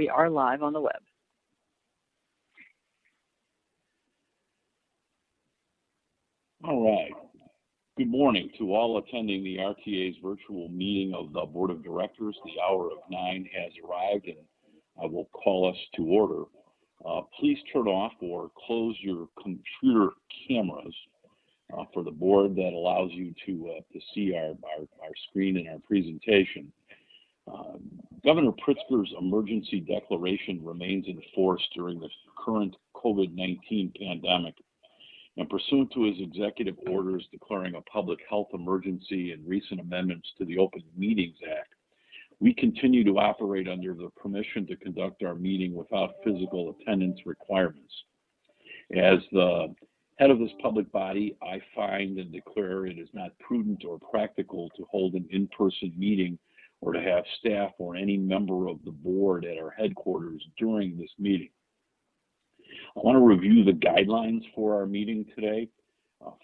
we are live on the web. All right. Good morning to all attending the RTA's virtual meeting of the Board of Directors. The hour of 9 has arrived, and I will call us to order. Please turn off or close your computer cameras for the board. That allows you to see our screen and our presentation. Governor Pritzker's emergency declaration remains in force during the current COVID-19 pandemic. And pursuant to his executive orders declaring a public health emergency and recent amendments to the Open Meetings Act, we continue to operate under the permission to conduct our meeting without physical attendance requirements. As the head of this public body, I find and declare it is not prudent or practical to hold an in-person meeting or to have staff or any member of the board at our headquarters during this meeting. I want to review the guidelines for our meeting today.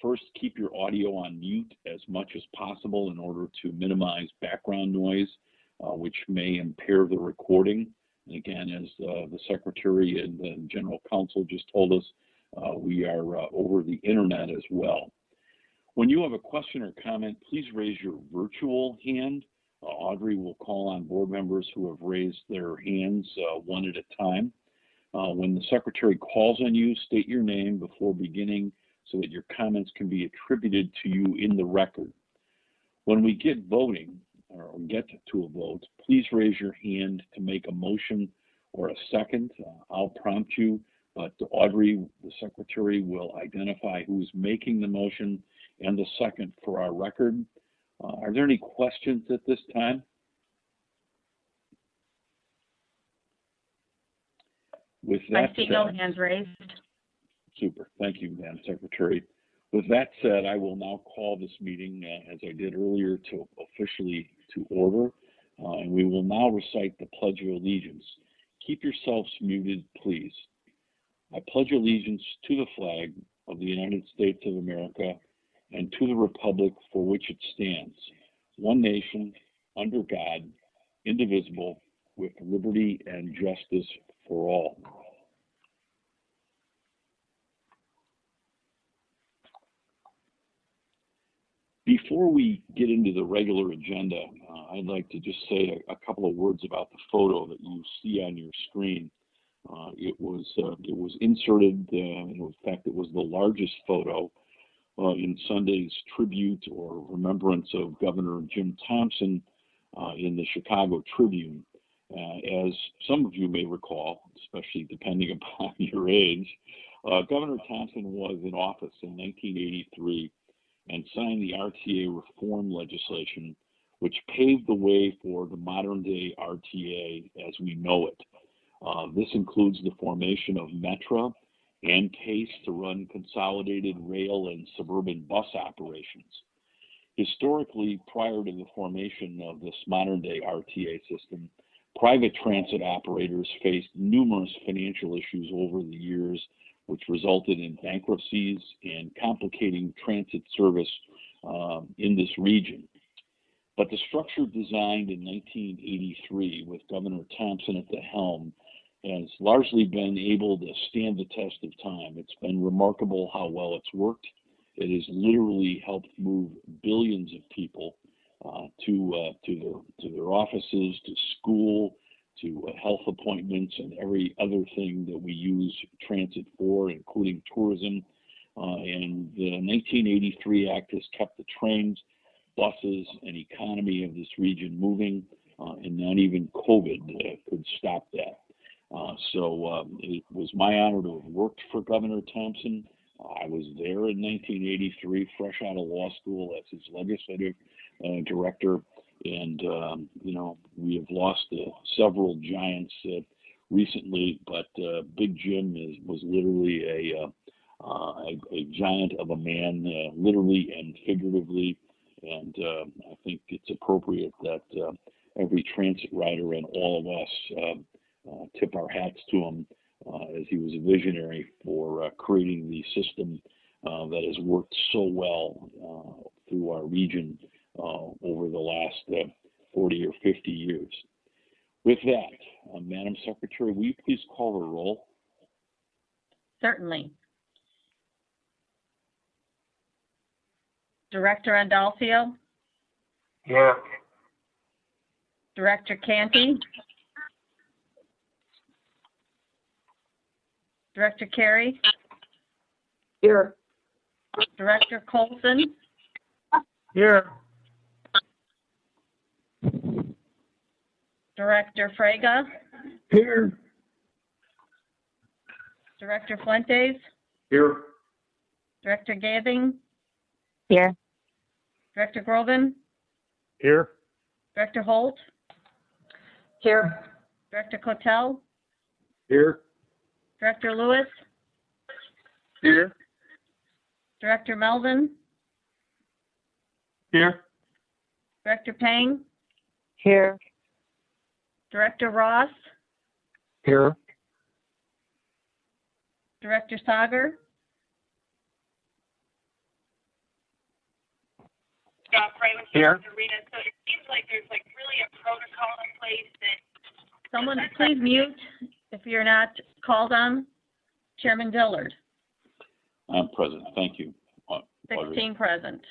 First, keep your audio on mute as much as possible in order to minimize background noise, which may impair the recording. And again, as the Secretary and the General Counsel just told us, we are over the internet as well. When you have a question or comment, please raise your virtual hand. Audrey will call on board members who have raised their hands one at a time. When the Secretary calls on you, state your name before beginning so that your comments can be attributed to you in the record. When we get voting or get to a vote, please raise your hand to make a motion or a second. I'll prompt you, but Audrey, the Secretary, will identify who's making the motion and the second for our record. Are there any questions at this time? With that I see no hands raised. Super. Thank you, Madam Secretary. With that said, I will now call this meeting, as I did earlier, to officially to order, and we will now recite the Pledge of Allegiance. Keep yourselves muted, please. I pledge allegiance to the flag of the United States of America and to the republic for which it stands, one nation, under God, indivisible, with liberty and justice for all. Before we get into the regular agenda, I'd like to just say a couple of words about the photo that you see on your screen. It was inserted, in fact, it was the largest photo in Sunday's tribute or remembrance of Governor Jim Thompson in the Chicago Tribune. As some of you may recall, especially depending upon your age, Governor Thompson was in office in 1983 and signed the RTA reform legislation, which paved the way for the modern-day RTA as we know it. This includes the formation of Metra and PACE to run consolidated rail and suburban bus operations. Historically, prior to the formation of this modern-day RTA system, private transit operators faced numerous financial issues over the years, which resulted in bankruptcies and complicating transit service in this region. But the structure designed in 1983 with Governor Thompson at the helm has largely been able to stand the test of time. It's been remarkable how well it's worked. It has literally helped move billions of people to their offices, to school, to health appointments, and every other thing that we use transit for, including tourism. And the 1983 Act has kept the trains, buses, and economy of this region moving, and not even COVID could stop that. So it was my honor to have worked for Governor Thompson. I was there in 1983, fresh out of law school as his legislative director. And, we have lost several giants recently, but Big Jim was literally a giant of a man, literally and figuratively. And I think it's appropriate that every transit rider and all of us tip our hats to him as he was a visionary for creating the system that has worked so well through our region over the last 40 or 50 years. With that, Madam Secretary, will you please call the roll? Certainly. Director Andolfio? Here. Director Canty? Director Carey? Here. Director Colson? Here. Director Frega? Here. Director Fuentes? Here. Director Gathing? Here. Director Groven? Here. Director Holt? Here. Director Cotel? Here. Director Lewis? Here. Director Melvin? Here. Director Pang? Here. Director Ross? Here. Director Sager? Here. So it seems like there's really a protocol in place that Someone please mute if you're not called on. Chairman Dillard, I'm present. Thank you. Audrey. 16 present.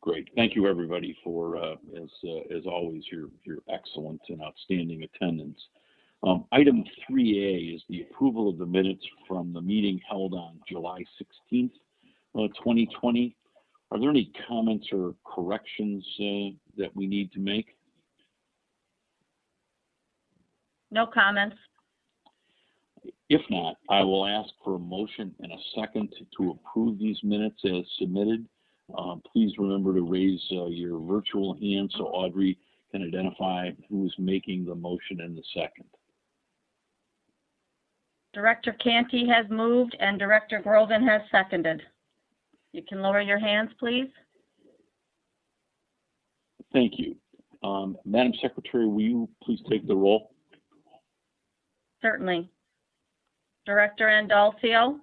Great. Thank you, everybody, for as always your excellent and outstanding attendance. Item 3A is the approval of the minutes from the meeting held on July 16th, 2020. Are there any comments or corrections that we need to make? No comments. If not, I will ask for a motion and a second to approve these minutes as submitted. Please remember to raise your virtual hand so Audrey can identify who is making the motion and the second. Director Canty has moved and Director Groven has seconded. You can lower your hands, please. Thank you. Madam Secretary, will you please take the roll? Certainly. Director Andolfio?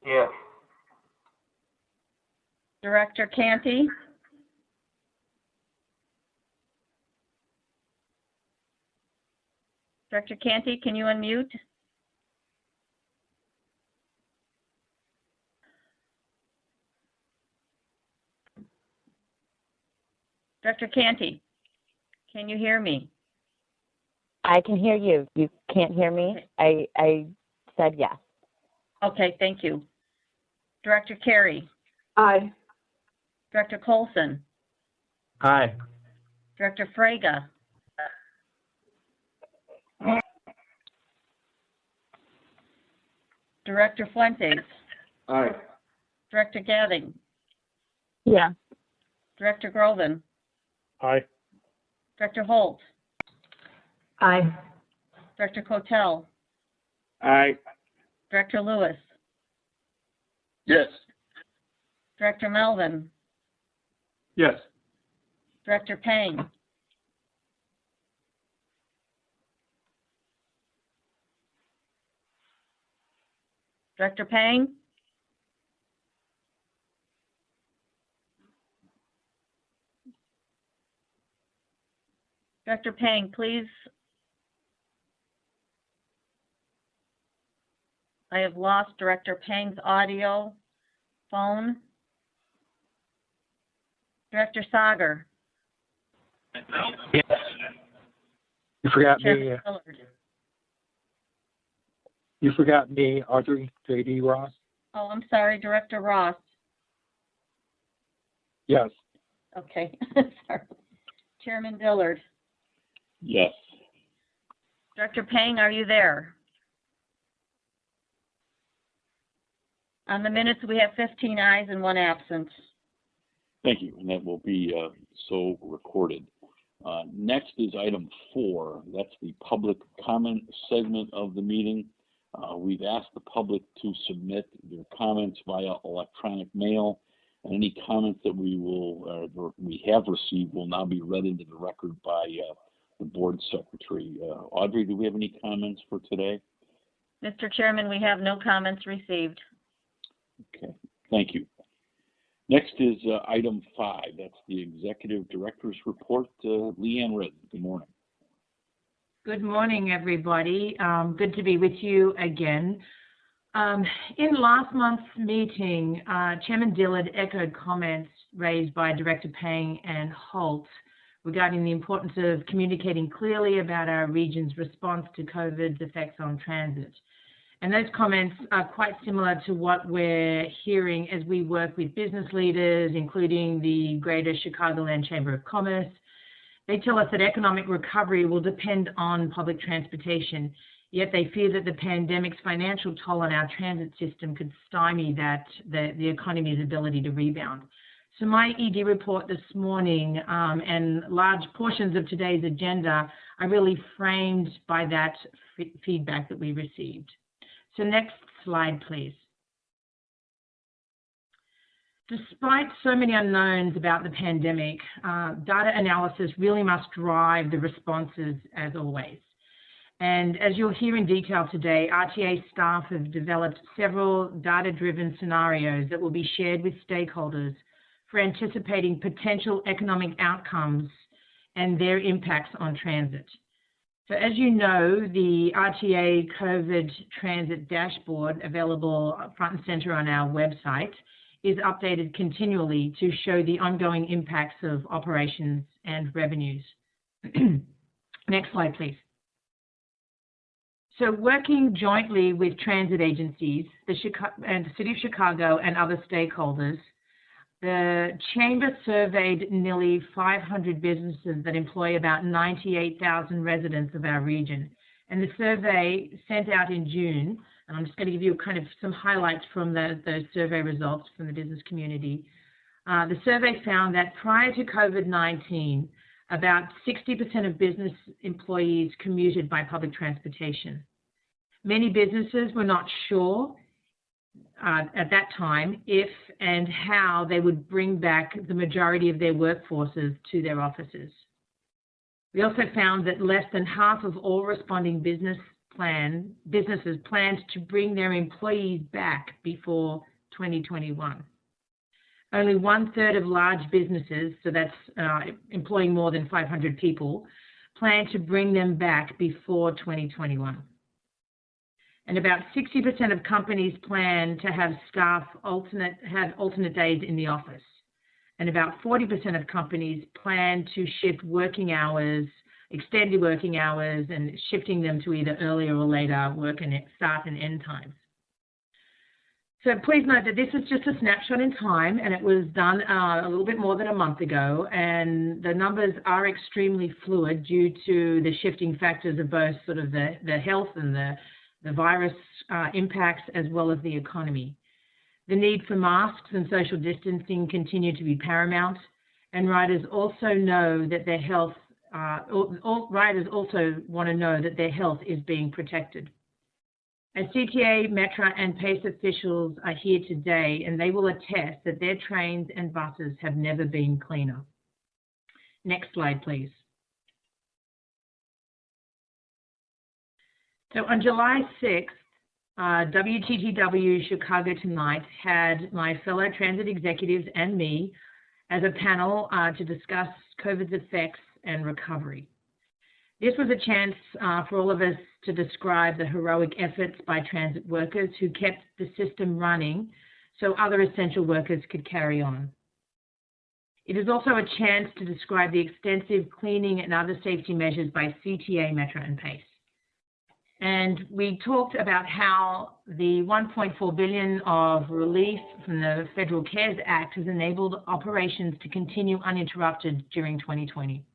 Yes. Director Canty? Director Canty, can you unmute? Director Canty, can you hear me? I can hear you. You can't hear me? I said yes. Okay, thank you. Director Carey? Aye. Director Colson? Aye. Director Frega? Director Fuentes? Aye. Director Gathing? Yeah. Director Groven? Aye. Director Holt? Aye. Director Cotel? Aye. Director Lewis? Yes. Director Melvin? Yes. Director Pang? Director Pang? Director Pang, please. I have lost Director Pang's audio, phone. Director Sager? Yes. You forgot me. Chairman Dillard? You forgot me, Audrey J.D. Ross. Oh, I'm sorry, Director Ross. Yes. Okay, sorry. Chairman Dillard? Yes. Director Pang, are you there? On the minutes, we have 15 ayes and 1 absent. Thank you, and that will be so recorded. Next is item 4. That's the public comment segment of the meeting. We've asked the public to submit their comments via electronic mail, and any comments that we have received will now be read into the record by the board secretary. Audrey, do we have any comments for today? Mr. Chairman, we have no comments received. Okay, thank you. Next is item 5. That's the Executive Director's Report. Leanne Redden, good morning. Good morning, everybody. Good to be with you again. In last month's meeting, Chairman Dillard echoed comments raised by Director Pang and Holt regarding the importance of communicating clearly about our region's response to COVID's effects on transit. And those comments are quite similar to what we're hearing as we work with business leaders, including the Greater Chicagoland Chamber of Commerce. They tell us that economic recovery will depend on public transportation, yet they fear that the pandemic's financial toll on our transit system could stymie the economy's ability to rebound. So my ED report this morning and large portions of today's agenda are really framed by that feedback that we received. So next slide, please. Despite so many unknowns about the pandemic, data analysis really must drive the responses as always. And as you'll hear in detail today, RTA staff have developed several data-driven scenarios that will be shared with stakeholders for anticipating potential economic outcomes and their impacts on transit. So as you know, the RTA COVID Transit Dashboard, available front and center on our website, is updated continually to show the ongoing impacts of operations and revenues. Next slide, please. So working jointly with transit agencies, the City of Chicago and other stakeholders, the Chamber surveyed nearly 500 businesses that employ about 98,000 residents of our region. And the survey sent out in June, and I'm just going to give you kind of some highlights from those survey results from the business community. The survey found that prior to COVID-19, about 60% of business employees commuted by public transportation. Many businesses were not sure at that time if and how they would bring back the majority of their workforces to their offices. We also found that less than half of all responding businesses planned to bring their employees back before 2021. Only 1/3 of large businesses, so that's employing more than 500 people, plan to bring them back before 2021. And about 60% of companies plan to have staff have alternate days in the office. And about 40% of companies plan to shift working hours, extended working hours, and shifting them to either earlier or later work and start and end times. So please note that this is just a snapshot in time, and it was done a little bit more than a month ago, and the numbers are extremely fluid due to the shifting factors of both sort of the health and the virus impacts as well as the economy. The need for masks and social distancing continue to be paramount, and riders also know that their health, riders also want to know that their health is being protected. As CTA, Metra and PACE officials are here today, and they will attest that their trains and buses have never been cleaner. Next slide, please. So on July 6th, WTTW Chicago Tonight had my fellow transit executives and me as a panel to discuss COVID's effects and recovery. This was a chance for all of us to describe the heroic efforts by transit workers who kept the system running so other essential workers could carry on. It is also a chance to describe the extensive cleaning and other safety measures by CTA, Metra and PACE. And we talked about how the $1.4 billion of relief from the Federal CARES Act has enabled operations to continue uninterrupted during 2020.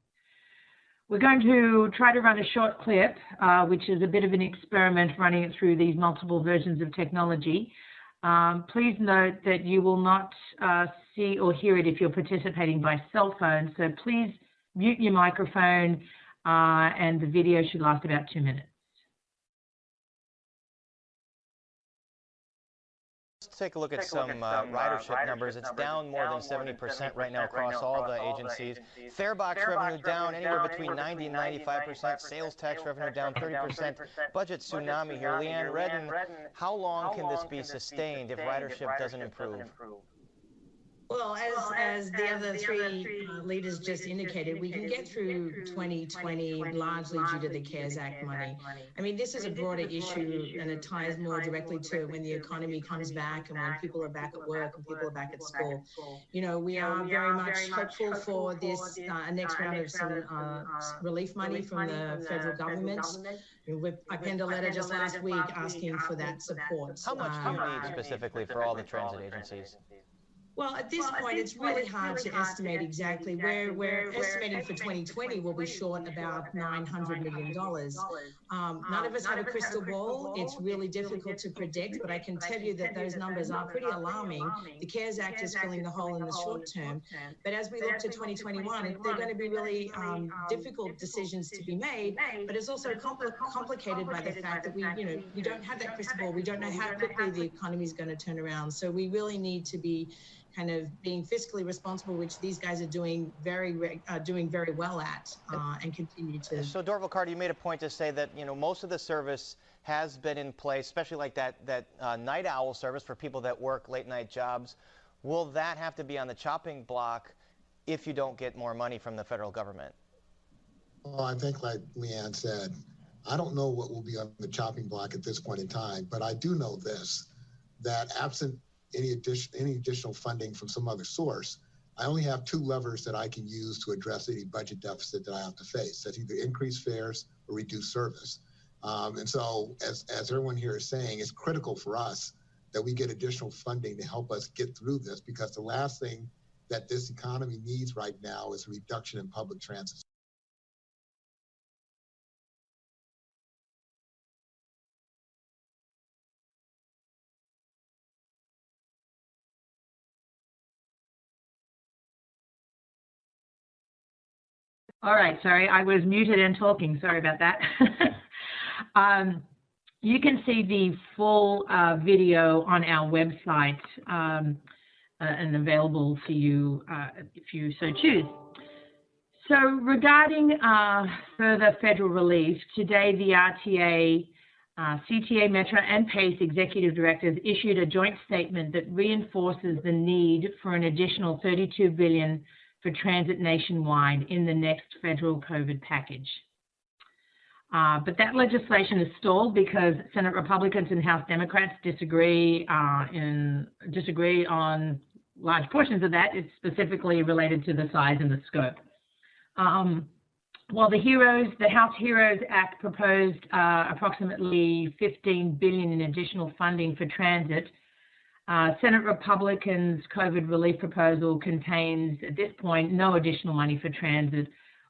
We're going to try to run a short clip, which is a bit of an experiment running it through these multiple versions of technology. Please note that you will not see or hear it if you're participating by cell phone, so please mute your microphone and the video should last about 2 minutes. Let's take a look at some ridership numbers. It's down more than 70% right now across all the agencies. Farebox revenue down anywhere between 90 and 95%. Sales tax revenue down 30%. Budget tsunami here. Leanne Redden, how long can this be sustained if ridership doesn't improve? Well, as the other three leaders just indicated, we can get through 2020 largely due to the CARES Act money. I mean, this is a broader issue, and it ties more directly to when the economy comes back and when people are back at work and people are back at school. You know, we are very much hopeful for this next round of some relief money from the federal government. I penned a letter just last week asking for that support. How much do you need specifically for all the transit agencies? Well, at this point, it's really hard to estimate exactly. We're estimating for 2020 we'll be short about $900 million. None of us have a crystal ball. It's really difficult to predict, but I can tell you that those numbers are pretty alarming. The CARES Act is filling the hole in the short term. But as we look to 2021, they're going to be really difficult decisions to be made, but it's also complicated by the fact that we don't have that crystal ball. We don't know how quickly the economy is going to turn around. So we really need to be kind of being fiscally responsible, which these guys are doing very well at, and continue to. So Dorval Carter, you made a point to say that most of the service has been in place, especially like that night owl service for people that work late night jobs. Will that have to be on the chopping block if you don't get more money from the federal government? Well, I think like Leanne said, I don't know what will be on the chopping block at this point in time, but I do know this, that absent any additional funding from some other source, I only have two levers that I can use to address any budget deficit that I have to face. That's either increase fares or reduce service. And so, as everyone here is saying, it's critical for us that we get additional funding to help us get through this, because the last thing that this economy needs right now is a reduction in public transit. All right, sorry, I was muted and talking. Sorry about that. You can see the full video on our website and available for you if you so choose. So regarding further federal relief, today the RTA, CTA, Metro and PACE executive directors issued a joint statement that reinforces the need for an additional $32 billion for transit nationwide in the next federal COVID package. But that legislation is stalled because Senate Republicans and House Democrats disagree on large portions of that. It's specifically related to the size and the scope. While the House HEROES Act proposed approximately $15 billion in additional funding for transit, Senate Republicans' COVID relief proposal contains, at this point, no additional money for transit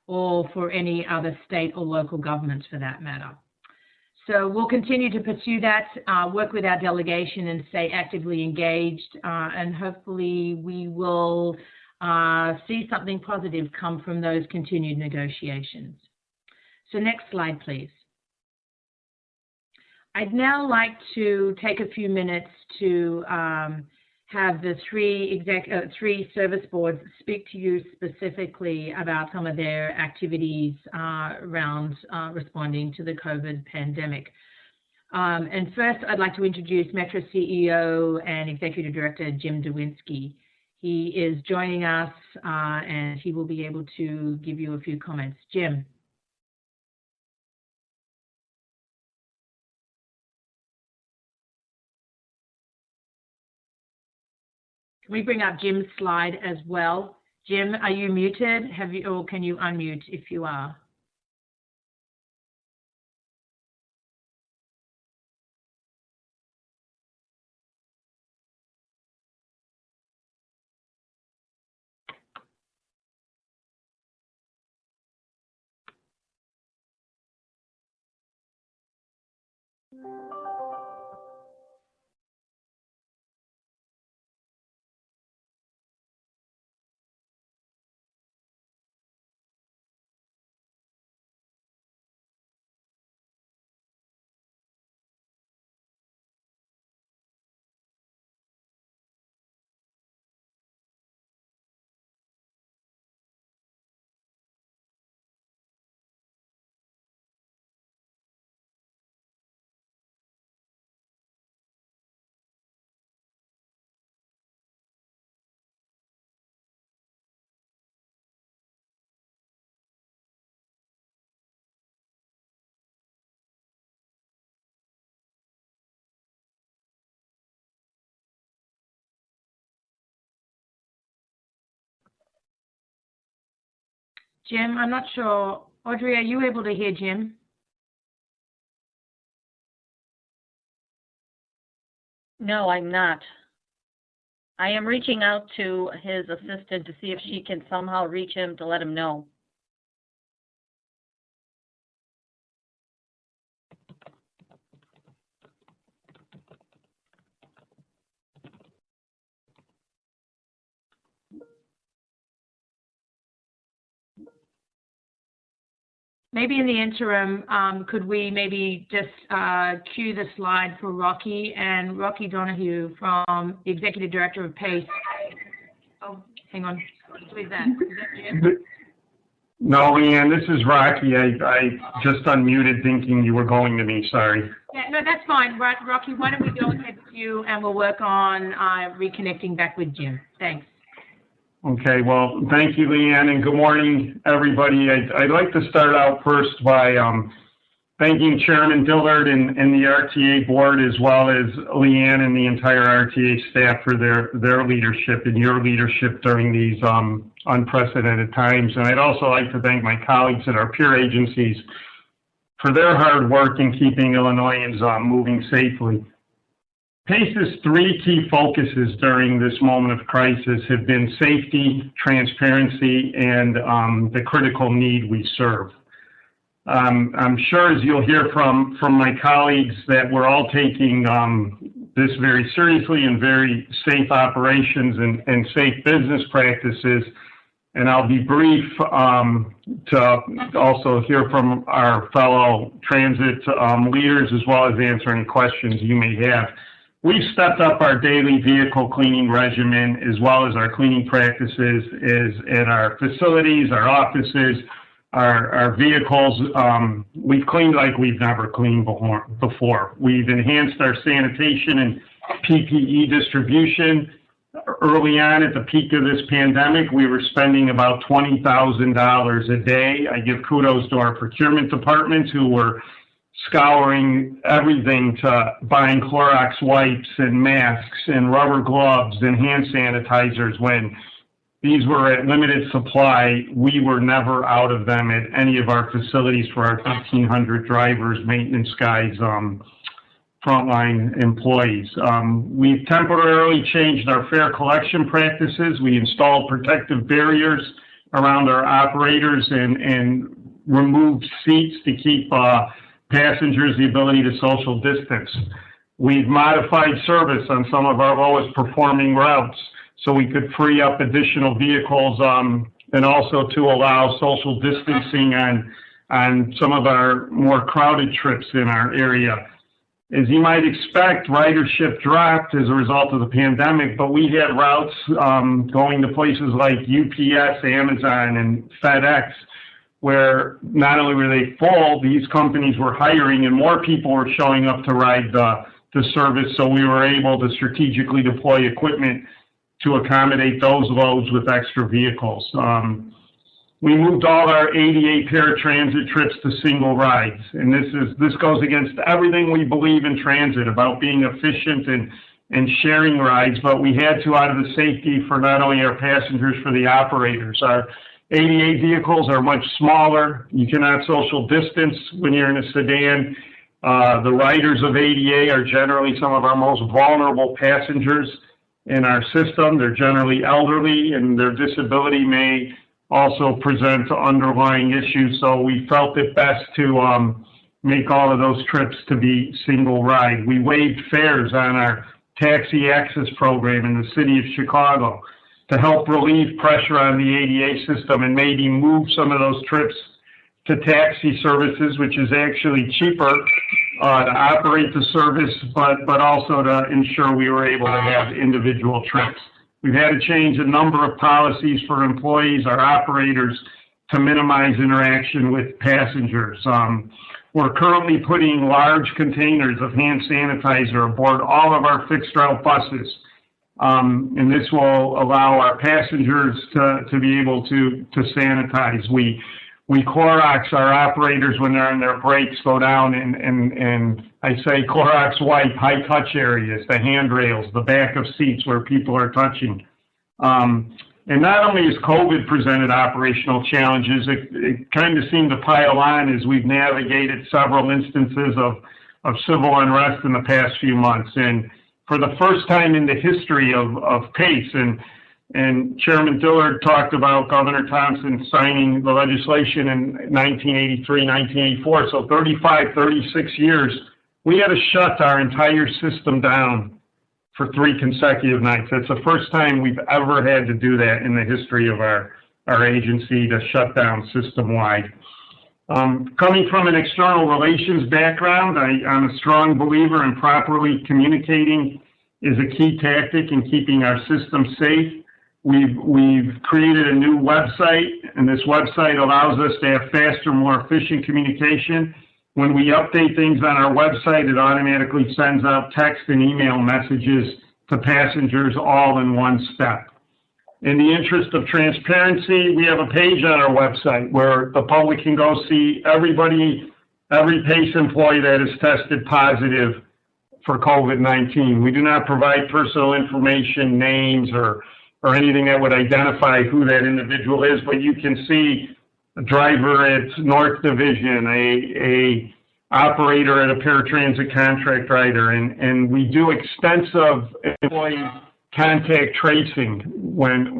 or for any other state or local governments for that matter. So we'll continue to pursue that, work with our delegation and stay actively engaged, and hopefully we will see something positive come from those continued negotiations. So next slide, please. I'd now like to take a few minutes to have the three service boards speak to you specifically about some of their activities around responding to the COVID pandemic. And first, I'd like to introduce Metro CEO and Executive Director Jim Dewinski. He is joining us and he will be able to give you a few comments. Jim. Can we bring up Jim's slide as well? Jim, are you muted? Or can you unmute if you are? Jim, I'm not sure. Audrey, are you able to hear Jim? No, I'm not. I am reaching out to his assistant to see if she can somehow reach him to let him know. Maybe in the interim, could we maybe just cue the slide for Rocky and Rocky Donahue from the Executive Director of PACE? Oh, hang on. Who is that? Is that Jim? No, Leanne, this is Rocky. I just unmuted thinking you were going to me, sorry. Yeah, no, that's fine. Right, Rocky, why don't we go ahead with you and we'll work on reconnecting back with Jim. Thanks. Okay, well, thank you, Leanne, and good morning, everybody. I'd like to start out first by thanking Chairman Dillard and the RTA board, as well as Leanne and the entire RTA staff for their leadership and your leadership during these unprecedented times. And I'd also like to thank my colleagues at our peer agencies for their hard work in keeping Illinoisans moving safely. PACE's three key focuses during this moment of crisis have been safety, transparency, and the critical need we serve. I'm sure, as you'll hear from my colleagues, that we're all taking this very seriously and very safe operations and safe business practices. And I'll be brief to also hear from our fellow transit leaders, as well as answer any questions you may have. We've stepped up our daily vehicle cleaning regimen, as well as our cleaning practices at our facilities, our offices, our vehicles. We've cleaned like we've never cleaned before. We've enhanced our sanitation and PPE distribution. Early on, at the peak of this pandemic, we were spending about $20,000 a day. I give kudos to our procurement departments, who were scouring everything to buying Clorox wipes and masks and rubber gloves and hand sanitizers. When these were at limited supply, we were never out of them at any of our facilities for our 1,500 drivers, maintenance guys, frontline employees. We've temporarily changed our fare collection practices. We installed protective barriers around our operators and removed seats to keep passengers the ability to social distance. We've modified service on some of our lowest performing routes so we could free up additional vehicles and also to allow social distancing on some of our more crowded trips in our area. As you might expect, ridership dropped as a result of the pandemic, but we had routes going to places like UPS, Amazon, and FedEx, where not only were they full, these companies were hiring and more people were showing up to ride the service, so we were able to strategically deploy equipment to accommodate those loads with extra vehicles. We moved all our 88 paratransit trips to single rides, and this goes against everything we believe in transit about being efficient and sharing rides, but we had to out of the safety for not only our passengers, for the operators. Our 88 vehicles are much smaller. You cannot social distance when you're in a sedan. The riders of ADA are generally some of our most vulnerable passengers in our system. They're generally elderly, and their disability may also present underlying issues. So we felt it best to make all of those trips to be single ride. We waived fares on our taxi access program in the city of Chicago to help relieve pressure on the ADA system and maybe move some of those trips to taxi services, which is actually cheaper to operate the service, but also to ensure we were able to have individual trips. We've had to change a number of policies for employees, our operators, to minimize interaction with passengers. We're currently putting large containers of hand sanitizer aboard all of our fixed route buses. And this will allow our passengers to be able to sanitize. We Clorox our operators when they're on their breaks, go down and I say Clorox wipe high touch areas, the handrails, the back of seats where people are touching. And not only has COVID presented operational challenges, it kind of seemed to pile on as we've navigated several instances of civil unrest in the past few months. And for the first time in the history of PACE, and Chairman Dillard talked about Governor Thompson signing the legislation in 1983, 1984, so 35, 36 years, we had to shut our entire system down for 3 consecutive nights. That's the first time we've ever had to do that in the history of our agency, to shut down system-wide. Coming from an external relations background, I'm a strong believer in properly communicating is a key tactic in keeping our system safe. We've created a new website, and this website allows us to have faster, more efficient communication. When we update things on our website, it automatically sends out text and email messages to passengers all in one step. In the interest of transparency, we have a page on our website where the public can go see every PACE employee that is tested positive for COVID-19. We do not provide personal information, names, or anything that would identify who that individual is, but you can see a driver at North Division, a operator at a paratransit contract rider, and we do extensive employee contact tracing when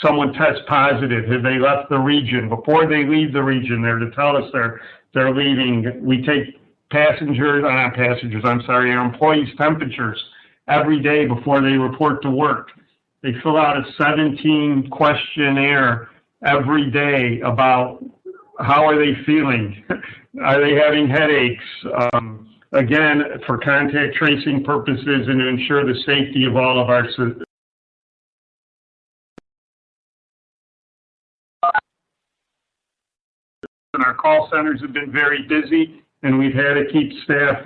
someone tests positive. Have they left the region? Before they leave the region, they're to tell us they're leaving. We take our employees' temperatures every day before they report to work. They fill out a 17 questionnaire every day about how are they feeling? Are they having headaches? Again, for contact tracing purposes and to ensure the safety of all of our citizens. And our call centers have been very busy, and we've had to keep staff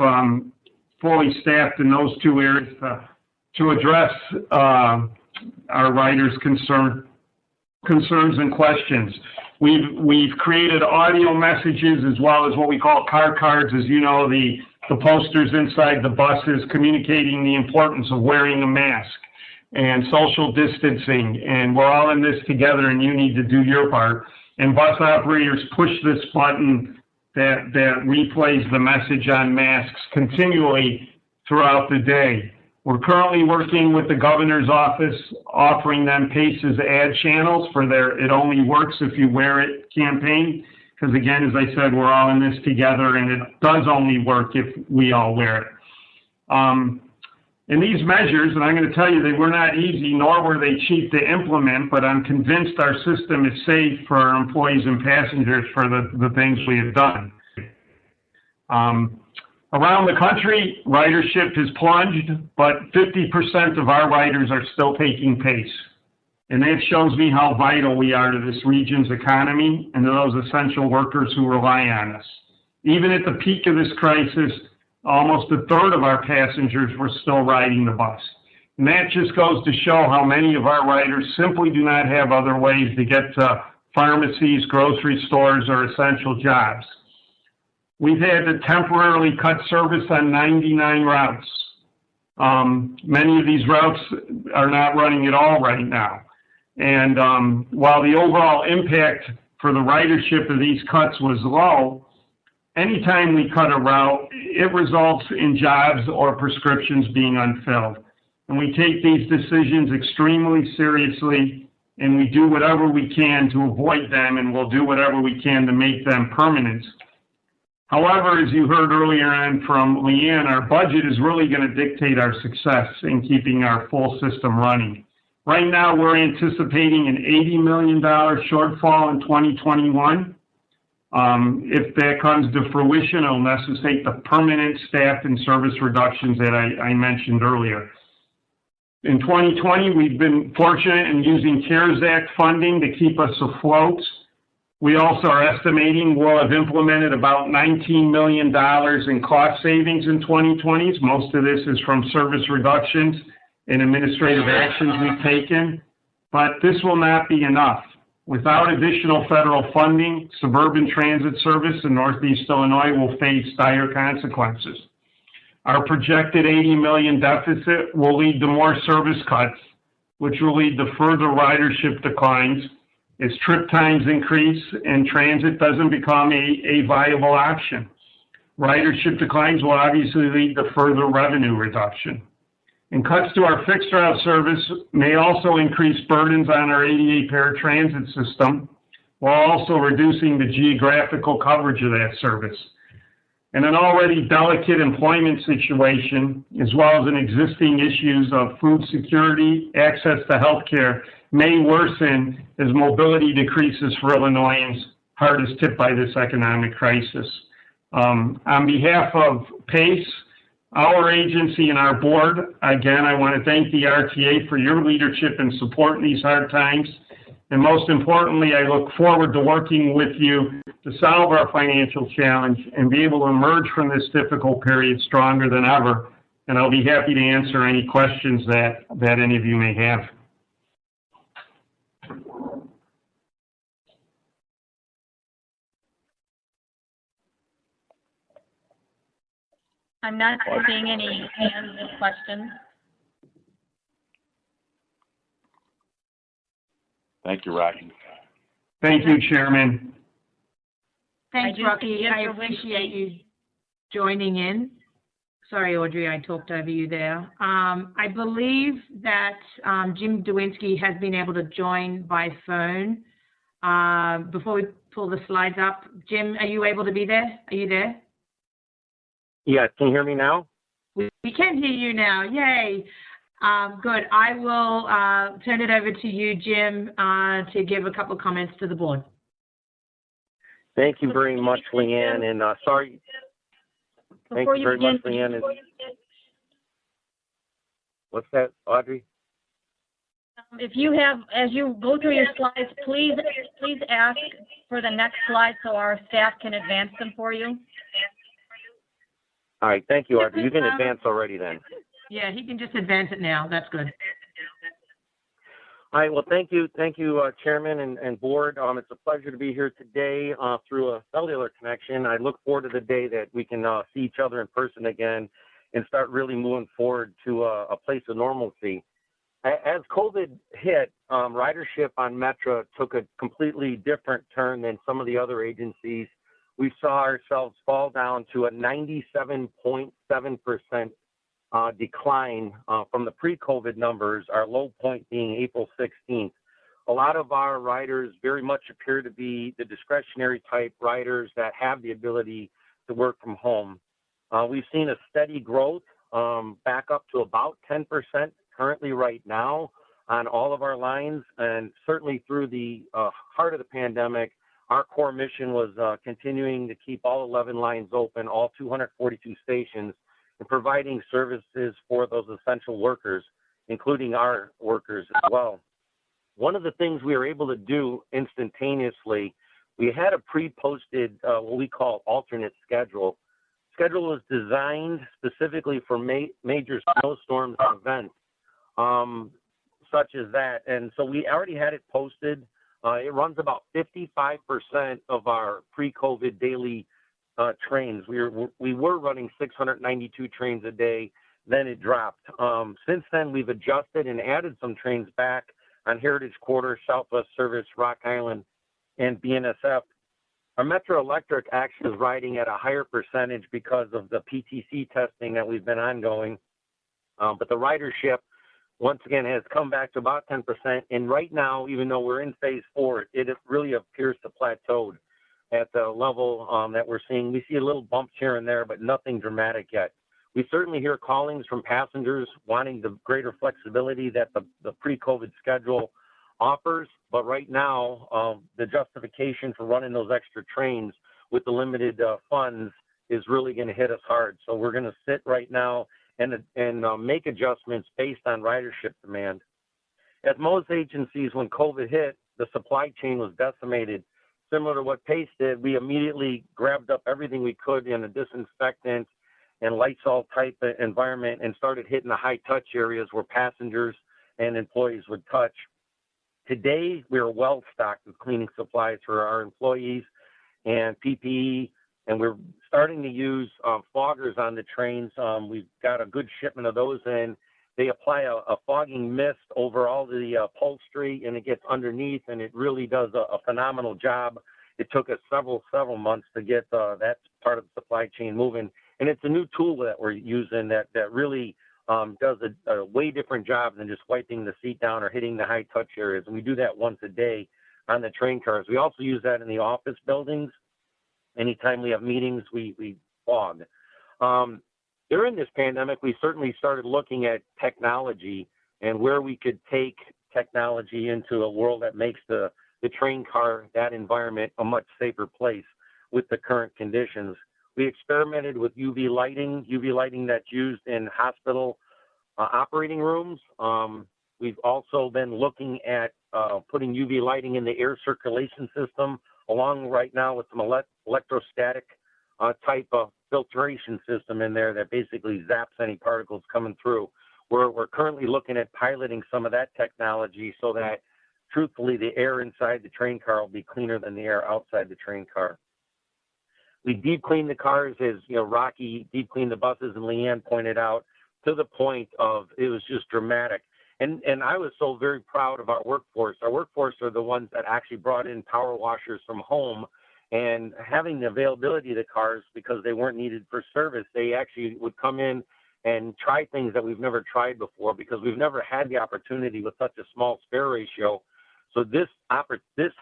fully staffed in those 2 areas to address our riders' concerns and questions. We've created audio messages as well as what we call car cards, as you know, the posters inside the buses communicating the importance of wearing a mask and social distancing, and we're all in this together and you need to do your part. And bus operators push this button that replays the message on masks continually throughout the day. We're currently working with the governor's office, offering them PACE's ad channels for their "It Only Works If You Wear It" campaign. Because again, as I said, we're all in this together, and it does only work if we all wear it. And these measures, and I'm going to tell you, they were not easy, nor were they cheap to implement, but I'm convinced our system is safe for our employees and passengers for the things we have done. Around the country, ridership has plunged, but 50% of our riders are still taking PACE. And that shows me how vital we are to this region's economy and to those essential workers who rely on us. Even at the peak of this crisis, almost 1/3 of our passengers were still riding the bus. And that just goes to show how many of our riders simply do not have other ways to get to pharmacies, grocery stores, or essential jobs. We've had to temporarily cut service on 99 routes. Many of these routes are not running at all right now. And while the overall impact for the ridership of these cuts was low, anytime we cut a route, it results in jobs or prescriptions being unfilled. And we take these decisions extremely seriously, and we do whatever we can to avoid them, and we'll do whatever we can to make them permanent. However, as you heard earlier on from Leanne, our budget is really going to dictate our success in keeping our full system running. Right now, we're anticipating an $80 million shortfall in 2021. If that comes to fruition, it'll necessitate the permanent staff and service reductions that I mentioned earlier. In 2020, we've been fortunate in using CARES Act funding to keep us afloat. We also are estimating we'll have implemented about $19 million in cost savings in 2020. Most of this is from service reductions and administrative actions we've taken, but this will not be enough. Without additional federal funding, suburban transit service in Northeast Illinois will face dire consequences. Our projected $80 million deficit will lead to more service cuts which will lead to further ridership declines as trip times increase and transit doesn't become a viable option. Ridership declines will obviously lead to further revenue reduction. And cuts to our fixed route service may also increase burdens on our ADA paratransit system, while also reducing the geographical coverage of that service. And an already delicate employment situation, as well as an existing issues of food security, access to health care, may worsen as mobility decreases for Illinoisans hardest hit by this economic crisis. On behalf of PACE, our agency and our board, again, I want to thank the RTA for your leadership and support in these hard times. And most importantly, I look forward to working with you to solve our financial challenge and be able to emerge from this difficult period stronger than ever. And I'll be happy to answer any questions that any of you may have. I'm not seeing any hands or questions. Thank you, Rocky. Thank you, Chairman. Thanks, Rocky. I appreciate you joining in. Sorry, Audrey, I talked over you there. I believe that Jim Dewinski has been able to join by phone. Before we pull the slides up, Jim, are you able to be there? Are you there? Yeah, can you hear me now? We can hear you now. Yay. Good. I will turn it over to you, Jim, to give a couple of comments to the board. Thank you very much, Leanne, and sorry. Thank you very much, Leanne. What's that, Audrey? If you have, as you go through your slides, please ask for the next slide so our staff can advance them for you. All right, thank you, Audrey. You can advance already then. Yeah, he can just advance it now. That's good. All right, well, thank you, Chairman and board. It's a pleasure to be here today through a cellular connection. I look forward to the day that we can see each other in person again and start really moving forward to a place of normalcy. As COVID hit, ridership on Metro took a completely different turn than some of the other agencies. We saw ourselves fall down to a 97.7% decline from the pre-COVID numbers, our low point being April 16th. A lot of our riders very much appear to be the discretionary type riders that have the ability to work from home. We've seen a steady growth back up to about 10% currently right now on all of our lines, and certainly through the heart of the pandemic, our core mission was continuing to keep all 11 lines open, all 242 stations, and providing services for those essential workers, including our workers as well. One of the things we were able to do instantaneously, we had a pre-posted what we call alternate schedule. Schedule was designed specifically for major snowstorms and events such as that. And so we already had it posted. It runs about 55% of our pre-COVID daily trains. We were running 692 trains a day, then it dropped. Since then, we've adjusted and added some trains back on Heritage Quarter, Southwest Service, Rock Island, and BNSF. Our Metro Electric actually is riding at a higher percentage because of the PTC testing that we've been ongoing. But the ridership, once again, has come back to about 10%. And right now, even though we're in phase 4, it really appears to plateaued at the level that we're seeing. We see a little bumps here and there, but nothing dramatic yet. We certainly hear callings from passengers wanting the greater flexibility that the pre-COVID schedule offers. But right now, the justification for running those extra trains with the limited funds is really going to hit us hard. So we're going to sit right now and make adjustments based on ridership demand. At most agencies, when COVID hit, the supply chain was decimated. Similar to what PACE did, we immediately grabbed up everything we could in a disinfectant and Lysol type environment and started hitting the high touch areas where passengers and employees would touch. Today, we are well stocked with cleaning supplies for our employees and PPE, and we're starting to use foggers on the trains. We've got a good shipment of those in, They apply a fogging mist over all the upholstery, and it gets underneath, and it really does a phenomenal job. It took us several months to get that part of the supply chain moving. And it's a new tool that we're using that really does a way different job than just wiping the seat down or hitting the high touch areas. And we do that once a day on the train cars. We also use that in the office buildings. Anytime we have meetings, we fog. During this pandemic, we certainly started looking at technology and where we could take technology into a world that makes the train car, that environment, a much safer place with the current conditions. We experimented with UV lighting that's used in hospital operating rooms. We've also been looking at putting UV lighting in the air circulation system, along right now with some electrostatic type of filtration system in there that basically zaps any particles coming through. We're currently looking at piloting some of that technology so that, truthfully, the air inside the train car will be cleaner than the air outside the train car. We deep clean the cars, as Rocky deep cleaned the buses, and Leanne pointed out, to the point of it was just dramatic. And I was so very proud of our workforce. Our workforce are the ones that actually brought in power washers from home, and having the availability of the cars because they weren't needed for service. They actually would come in and try things that we've never tried before because we've never had the opportunity with such a small spare ratio. So this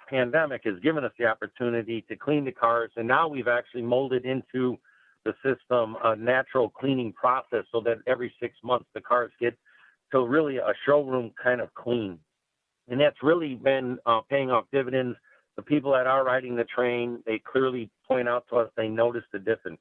pandemic has given us the opportunity to clean the cars, and now we've actually molded into the system a natural cleaning process so that every 6 months the cars get to really a showroom kind of clean. And that's really been paying off dividends. The people that are riding the train, they clearly point out to us they notice the difference.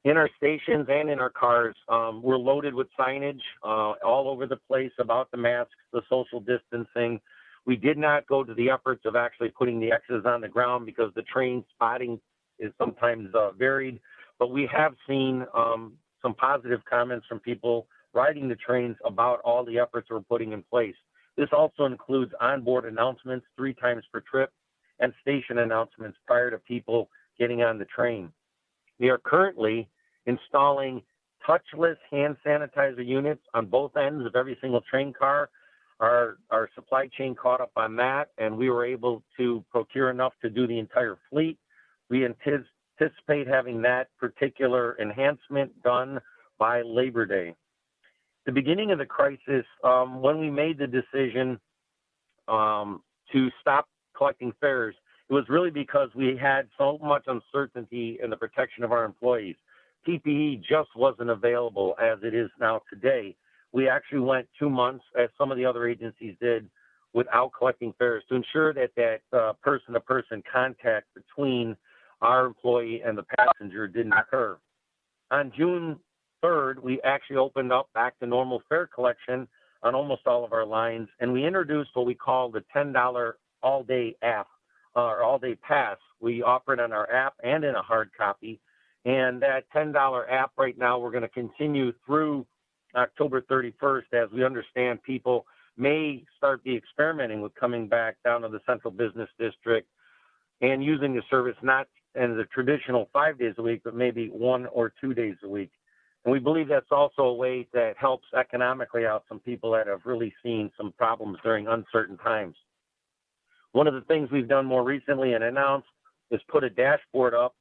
In our stations and in our cars, we're loaded with signage all over the place about the masks, the social distancing. We did not go to the efforts of actually putting the X's on the ground because the train spotting is sometimes varied, but we have seen some positive comments from people riding the trains about all the efforts we're putting in place. This also includes onboard announcements 3 times per trip and station announcements prior to people getting on the train. We are currently installing touchless hand sanitizer units on both ends of every single train car. Our supply chain caught up on that, and we were able to procure enough to do the entire fleet. We anticipate having that particular enhancement done by Labor Day. The beginning of the crisis, when we made the decision to stop collecting fares, it was really because we had so much uncertainty in the protection of our employees. PPE just wasn't available as it is now today. We actually went 2 months, as some of the other agencies did, without collecting fares to ensure that person-to-person contact between our employee and the passenger didn't occur. On June 3rd, we actually opened up back to normal fare collection on almost all of our lines, and we introduced what we call the $10 all-day app, or all-day pass. We offer it on our app and in a hard copy, and that $10 app right now, we're going to continue through October 31st, as we understand people may start be experimenting with coming back down to the Central Business District and using the service not in the traditional 5 days a week, but maybe 1 or 2 days a week. And we believe that's also a way that helps economically out some people that have really seen some problems during uncertain times. One of the things we've done more recently and announced is put a dashboard up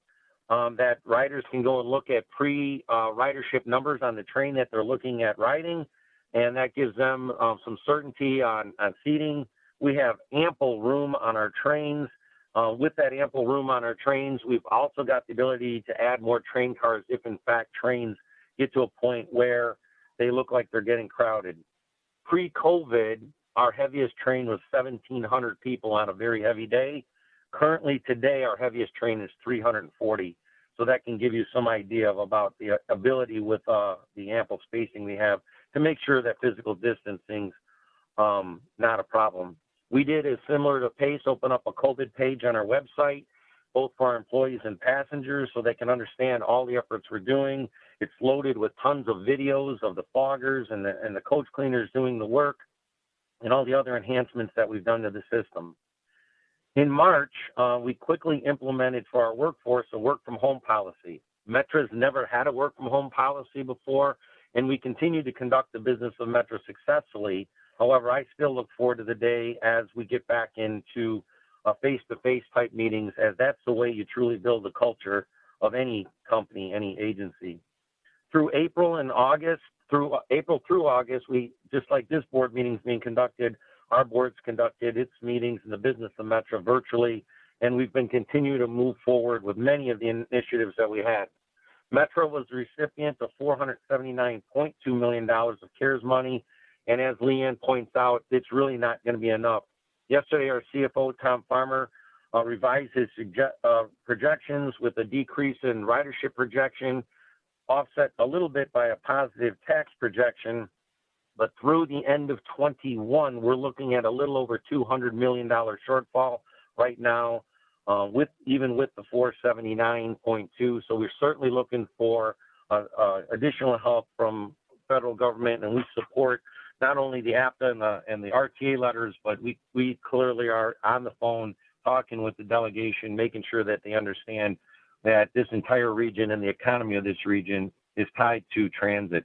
that riders can go and look at ridership numbers on the train that they're looking at riding, and that gives them some certainty on seating. We have ample room on our trains. With that ample room on our trains, we've also got the ability to add more train cars if, in fact, trains get to a point where they look like they're getting crowded. Pre-COVID, our heaviest train was 1,700 people on a very heavy day. Currently, today, our heaviest train is 340. So that can give you some idea of about the ability with the ample spacing we have to make sure that physical distancing's not a problem. We did a similar to PACE, open up a COVID page on our website, both for our employees and passengers, so they can understand all the efforts we're doing. It's loaded with tons of videos of the foggers and the coach cleaners doing the work and all the other enhancements that we've done to the system. In March, we quickly implemented for our workforce a work from home policy. Metra's never had a work from home policy before, and we continue to conduct the business of Metro successfully. However, I still look forward to the day as we get back into face-to-face type meetings, as that's the way you truly build the culture of any company, any agency. Through April and August, through August, we, just like this board meeting is being conducted, our board's conducted its meetings in the business of Metro virtually, and we've been continuing to move forward with many of the initiatives that we had. Metro was the recipient of $479.2 million of CARES money, and as Leanne points out, it's really not going to be enough. Yesterday, our CFO, Tom Farmer, revised his projections with a decrease in ridership projection, offset a little bit by a positive tax projection. But through the end of 21, we're looking at a little over $200 million shortfall right now, even with the 479.2. So we're certainly looking for additional help from federal government, and we support not only the APTA and the RTA letters, but we clearly are on the phone talking with the delegation, making sure that they understand that this entire region and the economy of this region is tied to transit.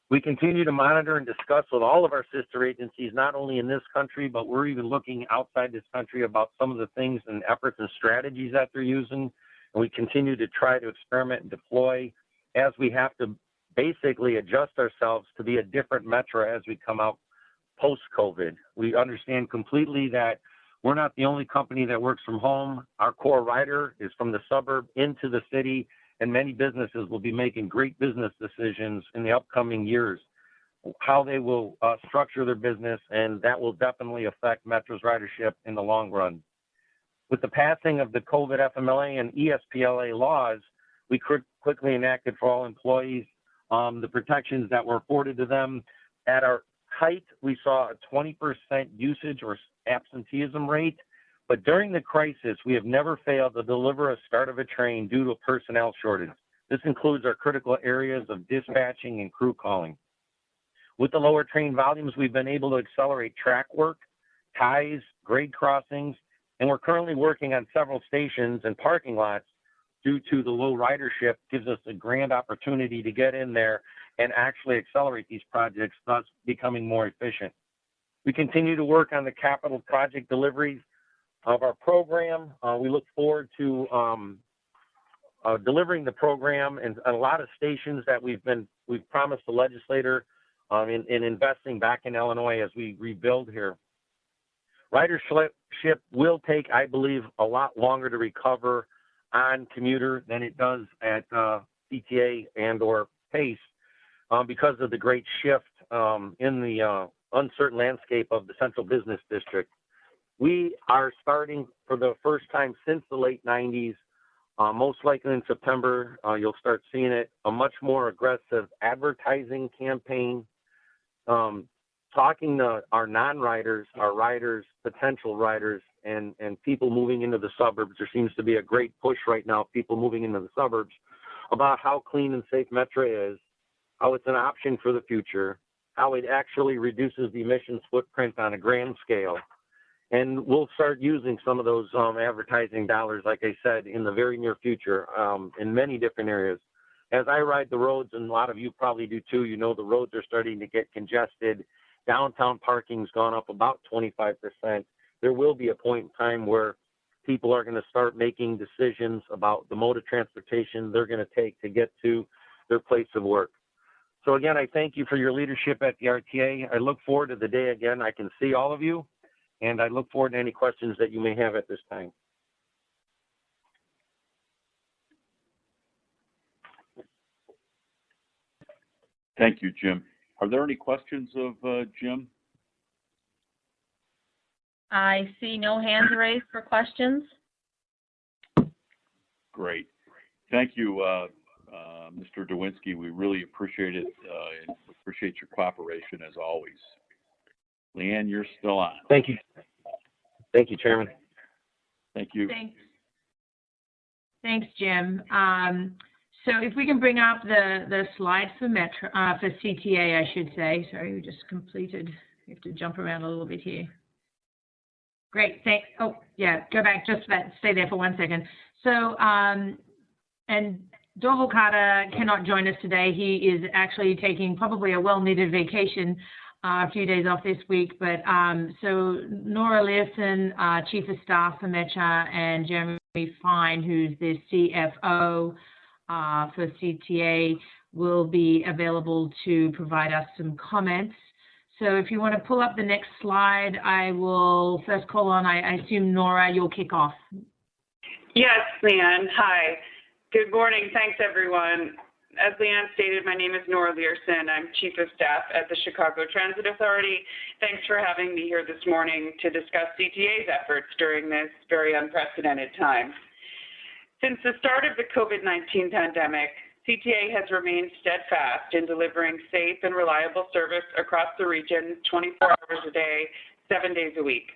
We continue to monitor and discuss with all of our sister agencies, not only in this country, but we're even looking outside this country about some of the things and efforts and strategies that they're using. And we continue to try to experiment and deploy as we have to basically adjust ourselves to be a different Metro as we come out post-COVID. We understand completely that we're not the only company that works from home. Our core rider is from the suburb into the city, and many businesses will be making great business decisions in the upcoming years, how they will structure their business, and that will definitely affect Metro's ridership in the long run. With the passing of the COVID FMLA and ESPLA laws, we quickly enacted for all employees the protections that were afforded to them. At our height, we saw a 20% usage or absenteeism rate, but during the crisis, we have never failed to deliver a start of a train due to a personnel shortage. This includes our critical areas of dispatching and crew calling. With the lower train volumes, we've been able to accelerate track work, ties, grade crossings, and we're currently working on several stations and parking lots due to the low ridership. Gives us a grand opportunity to get in there and actually accelerate these projects, thus becoming more efficient. We continue to work on the capital project deliveries of our program. We look forward to delivering the program and a lot of stations that we've promised the legislator in investing back in Illinois as we rebuild here. Ridership will take, I believe, a lot longer to recover on commuter than it does at CTA and or PACE because of the great shift in the uncertain landscape of the central business district. We are starting for the first time since the late 90s, most likely in September, you'll start seeing it, a much more aggressive advertising campaign, talking to our non-riders, our riders, potential riders, and people moving into the suburbs. There seems to be a great push right now, people moving into the suburbs, about how clean and safe Metro is, how it's an option for the future, how it actually reduces the emissions footprint on a grand scale. And we'll start using some of those advertising dollars, like I said, in the very near future in many different areas. As I ride the roads, and a lot of you probably do too, you know the roads are starting to get congested. Downtown parking's gone up about 25%. There will be a point in time where people are going to start making decisions about the mode of transportation they're going to take to get to their place of work. So again, I thank you for your leadership at the RTA. I look forward to the day again I can see all of you, and I look forward to any questions that you may have at this time. Thank you, Jim. Are there any questions of Jim? I see no hands raised for questions. Great. Thank you, Mr. Dewinski. We really appreciate it and appreciate your cooperation as always. Leanne, you're still on. Thank you. Thank you, Chairman. Thank you. Thanks, Jim. So if we can bring up the slides for Metro, for CTA, I should say. Sorry, we just completed. We have to jump around a little bit here. Great, thanks. Oh, yeah, go back just that. Stay there for 1 second. So, and Dorval Carter cannot join us today. He is actually taking probably a well-needed vacation, a few days off this week. But so Nora Learson, Chief of Staff for Mecha, and Jeremy Fine, who's the CFO for CTA, will be available to provide us some comments. So if you want to pull up the next slide, I will first call on, I assume, Nora, you'll kick off. Yes, Leanne. Hi. Good morning. Thanks, everyone. As Leanne stated, my name is Nora Learson. I'm Chief of Staff at the Chicago Transit Authority. Thanks for having me here this morning to discuss CTA's efforts during this very unprecedented time. Since the start of the COVID-19 pandemic, CTA has remained steadfast in delivering safe and reliable service across the region 24 hours a day, 7 days a week.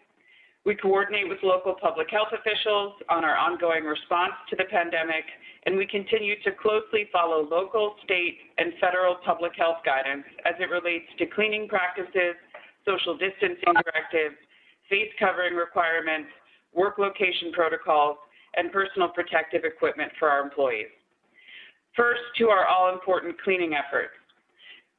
We coordinate with local public health officials on our ongoing response to the pandemic, and we continue to closely follow local, state, and federal public health guidance as it relates to cleaning practices, social distancing directives, face covering requirements, work location protocols, and personal protective equipment for our employees. First, to our all-important cleaning efforts.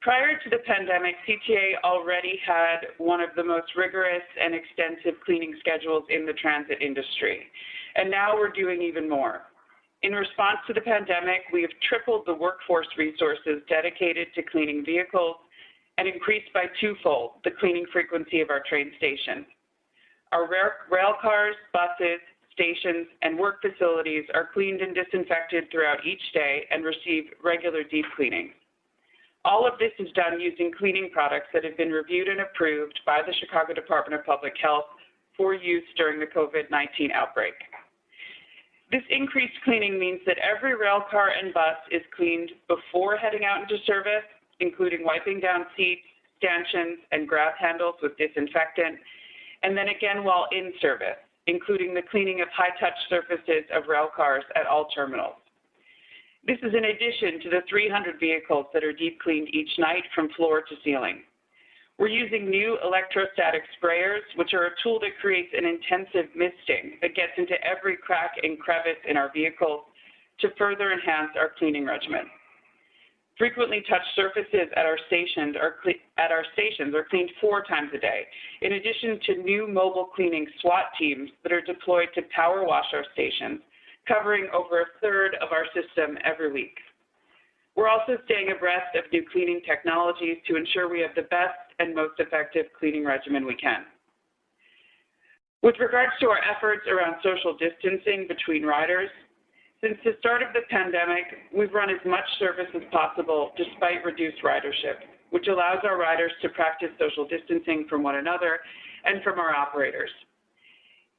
Prior to the pandemic, CTA already had one of the most rigorous and extensive cleaning schedules in the transit industry, and now we're doing even more. In response to the pandemic, we have tripled the workforce resources dedicated to cleaning vehicles and increased by twofold the cleaning frequency of our train stations. Our rail cars, buses, stations, and work facilities are cleaned and disinfected throughout each day and receive regular deep cleaning. All of this is done using cleaning products that have been reviewed and approved by the Chicago Department of Public Health for use during the COVID-19 outbreak. This increased cleaning means that every rail car and bus is cleaned before heading out into service, including wiping down seats, stanchions, and grab handles with disinfectant, and then again while in service, including the cleaning of high-touch surfaces of rail cars at all terminals. This is in addition to the 300 vehicles that are deep cleaned each night from floor to ceiling. We're using new electrostatic sprayers, which are a tool that creates an intensive misting that gets into every crack and crevice in our vehicles to further enhance our cleaning regimen. Frequently touched surfaces at our stations are cleaned 4 times a day, in addition to new mobile cleaning SWAT teams that are deployed to power wash our stations, covering over 1/3 of our system every week. We're also staying abreast of new cleaning technologies to ensure we have the best and most effective cleaning regimen we can. With regards to our efforts around social distancing between riders, since the start of the pandemic, we've run as much service as possible despite reduced ridership, which allows our riders to practice social distancing from one another and from our operators.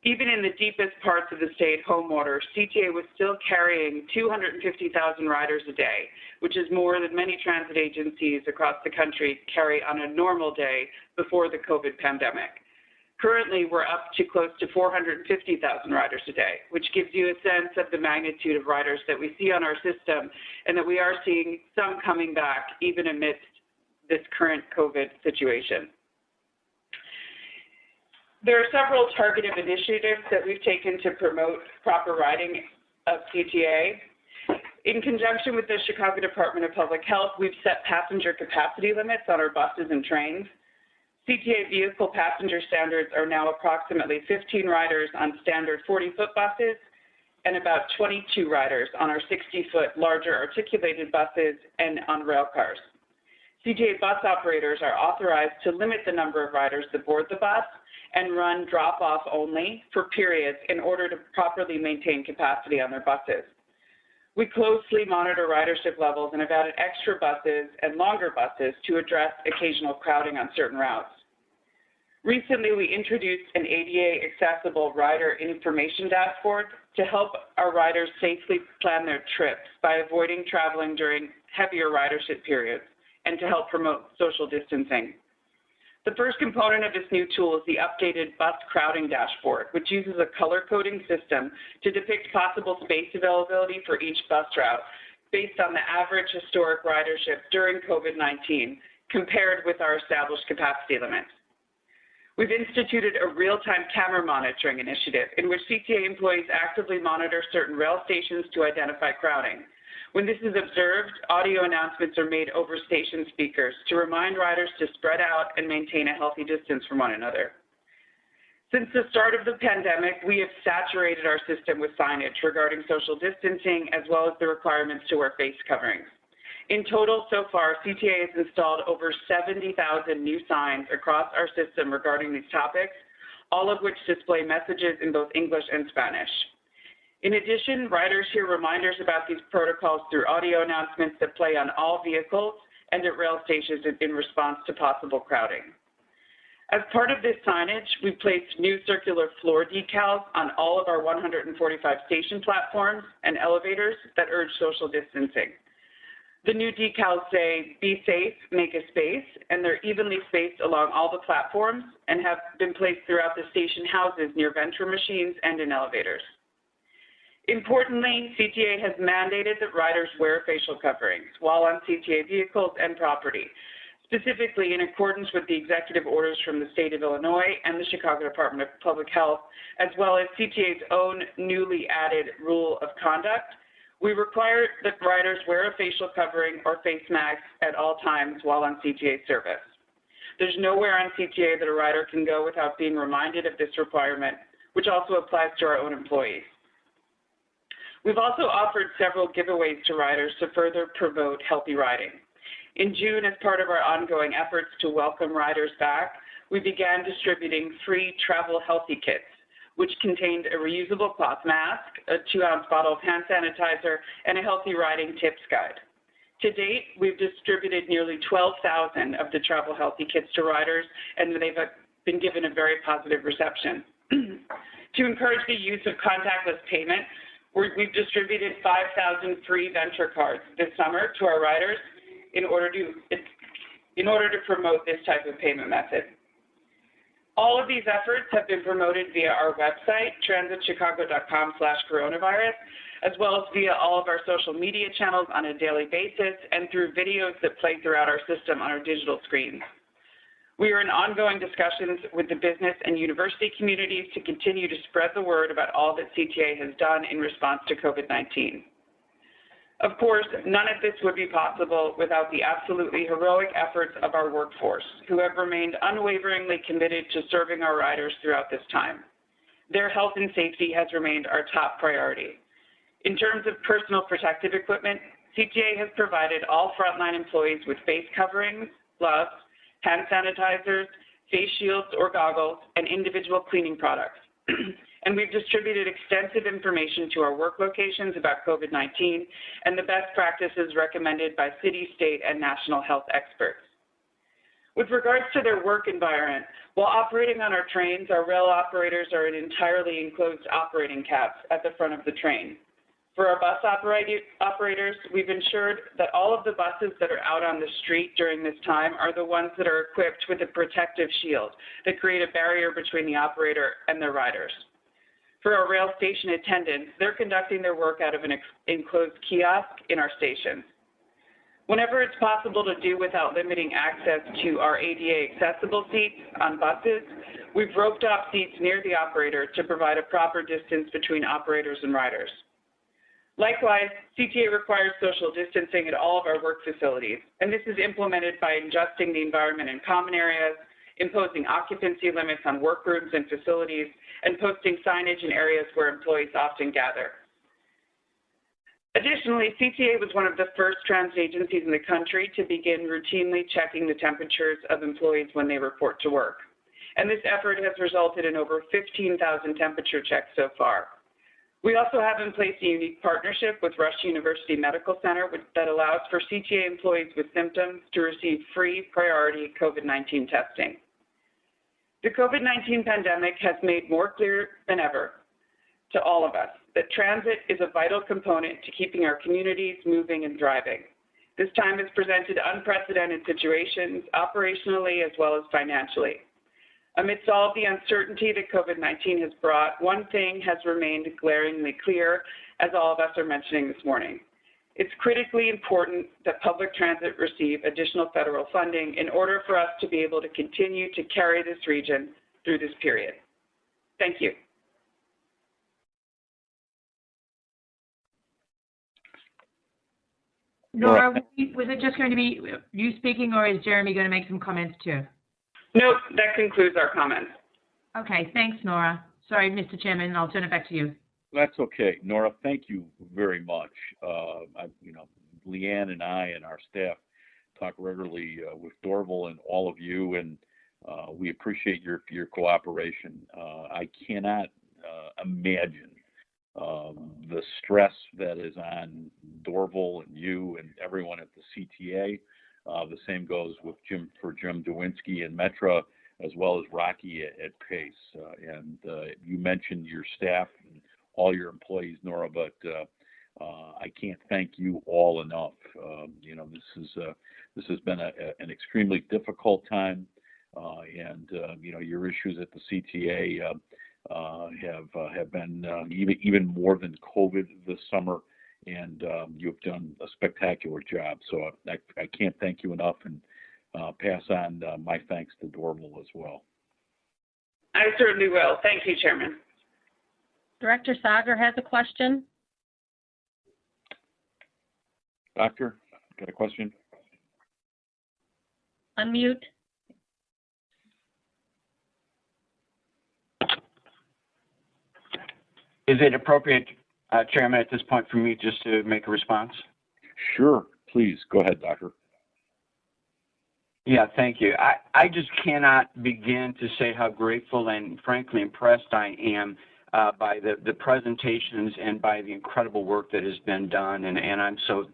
Even in the deepest parts of the stay-at-home order, CTA was still carrying 250,000 riders a day, which is more than many transit agencies across the country carry on a normal day before the COVID pandemic. Currently, we're up to close to 450,000 riders a day, which gives you a sense of the magnitude of riders that we see on our system and that we are seeing some coming back even amidst this current COVID situation. There are several targeted initiatives that we've taken to promote proper riding of CTA. In conjunction with the Chicago Department of Public Health, we've set passenger capacity limits on our buses and trains. CTA vehicle passenger standards are now approximately 15 riders on standard 40-foot buses and about 22 riders on our 60-foot larger articulated buses and on rail cars. CTA bus operators are authorized to limit the number of riders that board the bus and run drop-off only for periods in order to properly maintain capacity on their buses. We closely monitor ridership levels and have added extra buses and longer buses to address occasional crowding on certain routes. Recently, we introduced an ADA accessible rider information dashboard to help our riders safely plan their trips by avoiding traveling during heavier ridership periods and to help promote social distancing. The first component of this new tool is the updated bus crowding dashboard, which uses a color coding system to depict possible space availability for each bus route based on the average historic ridership during COVID-19 compared with our established capacity limits. We've instituted a real-time camera monitoring initiative in which CTA employees actively monitor certain rail stations to identify crowding. When this is observed, audio announcements are made over station speakers to remind riders to spread out and maintain a healthy distance from one another. Since the start of the pandemic, we have saturated our system with signage regarding social distancing as well as the requirements to wear face coverings. In total, so far, CTA has installed over 70,000 new signs across our system regarding these topics, all of which display messages in both English and Spanish. In addition, riders hear reminders about these protocols through audio announcements that play on all vehicles and at rail stations in response to possible crowding. As part of this signage, we placed new circular floor decals on all of our 145 station platforms and elevators that urge social distancing. The new decals say, "Be safe, make a space," and they're evenly spaced along all the platforms and have been placed throughout the station houses near vending machines and in elevators. Importantly, CTA has mandated that riders wear facial coverings while on CTA vehicles and property, specifically in accordance with the executive orders from the state of Illinois and the Chicago Department of Public Health, as well as CTA's own newly added rule of conduct. We require that riders wear a facial covering or face mask at all times while on CTA service. There's nowhere on CTA that a rider can go without being reminded of this requirement, which also applies to our own employees. We've also offered several giveaways to riders to further promote healthy riding. In June, as part of our ongoing efforts to welcome riders back, we began distributing free travel healthy kits, which contained a reusable cloth mask, a 2-ounce bottle of hand sanitizer, and a healthy riding tips guide. To date, we've distributed nearly 12,000 of the travel healthy kits to riders, and they've been given a very positive reception. To encourage the use of contactless payment, we've distributed 5,000 free venture cards this summer to our riders in order to promote this type of payment method. All of these efforts have been promoted via our website, transitchicago.com/coronavirus, as well as via all of our social media channels on a daily basis and through videos that play throughout our system on our digital screens. We are in ongoing discussions with the business and university communities to continue to spread the word about all that CTA has done in response to COVID-19. Of course, none of this would be possible without the absolutely heroic efforts of our workforce, who have remained unwaveringly committed to serving our riders throughout this time. Their health and safety has remained our top priority. In terms of personal protective equipment, CTA has provided all frontline employees with face coverings, gloves, hand sanitizers, face shields or goggles, and individual cleaning products. And we've distributed extensive information to our work locations about COVID-19 and the best practices recommended by city, state, and national health experts. With regards to their work environment, while operating on our trains, our rail operators are in entirely enclosed operating cabs at the front of the train. For our bus operators, we've ensured that all of the buses that are out on the street during this time are the ones that are equipped with a protective shield that create a barrier between the operator and their riders. For our rail station attendants, they're conducting their work out of an enclosed kiosk in our stations. Whenever it's possible to do without limiting access to our ADA accessible seats on buses, we've roped off seats near the operator to provide a proper distance between operators and riders. Likewise, CTA requires social distancing at all of our work facilities, and this is implemented by adjusting the environment in common areas, imposing occupancy limits on workrooms and facilities, and posting signage in areas where employees often gather. Additionally, CTA was one of the first transit agencies in the country to begin routinely checking the temperatures of employees when they report to work. And this effort has resulted in over 15,000 temperature checks so far. We also have in place a unique partnership with Rush University Medical Center that allows for CTA employees with symptoms to receive free priority COVID-19 testing. The COVID-19 pandemic has made more clear than ever to all of us that transit is a vital component to keeping our communities moving and thriving. This time has presented unprecedented situations operationally as well as financially. Amidst all of the uncertainty that COVID-19 has brought, one thing has remained glaringly clear, as all of us are mentioning this morning. It's critically important that public transit receive additional federal funding in order for us to be able to continue to carry this region through this period. Thank you. Nora, was it just going to be you speaking, or is Jeremy going to make some comments too? Nope, that concludes our comments. Okay, thanks, Nora. Sorry, Mr. Chairman, I'll turn it back to you. That's okay. Nora, thank you very much. Leanne and I and our staff talk regularly with Dorval and all of you, and we appreciate your cooperation. I cannot imagine the stress that is on Dorval and you and everyone at the CTA. The same goes with Jim Dewinski and Metra, as well as Rocky at Pace. And you mentioned your staff and all your employees, Nora, but I can't thank you all enough. This has been an extremely difficult time, and your issues at the CTA have been even more than COVID this summer, and you've done a spectacular job. So I can't thank you enough, and pass on my thanks to Dorval as well. I certainly will. Thank you, Chairman. Director Sager has a question. Doctor, got a question? Unmute. Is it appropriate, Chairman, at this point for me just to make a response? Sure, please. Go ahead, Doctor. Yeah, thank you. I just cannot begin to say how grateful and frankly impressed I am by the presentations and by the incredible work that has been done. And I'm so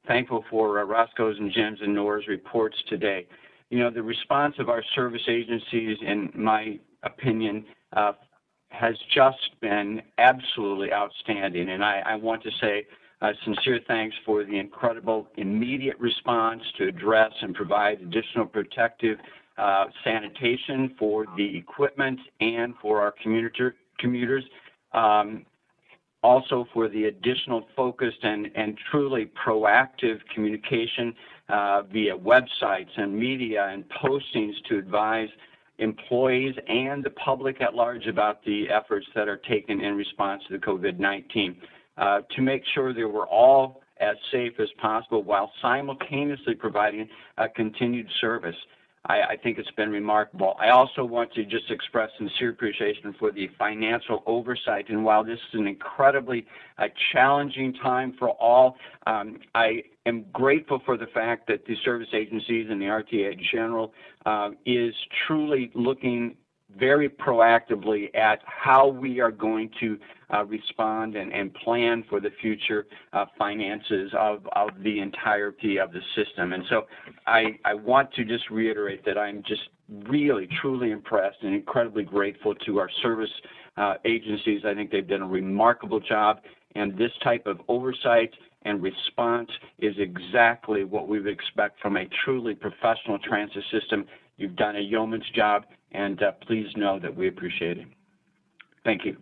thankful for Roscoe's and Jim's and Nora's reports today. The response of our service agencies, in my opinion, has just been absolutely outstanding. And I want to say sincere thanks for the incredible immediate response to address and provide additional protective sanitation for the equipment and for our commuters. Also for the additional focused and truly proactive communication via websites and media and postings to advise employees and the public at large about the efforts that are taken in response to the COVID-19 to make sure that we're all as safe as possible while simultaneously providing continued service. I think it's been remarkable. I also want to just express sincere appreciation for the financial oversight. And while this is an incredibly challenging time for all, I am grateful for the fact that the service agencies and the RTA in general is truly looking very proactively at how we are going to respond and plan for the future finances of the entirety of the system. And so I want to just reiterate that I'm just really, truly impressed and incredibly grateful to our service agencies. I think they've done a remarkable job, and this type of oversight and response is exactly what we would expect from a truly professional transit system. You've done a yeoman's job, and please know that we appreciate it. Thank you.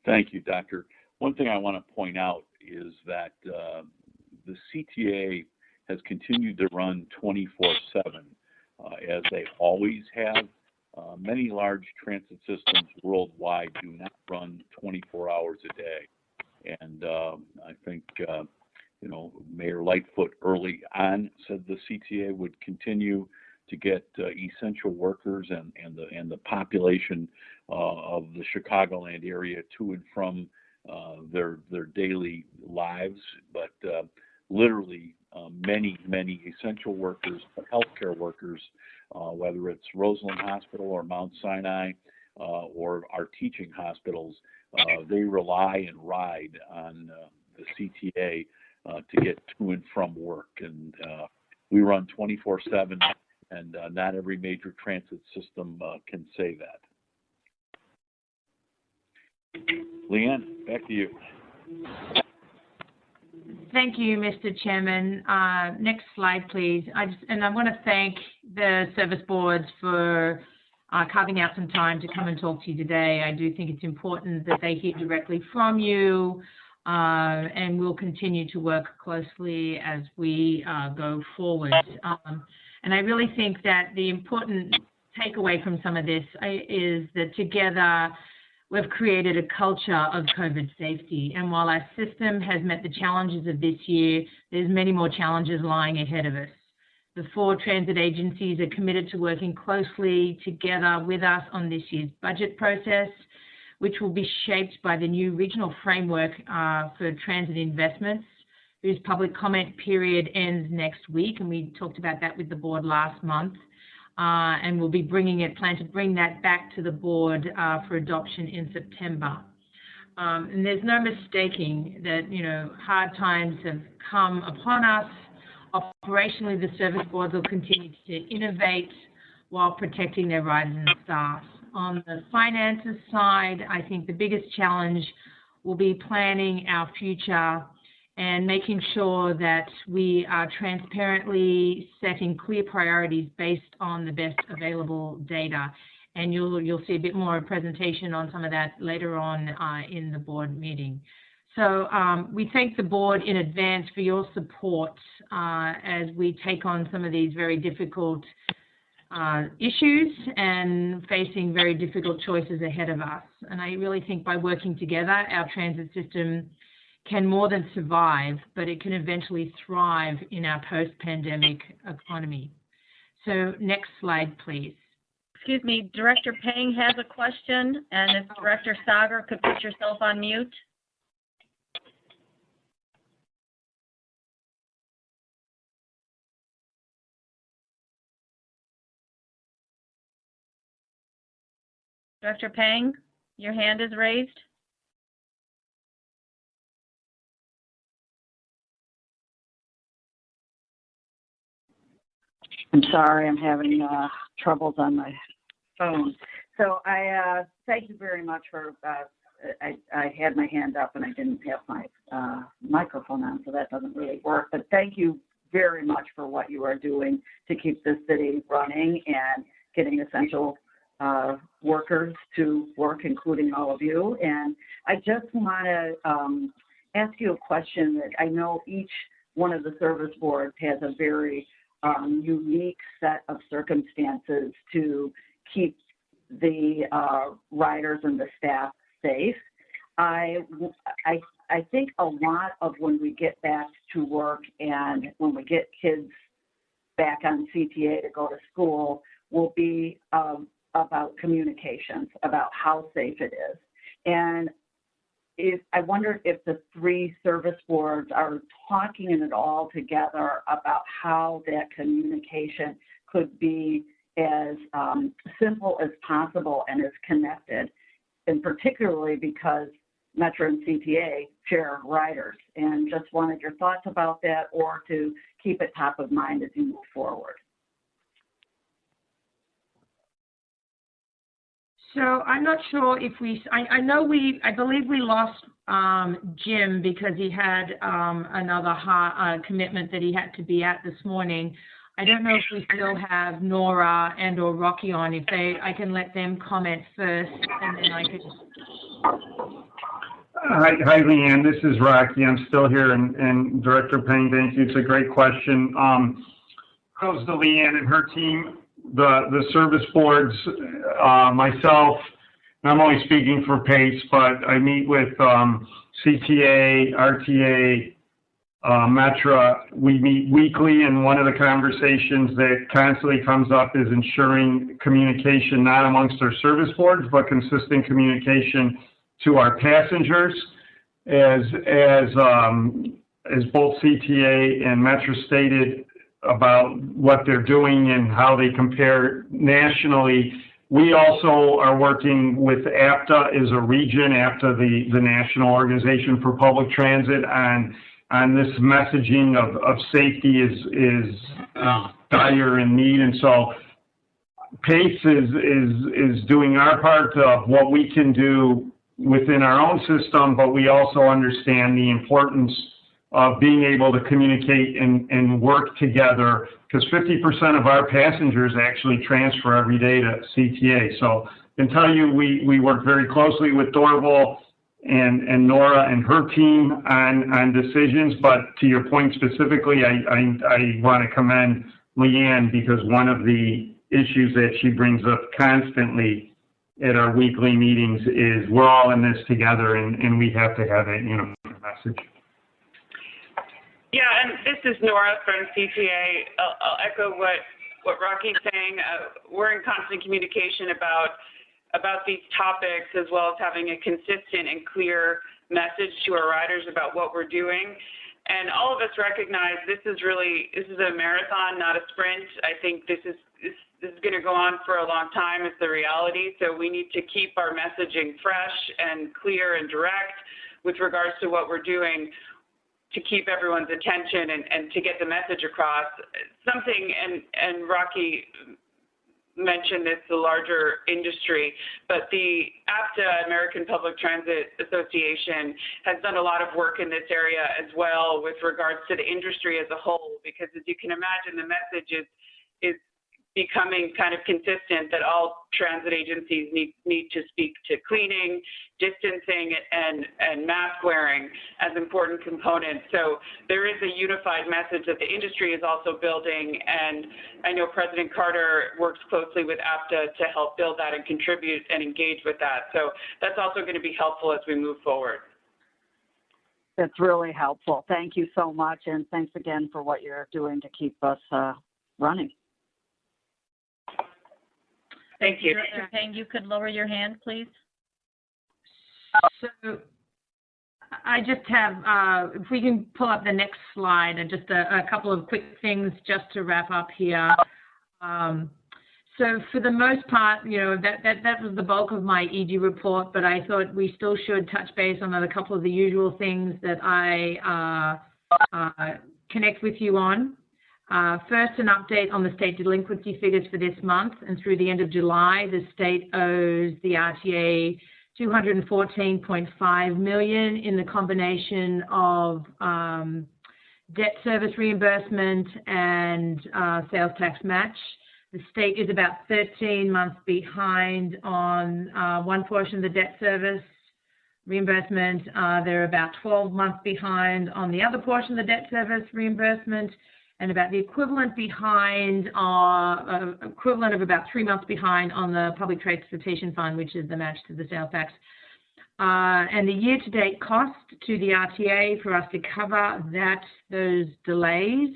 Thank you, Doctor. One thing I want to point out is that the CTA has continued to run 24/7, as they always have. Many large transit systems worldwide do not run 24 hours a day. And I think, Mayor Lightfoot early on said the CTA would continue to get essential workers and the population of the Chicagoland area to and from their daily lives, but literally many essential workers, healthcare workers, whether it's Roseland Hospital or Mount Sinai or our teaching hospitals, they rely and ride on the CTA to get to and from work. And we run 24/7. And not every major transit system can say that. Leanne, back to you. Thank you, Mr. Chairman. Next slide, please. I want to thank the service boards for carving out some time to come and talk to you today. I do think it's important that they hear directly from you, and we'll continue to work closely as we go forward. And I really think that the important takeaway from some of this is that together we've created a culture of COVID safety. And while our system has met the challenges of this year, there's many more challenges lying ahead of us. The 4 transit agencies are committed to working closely together with us on this year's budget process, which will be shaped by the new regional framework for transit investments, whose public comment period ends next week. And we talked about that with the board last month. And we'll be plan to bring that back to the board for adoption in September. And there's no mistaking that, hard times have come upon us. Operationally, the service boards will continue to innovate while protecting their riders and staff. On the finances side, I think the biggest challenge will be planning our future and making sure that we are transparently setting clear priorities based on the best available data. And you'll see a bit more presentation on some of that later on in the board meeting. So we thank the board in advance for your support as we take on some of these very difficult issues and facing very difficult choices ahead of us. And I really think by working together, our transit system can more than survive, but it can eventually thrive in our post-pandemic economy. So next slide, please. Excuse me, Director Peng has a question, and if Director Sagar could put yourself on mute. Director Peng, your hand is raised. I'm sorry, I'm having troubles on my phone. So I thank you very much for, I had my hand up and I didn't have my microphone on, so that doesn't really work. But thank you very much for what you are doing to keep this city running and getting essential workers to work, including all of you. And I just want to ask you a question that I know each one of the service boards has a very unique set of circumstances to keep the riders and the staff safe. I think a lot of when we get back to work and when we get kids back on CTA to go to school will be about communications, about how safe it is. And I wonder if the 3 service boards are talking it all together about how that communication could be as simple as possible and as connected, and particularly because Metro and CTA share riders. And just wanted your thoughts about that, or to keep it top of mind as you move forward. So I'm not sure if I believe we lost Jim because he had another commitment that he had to be at this morning. I don't know if we still have Nora and or Rocky on. I can let them comment first, and then I could. Hi, Leanne. This is Rocky. I'm still here, and Director Peng, thank you. It's a great question. Kudos to Leanne and her team. The service boards, myself, and I'm only speaking for PACE, but I meet with CTA, RTA, Metra. We meet weekly, and one of the conversations that constantly comes up is ensuring communication not amongst our service boards, but consistent communication to our passengers. As both CTA and Metra stated, about what they're doing and how they compare nationally. We also are working with APTA as a region, APTA, the National Organization for Public Transit, on this messaging of safety is dire in need. And so PACE is doing our part of what we can do within our own system, but we also understand the importance of being able to communicate and work together, because 50% of our passengers actually transfer every day to CTA. So I can tell you we work very closely with Dorval and Nora and her team on decisions, but to your point specifically, I want to commend Leanne, because one of the issues that she brings up constantly at our weekly meetings is we're all in this together, and we have to have a unified message. Yeah, and this is Nora from CTA. I'll echo what Rocky's saying. We're in constant communication about these topics, as well as having a consistent and clear message to our riders about what we're doing. And all of us recognize this is a marathon, not a sprint. I think this is going to go on for a long time, is the reality. So we need to keep our messaging fresh and clear and direct with regards to what we're doing to keep everyone's attention and to get the message across. Something, and Rocky mentioned this, the larger industry, but the APTA, American Public Transit Association, has done a lot of work in this area as well with regards to the industry as a whole, because as you can imagine, the message is becoming kind of consistent that all transit agencies need to speak to cleaning, distancing, and mask wearing as important components. So there is a unified message that the industry is also building, and I know President Carter works closely with APTA to help build that and contribute and engage with that. So that's also going to be helpful as we move forward. That's really helpful. Thank you so much, and thanks again for what you're doing to keep us running. Thank you. Director Payne, you could lower your hand, please. So I just have, if we can pull up the next slide, and just a couple of quick things just to wrap up here. So for the most part, that was the bulk of my ED report, but I thought we still should touch base on a couple of the usual things that I connect with you on. First, an update on the state delinquency figures for this month, and through the end of July, the state owes the RTA $214.5 million in the combination of debt service reimbursement and sales tax match. The state is about 13 months behind on one portion of the debt service reimbursement. They're about 12 months behind on the other portion of the debt service reimbursement, and about the equivalent of about 3 months behind on the Public Transportation Fund, which is the match to the sales tax. And the year-to-date cost to the RTA for us to cover those delays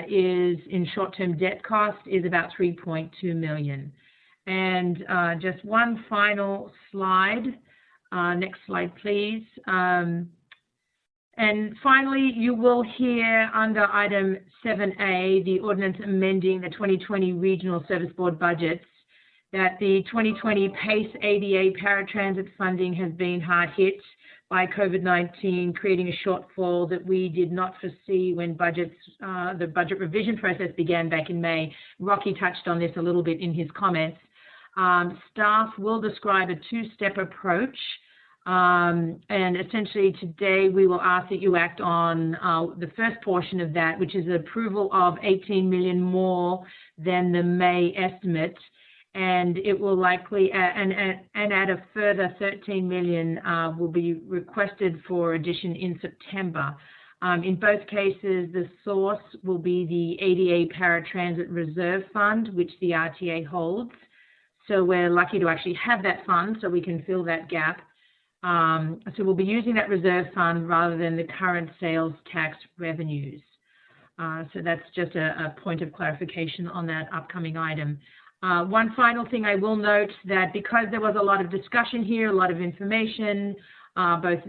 is, in short-term debt cost, is about $3.2 million. And just one final slide. Next slide, please. And finally, you will hear under item 7A, the ordinance amending the 2020 Regional Service Board budgets, that the 2020 PACE ADA paratransit funding has been hard hit by COVID-19, creating a shortfall that we did not foresee when the budget revision process began back in May. Rocky touched on this a little bit in his comments. Staff will describe a two-step approach. And essentially today we will ask that you act on the first portion of that, which is the approval of $18 million more than the May estimate, and it will likely and add a further $13 million will be requested for addition in September. In both cases, the source will be the ADA Paratransit Reserve Fund, which the RTA holds. So we're lucky to actually have that fund so we can fill that gap. So we'll be using that reserve fund rather than the current sales tax revenues. So that's just a point of clarification on that upcoming item. One final thing I will note, that because there was a lot of discussion here, a lot of information, both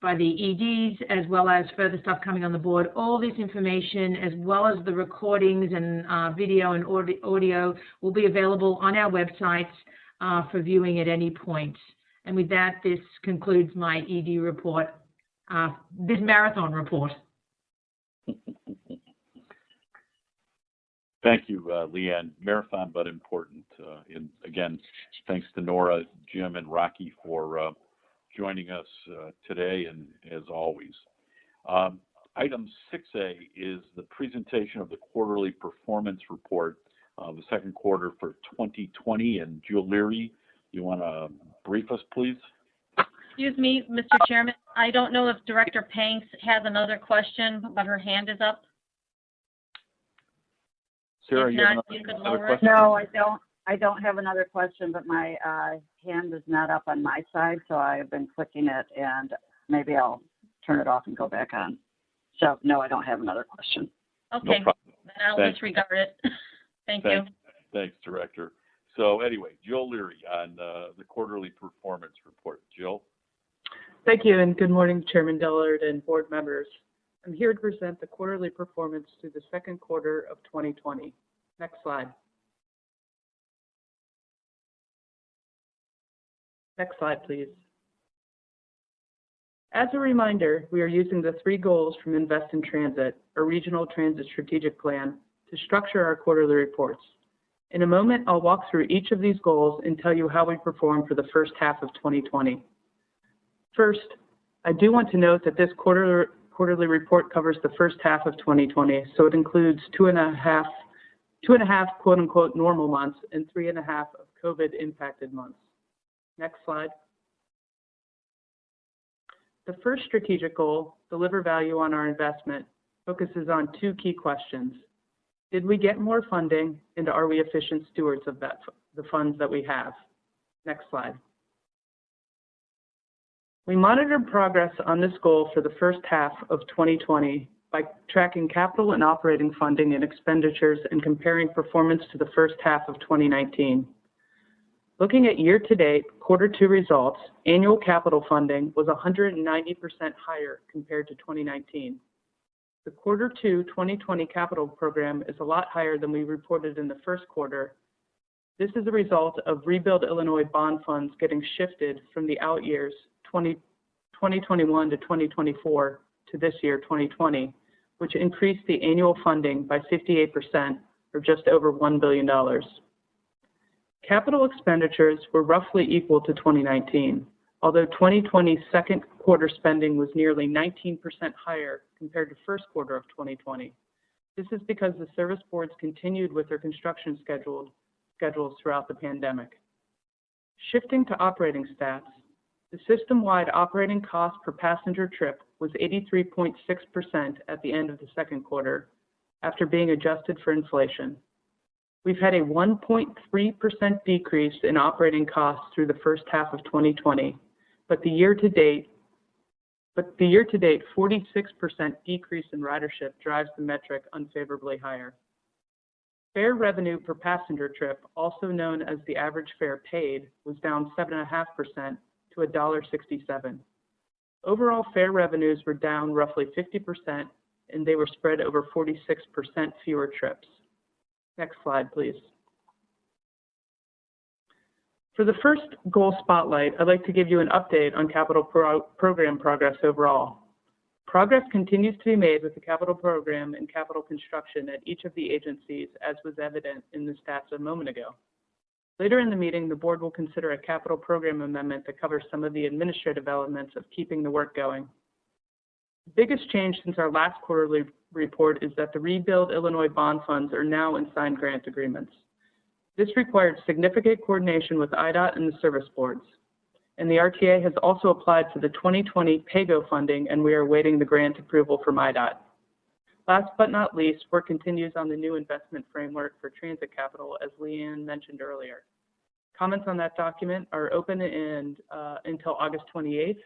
by the EDs as well as further stuff coming on the board, all this information as well as the recordings and video and audio will be available on our website for viewing at any point. And with that, this concludes my ED report, this marathon report. Thank you, Leanne. Marathon, but important. And again, thanks to Nora, Jim, and Rocky for joining us today, and as always. Item 6A is the presentation of the quarterly performance report of the second quarter for 2020. And Julie Leary, you want to brief us, please? Excuse me, Mr. Chairman. I don't know if Director Payne has another question, but her hand is up. Sarah, If you have not, you could another lower it. question? No, I don't have another question, but my hand is not up on my side, so I've been clicking it, and maybe I'll turn it off and go back on. So, no, I don't have another question. Okay, No problem. then I'll Thanks. disregard it. Thank you. Thanks, Director. So anyway, Jill Leary on the quarterly performance report. Jill? Thank you, and good morning, Chairman Dillard and board members. I'm here to present the quarterly performance through the second quarter of 2020. Next slide. Next slide, please. As a reminder, we are using the 3 goals from Invest in Transit, a regional transit strategic plan, to structure our quarterly reports. In a moment, I'll walk through each of these goals and tell you how we performed for the first half of 2020. First, I do want to note that this quarterly report covers the first half of 2020, so it includes two and a half quote-unquote normal months and 3.5 of COVID-impacted months. Next slide. The first strategic goal, deliver value on our investment, focuses on 2 key questions. Did we get more funding, and are we efficient stewards of the funds that we have? Next slide. We monitored progress on this goal for the first half of 2020 by tracking capital and operating funding and expenditures and comparing performance to the first half of 2019. Looking at year-to-date quarter 2 results, annual capital funding was 190% higher compared to 2019. The quarter 2 2020 capital program is a lot higher than we reported in the first quarter. This is a result of Rebuild Illinois bond funds getting shifted from the out years 2021 to 2024 to this year 2020, which increased the annual funding by 58%, or just over $1 billion. Capital expenditures were roughly equal to 2019, although 2020's second quarter spending was nearly 19% higher compared to first quarter of 2020. This is because the service boards continued with their construction schedules throughout the pandemic. Shifting to operating stats, the system-wide operating cost per passenger trip was 83.6% at the end of the second quarter, after being adjusted for inflation. We've had a 1.3% decrease in operating costs through the first half of 2020, but the year-to-date 46% decrease in ridership drives the metric unfavorably higher. Fare revenue per passenger trip, also known as the average fare paid, was down 7.5% to $1.67. Overall fare revenues were down roughly 50%, and they were spread over 46% fewer trips. Next slide, please. For the first goal spotlight, I'd like to give you an update on capital program progress overall. Progress continues to be made with the capital program and capital construction at each of the agencies, as was evident in the stats a moment ago. Later in the meeting, the board will consider a capital program amendment that covers some of the administrative elements of keeping the work going. The biggest change since our last quarterly report is that the Rebuild Illinois bond funds are now in signed grant agreements. This required significant coordination with IDOT and the service boards. And the RTA has also applied for the 2020 PAYGO funding, and we are awaiting the grant approval from IDOT. Last but not least, work continues on the new investment framework for transit capital, as Leanne mentioned earlier. Comments on that document are open until August 28th,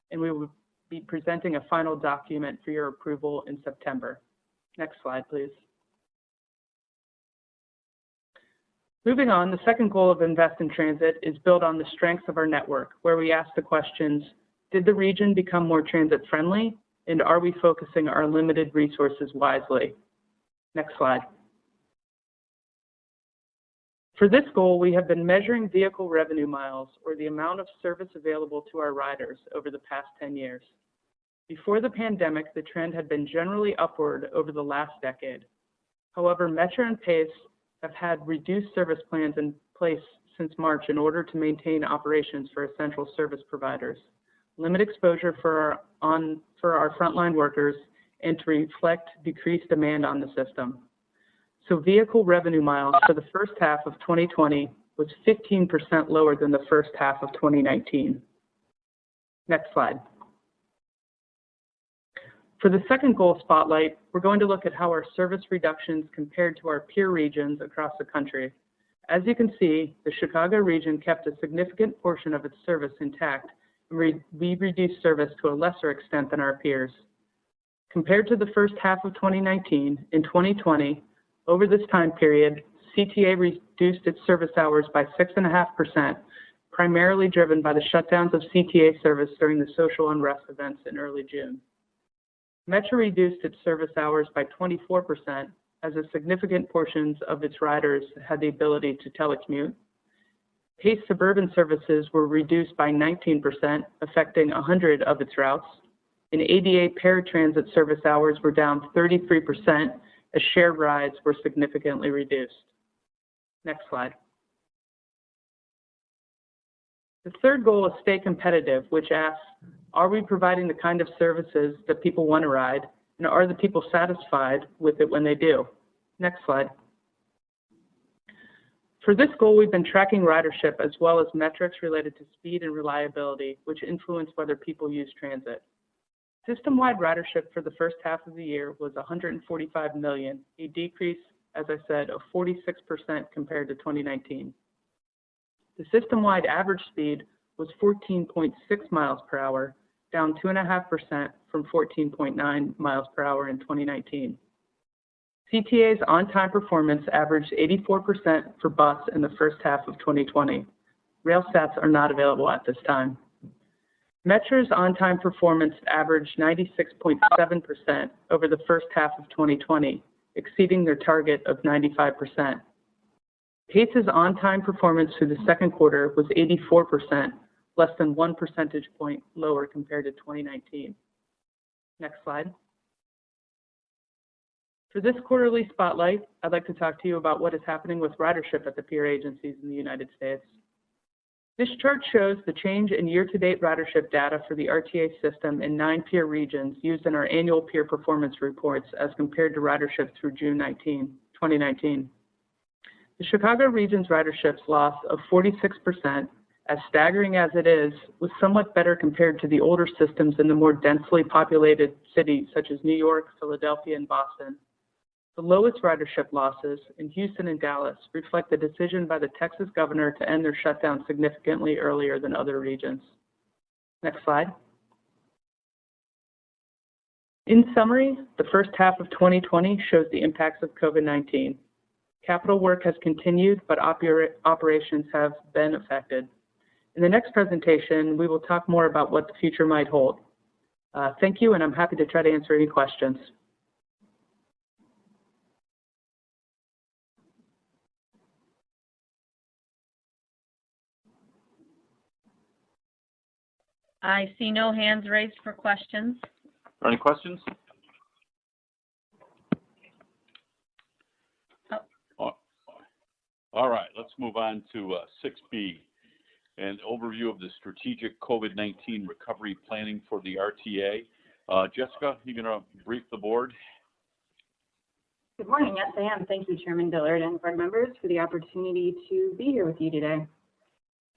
and we will be presenting a final document for your approval in September. Next slide, please. Moving on, the second goal of Invest in Transit is build on the strengths of our network, where we ask the questions, did the region become more transit friendly, and are we focusing our limited resources wisely? Next slide. For this goal, we have been measuring vehicle revenue miles, or the amount of service available to our riders, over the past 10 years. Before the pandemic, the trend had been generally upward over the last decade. However, Metro and PACE have had reduced service plans in place since March in order to maintain operations for essential service providers, limit exposure for our frontline workers, and to reflect decreased demand on the system. So vehicle revenue miles for the first half of 2020 was 15% lower than the first half of 2019. Next slide. For the second goal spotlight, we're going to look at how our service reductions compared to our peer regions across the country. As you can see, the Chicago region kept a significant portion of its service intact, and we reduced service to a lesser extent than our peers. Compared to the first half of 2019, in 2020, over this time period, CTA reduced its service hours by 6.5%, primarily driven by the shutdowns of CTA service during the social unrest events in early June. Metro reduced its service hours by 24%, as a significant portions of its riders had the ability to telecommute. Pace suburban services were reduced by 19%, affecting 100 of its routes. And ADA paratransit service hours were down 33%, as shared rides were significantly reduced. Next slide. The third goal is stay competitive, which asks, are we providing the kind of services that people want to ride, and are the people satisfied with it when they do? Next slide. For this goal, we've been tracking ridership as well as metrics related to speed and reliability, which influence whether people use transit. System-wide ridership for the first half of the year was 145 million, a decrease, as I said, of 46% compared to 2019. The system-wide average speed was 14.6 miles per hour, down 2.5% from 14.9 miles per hour in 2019. CTA's on-time performance averaged 84% for bus in the first half of 2020. Rail stats are not available at this time. Metro's on-time performance averaged 96.7% over the first half of 2020, exceeding their target of 95%. Pace's on-time performance through the second quarter was 84%, less than 1 percentage point lower compared to 2019. Next slide. For this quarterly spotlight, I'd like to talk to you about what is happening with ridership at the peer agencies in the United States. This chart shows the change in year-to-date ridership data for the RTA system in 9 peer regions used in our annual peer performance reports as compared to ridership through June 2019. The Chicago region's ridership's loss of 46%, as staggering as it is, was somewhat better compared to the older systems in the more densely populated cities such as New York, Philadelphia, and Boston. The lowest ridership losses in Houston and Dallas reflect the decision by the Texas governor to end their shutdown significantly earlier than other regions. Next slide. In summary, the first half of 2020 shows the impacts of COVID-19. Capital work has continued, but operations have been affected. In the next presentation, we will talk more about what the future might hold. Thank you, and I'm happy to try to answer any questions. I see no hands raised for questions. Are any questions? Oh. All right, let's move on to 6B, an overview of the strategic COVID-19 recovery planning for the RTA. Jessica, you going to brief the board? Good morning. Yes, I am. Thank you, Chairman Dillard and board members, for the opportunity to be here with you today.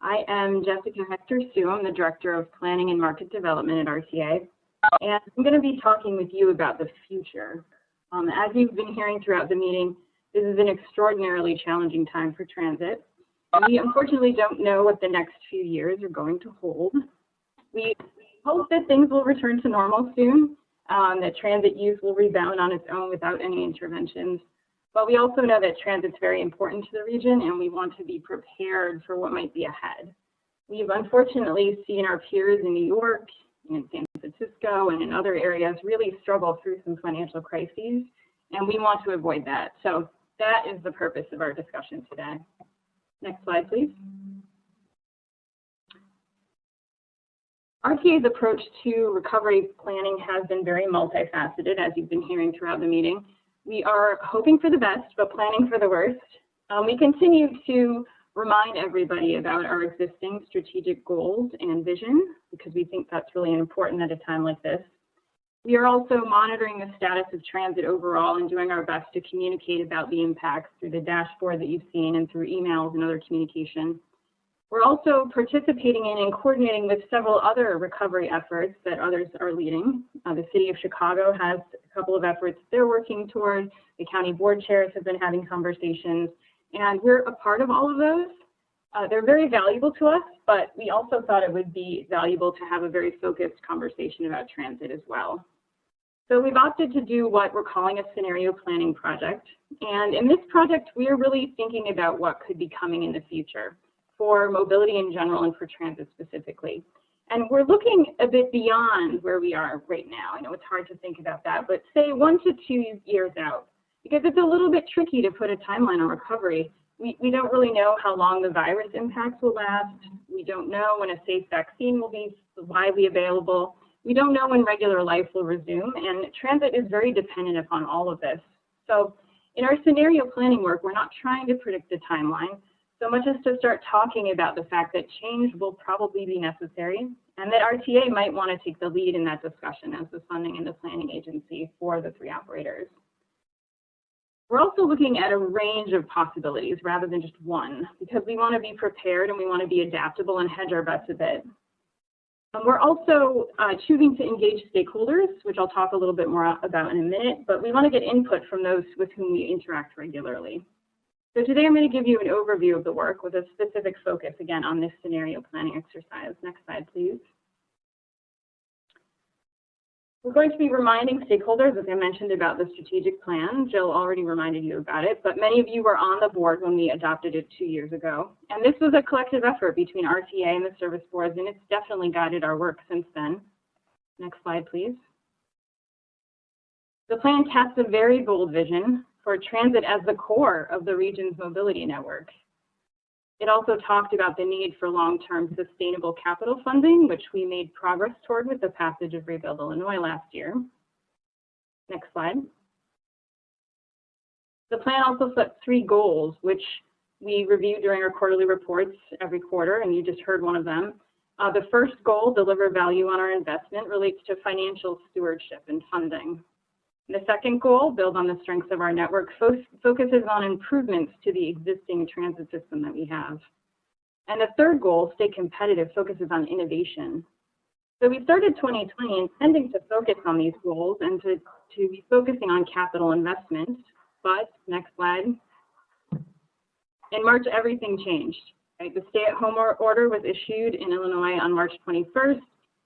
I am Jessica Hector Sue. I'm the Director of Planning and Market Development at RTA, and I'm going to be talking with you about the future. As you've been hearing throughout the meeting, this is an extraordinarily challenging time for transit. We unfortunately don't know what the next few years are going to hold. We hope that things will return to normal soon, that transit use will rebound on its own without any interventions. But we also know that transit's very important to the region, and we want to be prepared for what might be ahead. We've unfortunately seen our peers in New York, in San Francisco, and in other areas really struggle through some financial crises, and we want to avoid that. So that is the purpose of our discussion today. Next slide, please. RTA's approach to recovery planning has been very multifaceted, as you've been hearing throughout the meeting. We are hoping for the best, but planning for the worst. We continue to remind everybody about our existing strategic goals and vision, because we think that's really important at a time like this. We are also monitoring the status of transit overall and doing our best to communicate about the impacts through the dashboard that you've seen and through emails and other communication. We're also participating in and coordinating with several other recovery efforts that others are leading. The City of Chicago has a couple of efforts they're working toward. The county board chairs have been having conversations, And we're a part of all of those. They're very valuable to us, but we also thought it would be valuable to have a very focused conversation about transit as well. So we've opted to do what we're calling a scenario planning project. And in this project, we are really thinking about what could be coming in the future for mobility in general and for transit specifically. And we're looking a bit beyond where we are right now. I know it's hard to think about that, but say 1 to 2 years out, because it's a little bit tricky to put a timeline on recovery. We don't really know how long the virus impacts will last. We don't know when a safe vaccine will be widely available. We don't know when regular life will resume, and transit is very dependent upon all of this. So in our scenario planning work, we're not trying to predict the timeline so much as to start talking about the fact that change will probably be necessary and that RTA might want to take the lead in that discussion as the funding and the planning agency for the 3 operators. We're also looking at a range of possibilities rather than just one, because we want to be prepared and we want to be adaptable and hedge our bets a bit. We're also choosing to engage stakeholders, which I'll talk a little bit more about in a minute, but we want to get input from those with whom we interact regularly. So today I'm going to give you an overview of the work with a specific focus, again, on this scenario planning exercise. Next slide, please. We're going to be reminding stakeholders, as I mentioned, about the strategic plan. Jill already reminded you about it, but many of you were on the board when we adopted it 2 years ago. And this was a collective effort between RTA and the service boards, and it's definitely guided our work since then. Next slide, please. The plan casts a very bold vision for transit as the core of the region's mobility network. It also talked about the need for long-term sustainable capital funding, which we made progress toward with the passage of Rebuild Illinois last year. Next slide. The plan also set 3 goals, which we review during our quarterly reports every quarter, and you just heard one of them. The first goal, deliver value on our investment, relates to financial stewardship and funding. The second goal, build on the strengths of our network, focuses on improvements to the existing transit system that we have. And the third goal, stay competitive, focuses on innovation. So we started 2020 intending to focus on these goals and to be focusing on capital investment. But, next slide. In March, everything changed. Right? The stay-at-home order was issued in Illinois on March 21st.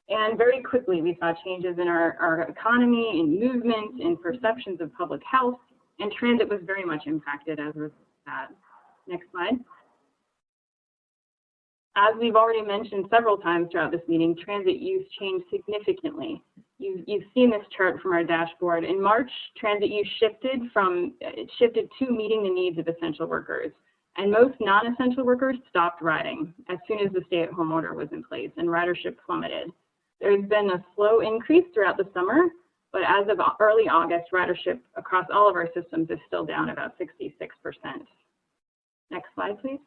And very quickly, we saw changes in our economy, in movement, in perceptions of public health, and transit was very much impacted as a result of that. Next slide. As we've already mentioned several times throughout this meeting, transit use changed significantly. You've seen this chart from our dashboard. In March, transit use shifted to meeting the needs of essential workers. And most non-essential workers stopped riding as soon as the stay-at-home order was in place, and ridership plummeted. There's been a slow increase throughout the summer, but as of early August, ridership across all of our systems is still down about 66%. Next slide, please.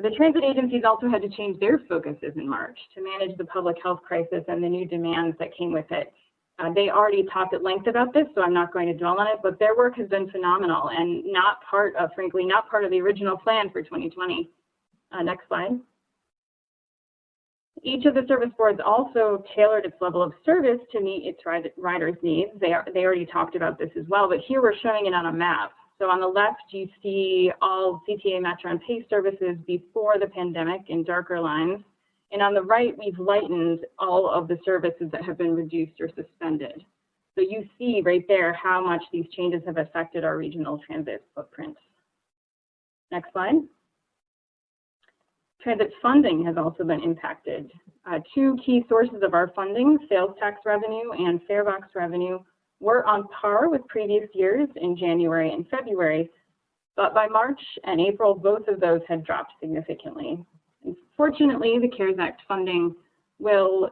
The transit agencies also had to change their focuses in March to manage the public health crisis and the new demands that came with it. They already talked at length about this, so I'm not going to dwell on it, but their work has been phenomenal and not part of, frankly, not part of the original plan for 2020. Next slide. Each of the service boards also tailored its level of service to meet its riders' needs. They already talked about this as well, but here we're showing it on a map. So on the left, you see all CTA, Metro, and PACE services before the pandemic in darker lines. And on the right, we've lightened all of the services that have been reduced or suspended. So you see right there how much these changes have affected our regional transit footprint. Next slide. Transit funding has also been impacted. 2 key sources of our funding, sales tax revenue and farebox revenue, were on par with previous years in January and February, but by March and April, both of those had dropped significantly. And fortunately, the CARES Act funding will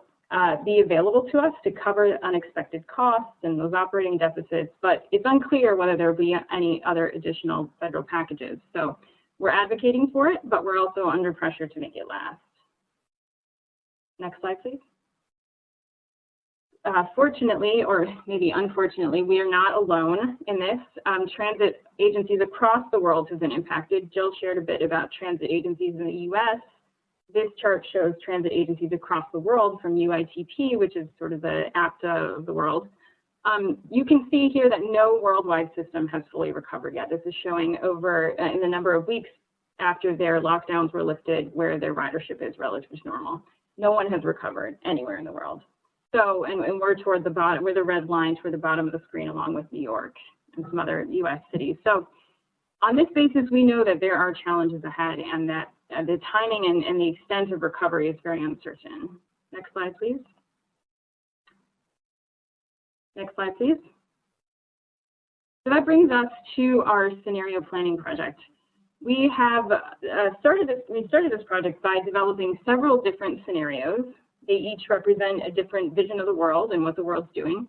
be available to us to cover unexpected costs and those operating deficits, but it's unclear whether there will be any other additional federal packages. So we're advocating for it, but we're also under pressure to make it last. Next slide, please. Fortunately, or maybe unfortunately, we are not alone in this. Transit agencies across the world have been impacted. Jill shared a bit about transit agencies in the US. This chart shows transit agencies across the world from UITP, which is sort of the APTA of the world, You can see here that no worldwide system has fully recovered yet. This is showing over in the number of weeks after their lockdowns were lifted where their ridership is relative to normal. No one has recovered anywhere in the world. So, and we're toward the bottom, we're the red line toward the bottom of the screen along with New York and some other US cities. So on this basis, we know that there are challenges ahead and that the timing and the extent of recovery is very uncertain. Next slide, please. Next slide, please. So that brings us to our scenario planning project. We have started this project by developing several different scenarios. They each represent a different vision of the world and what the world's doing.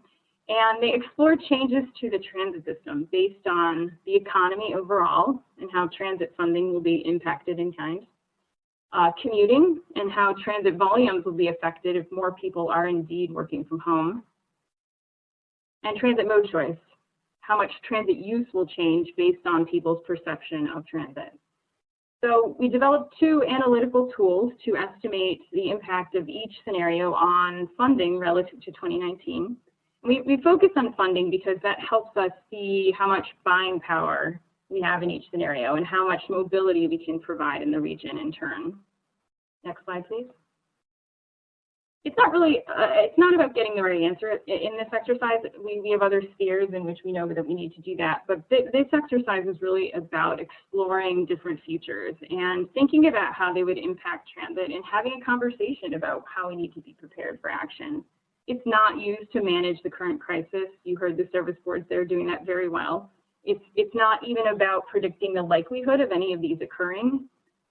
And they explore changes to the transit system based on the economy overall and how transit funding will be impacted in kind. Commuting and how transit volumes will be affected if more people are indeed working from home. And transit mode choice, how much transit use will change based on people's perception of transit. So we developed two analytical tools to estimate the impact of each scenario on funding relative to 2019. We focus on funding because that helps us see how much buying power we have in each scenario and how much mobility we can provide in the region in turn. Next slide, please. It's not really, it's not about getting the right answer in this exercise. We have other spheres in which we know that we need to do that, but this exercise is really about exploring different futures and thinking about how they would impact transit and having a conversation about how we need to be prepared for action. It's not used to manage the current crisis. You heard the service boards there doing that very well. It's not even about predicting the likelihood of any of these occurring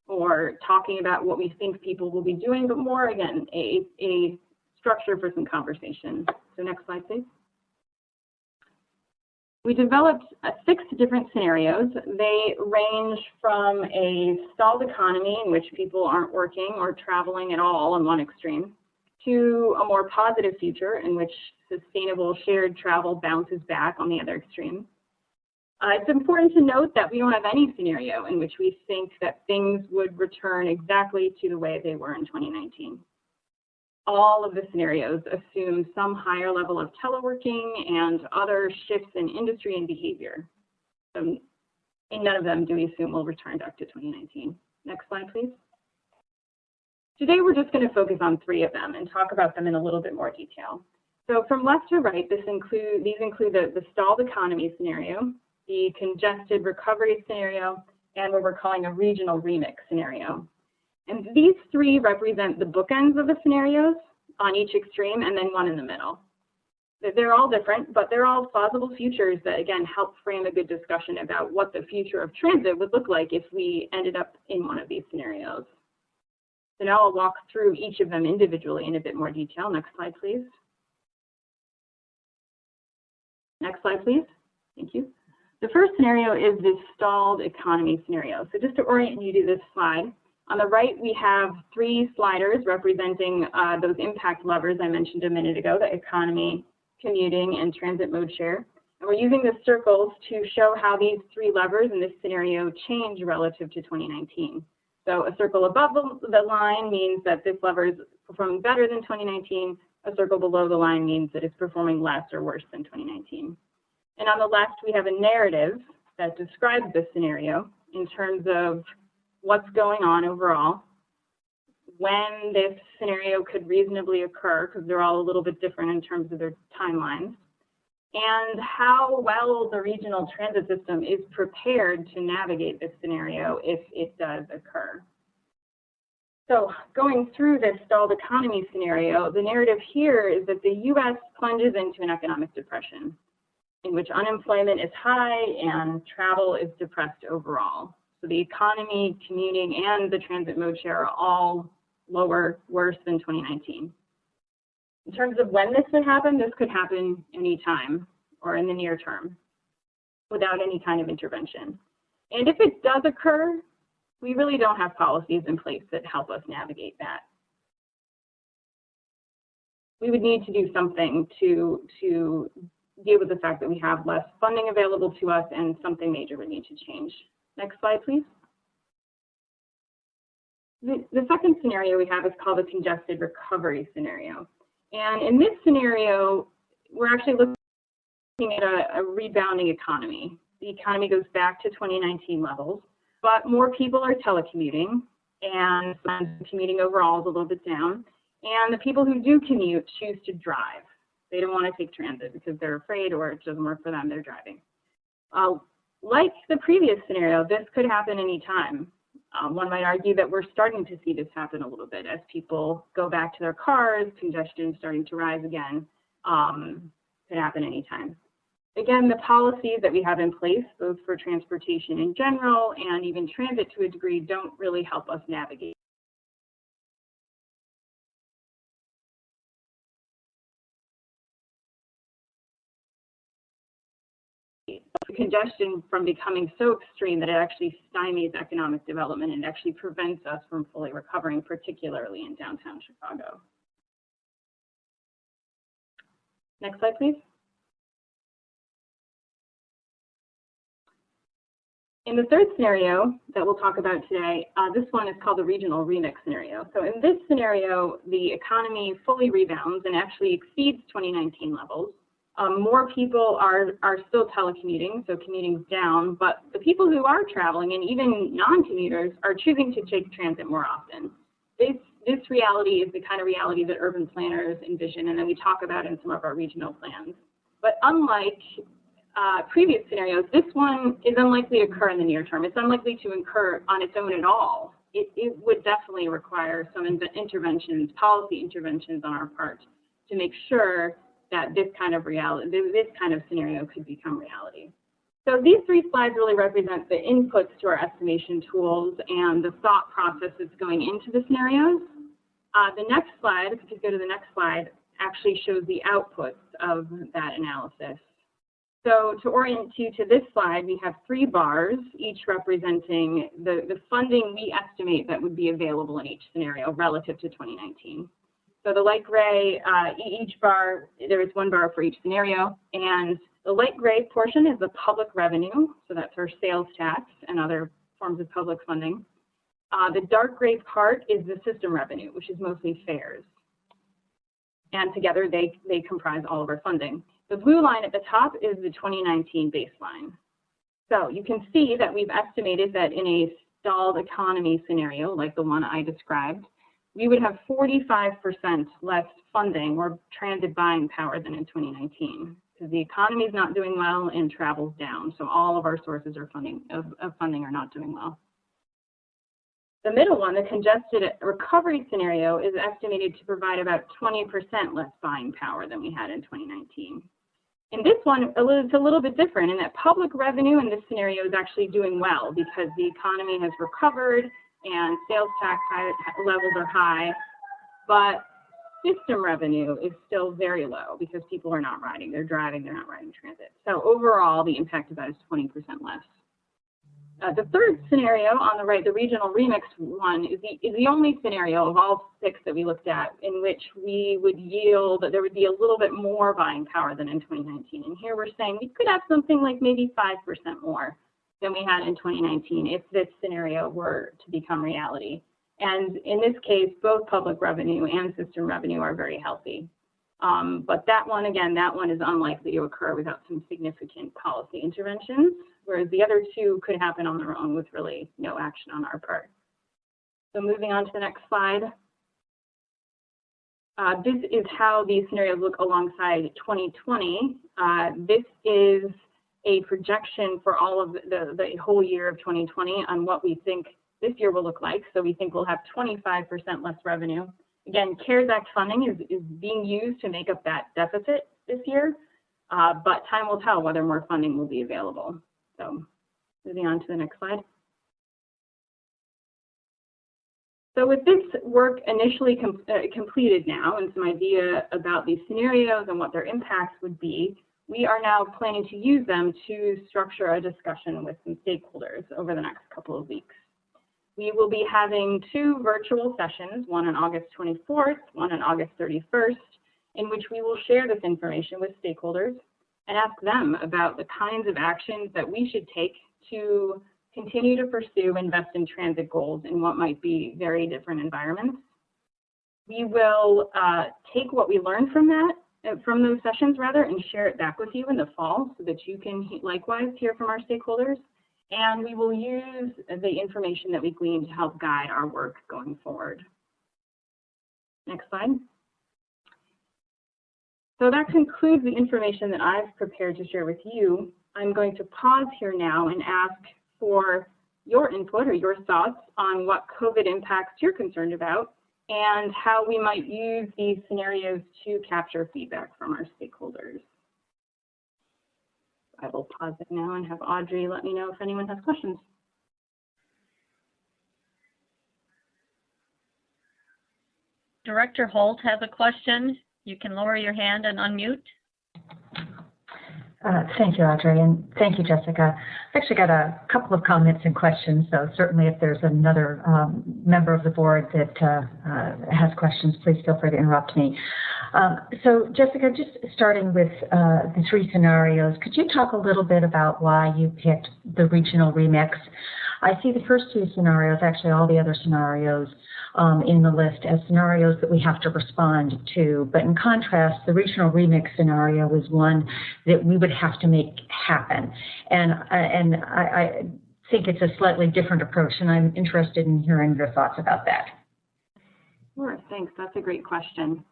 or talking about what we think people will be doing, but more, again, a structure for some conversation. So next slide, please. We developed 6 different scenarios. They range from a stalled economy in which people aren't working or traveling at all on one extreme, to a more positive future in which sustainable shared travel bounces back on the other extreme. It's important to note that we don't have any scenario in which we think that things would return exactly to the way they were in 2019. All of the scenarios assume some higher level of teleworking and other shifts in industry and behavior. So in none of them do we assume we'll return back to 2019. Next slide, please. Today, we're just going to focus on 3 of them and talk about them in a little bit more detail. So from left to right, these include the stalled economy scenario, the congested recovery scenario, and what we're calling a regional remix scenario. And these 3 represent the bookends of the scenarios on each extreme and then one in the middle. They're all different, but they're all plausible futures that, again, help frame a good discussion about what the future of transit would look like if we ended up in one of these scenarios. So now I'll walk through each of them individually in a bit more detail. Next slide, please. Next slide, please. Thank you. The first scenario is this stalled economy scenario. So just to orient you to this slide, on the right, we have 3 sliders representing those impact levers I mentioned a minute ago, the economy, commuting, and transit mode share. And we're using the circles to show how these 3 levers in this scenario change relative to 2019. So a circle above the line means that this lever is performing better than 2019. A circle below the line means that it's performing less or worse than 2019. And on the left, we have a narrative that describes this scenario in terms of what's going on overall, when this scenario could reasonably occur, because they're all a little bit different in terms of their timelines, and how well the regional transit system is prepared to navigate this scenario if it does occur. So going through this stalled economy scenario, the narrative here is that the US plunges into an economic depression in which unemployment is high and travel is depressed overall. So the economy, commuting, and the transit mode share are all worse than 2019. In terms of when this would happen, this could happen anytime or in the near term without any kind of intervention. And if it does occur, we really don't have policies in place that help us navigate that. We would need to do something to deal with the fact that we have less funding available to us and something major would need to change. Next slide, please. The second scenario we have is called a congested recovery scenario. And in this scenario, we're actually looking looking at a rebounding economy. The economy goes back to 2019 levels, but more people are telecommuting, and commuting overall is a little bit down. And the people who do commute choose to drive. They don't want to take transit because they're afraid or it doesn't work for them, they're driving. Like the previous scenario, this could happen anytime. One might argue that we're starting to see this happen a little bit as people go back to their cars, congestion starting to rise again, could happen anytime. Again, the policies that we have in place, both for transportation in general and even transit to a degree, don't really help us navigate. Congestion from becoming so extreme that it actually stymies economic development and actually prevents us from fully recovering, particularly in downtown Chicago. Next slide, please. In the third scenario that we'll talk about today, this one is called the regional remix scenario. So in this scenario, the economy fully rebounds and actually exceeds 2019 levels. More people are still telecommuting, so commuting's down, but the people who are traveling and even non-commuters are choosing to take transit more often. This reality is the kind of reality that urban planners envision and that we talk about in some of our regional plans. But unlike previous scenarios, this one is unlikely to occur in the near term. It's unlikely to occur on its own at all. It would definitely require some interventions, policy interventions on our part to make sure that this kind of scenario could become reality. So these three slides really represent the inputs to our estimation tools and the thought processes going into the scenarios. The next slide, if you could go to the next slide, actually shows the outputs of that analysis. So to orient you to this slide, we have 3 bars, each representing the funding we estimate that would be available in each scenario relative to 2019. So the light gray, each bar, there is 1 bar for each scenario, and the light gray portion is the public revenue, so that's our sales tax and other forms of public funding. The dark gray part is the system revenue, which is mostly fares. And together they comprise all of our funding. The blue line at the top is the 2019 baseline. So you can see that we've estimated that in a stalled economy scenario, like the one I described, we would have 45% less funding or transit buying power than in 2019, because the economy is not doing well and travel's down. So all of our sources of funding are not doing well. The middle one, the congested recovery scenario, is estimated to provide about 20% less buying power than we had in 2019. In this one, it's a little bit different in that public revenue in this scenario is actually doing well because the economy has recovered and sales tax levels are high, but system revenue is still very low because people are not riding. They're driving, they're not riding transit. So overall, the impact of that is 20% less. The third scenario on the right, the regional remix one, is the only scenario of all 6 that we looked at in which we would yield that there would be a little bit more buying power than in 2019. And here we're saying we could have something like maybe 5% more than we had in 2019 if this scenario were to become reality. And in this case, both public revenue and system revenue are very healthy. But that one, again, that one is unlikely to occur without some significant policy interventions, whereas the other 2 could happen on their own with really no action on our part. So moving on to the next slide. This is how these scenarios look alongside 2020. This is a projection for all of the whole year of 2020 on what we think this year will look like. So we think we'll have 25% less revenue. Again, CARES Act funding is being used to make up that deficit this year, but time will tell whether more funding will be available. So moving on to the next slide. So with this work initially completed now and some idea about these scenarios and what their impacts would be, we are now planning to use them to structure a discussion with some stakeholders over the next couple of weeks. We will be having 2 virtual sessions, one on August 24th, one on August 31st, in which we will share this information with stakeholders and ask them about the kinds of actions that we should take to continue to pursue invest in transit goals in what might be very different environments. We will take what we learned from that from those sessions rather, and share it back with you in the fall so that you can likewise hear from our stakeholders. And we will use the information that we glean to help guide our work going forward. Next slide. So that concludes the information that I've prepared to share with you. I'm going to pause here now and ask for your input or your thoughts on what COVID impacts you're concerned about and how we might use these scenarios to capture feedback from our stakeholders. I will pause it now and have Audrey let me know if anyone has questions. Director Holt has a question. You can lower your hand and unmute. Thank you, Audrey, and thank you, Jessica. I've actually got a couple of comments and questions, so certainly if there's another member of the board that has questions, please feel free to interrupt me. So, Jessica, just starting with the three scenarios, could you talk a little bit about why you picked the regional remix? I see the first two scenarios, actually all the other scenarios, in the list as scenarios that we have to respond to. But in contrast, the regional remix scenario is one that we would have to make happen. And I think it's a slightly different approach, and I'm interested in hearing your thoughts about that. Sure, thanks. That's a great question.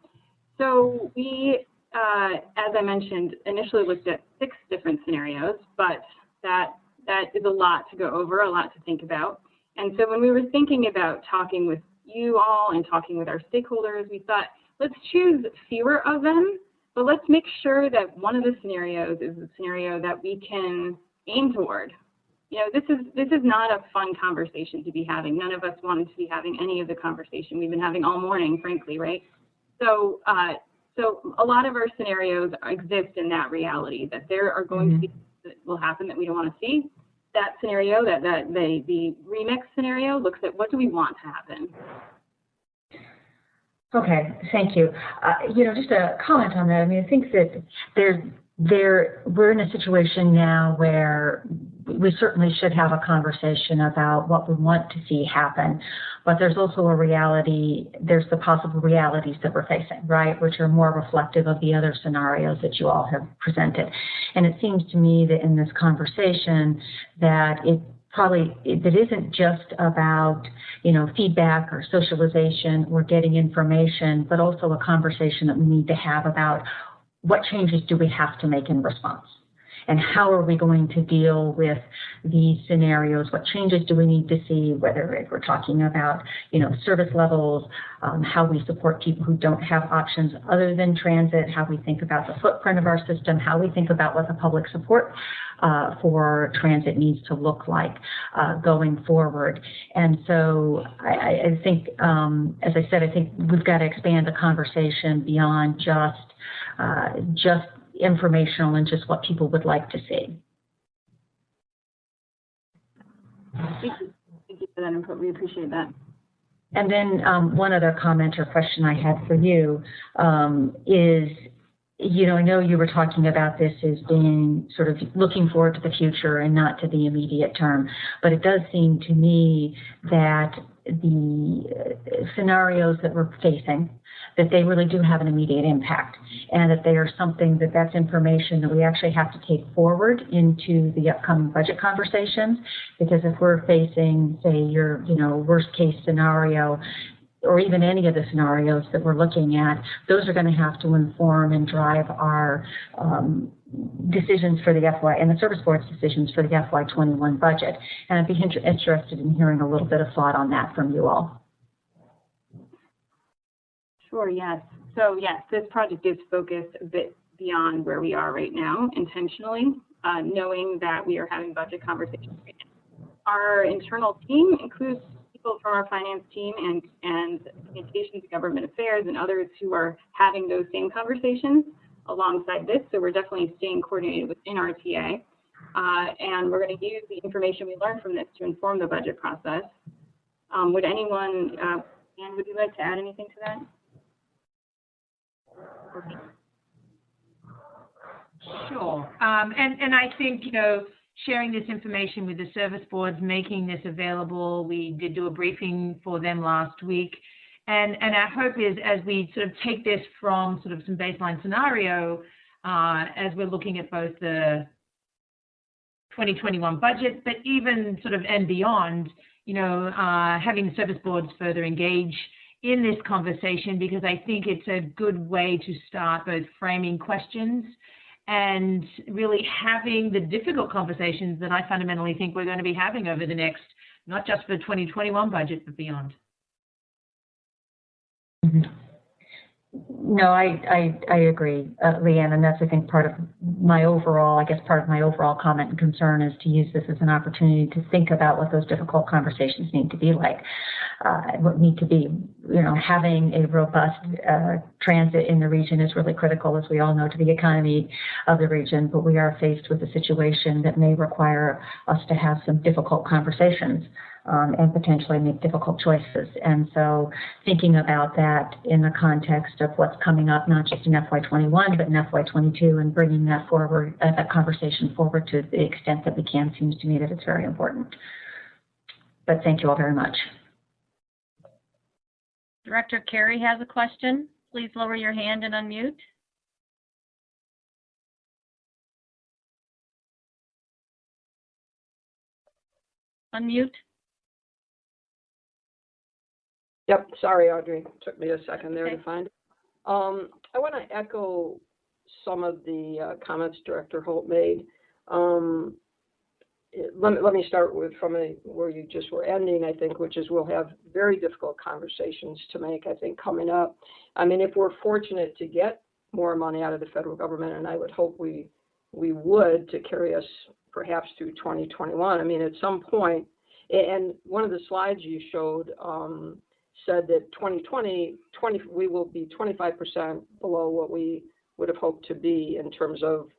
So we, as I mentioned, initially looked at 6 different scenarios, but that is a lot to go over, a lot to think about. And so when we were thinking about talking with you all and talking with our stakeholders, we thought, let's choose fewer of them, but let's make sure that one of the scenarios is a scenario that we can aim toward. You know, this is not a fun conversation to be having. None of us wanted to be having any of the conversation we've been having all morning, frankly, right? So, so a lot of our scenarios exist in that reality, that there are going to be things that will happen that we don't want to see. That scenario, the remix scenario, looks at what do we want to happen. Okay, thank you. You know, just a comment on that. I mean, I think that we're in a situation now where we certainly should have a conversation about what we want to see happen, but there's also a reality, there's the possible realities that we're facing, right, which are more reflective of the other scenarios that you all have presented. And it seems to me that in this conversation that it isn't just about, you know, feedback or socialization or getting information, but also a conversation that we need to have about what changes do we have to make in response? And how are we going to deal with these scenarios? What changes do we need to see, whether we're talking about, you know, service levels, how we support people who don't have options other than transit, how we think about the footprint of our system, how we think about what the public support for transit needs to look like going forward. And so I think, as I said, I think we've got to expand the conversation beyond just informational and just what people would like to see. Thank you for that input. We appreciate that. And then one other comment or question I had for you is, you know, I know you were talking about this as being sort of looking forward to the future and not to the immediate term, but it does seem to me that the scenarios that we're facing, that they really do have an immediate impact, and that they are something that's information that we actually have to take forward into the upcoming budget conversations. Because if we're facing, say, your, you know, worst case scenario, or even any of the scenarios that we're looking at, those are going to have to inform and drive our decisions for the FY, and the service board's decisions for the FY21 budget. And I'd be interested in hearing a little bit of thought on that from you all. Sure, yes. So yes, this project is focused a bit beyond where we are right now, intentionally, knowing that we are having budget conversations right now. Our internal team includes people from our finance team and communications, government affairs, and others who are having those same conversations alongside this. So we're definitely staying coordinated within RTA. And we're going to use the information we learned from this to inform the budget process. Would anyone, Anne, would you like to add anything to that? Sure. And I think, you know, sharing this information with the service boards, making this available. We did do a briefing for them last week, And our hope is, as we sort of take this from sort of some baseline scenario, as we're looking at both the 2021 budget, but even sort of and beyond, having the service boards further engage in this conversation, because I think it's a good way to start both framing questions and really having the difficult conversations that I fundamentally think we're going to be having over the next, not just for the 2021 budget, but beyond. Mm-hmm. No, I agree, Leanne, and that's, I think, part of my overall comment and concern is to use this as an opportunity to think about what those difficult conversations need to be like. What need to be, having a robust transit in the region is really critical, as we all know, to the economy of the region, but we are faced with a situation that may require us to have some difficult conversations. And potentially make difficult choices. And so thinking about that in the context of what's coming up, not just in FY21, but in FY22, and bringing that forward, that conversation forward to the extent that we can, seems to me that it's very important. But thank you all very much. Director Carey has a question. Please lower your hand and unmute. Unmute. Yep, sorry, Audrey. Took me a second there to find it. I want to echo some of the comments Director Holt made. Let me start with where you just were ending, I think, which is we'll have very difficult conversations to make, I think, coming up. I mean, if we're fortunate to get more money out of the federal government, and I would hope we would, to carry us perhaps through 2021. I mean, at some point, and one of the slides you showed said that 2020, we will be 25% below what we would have hoped to be in terms of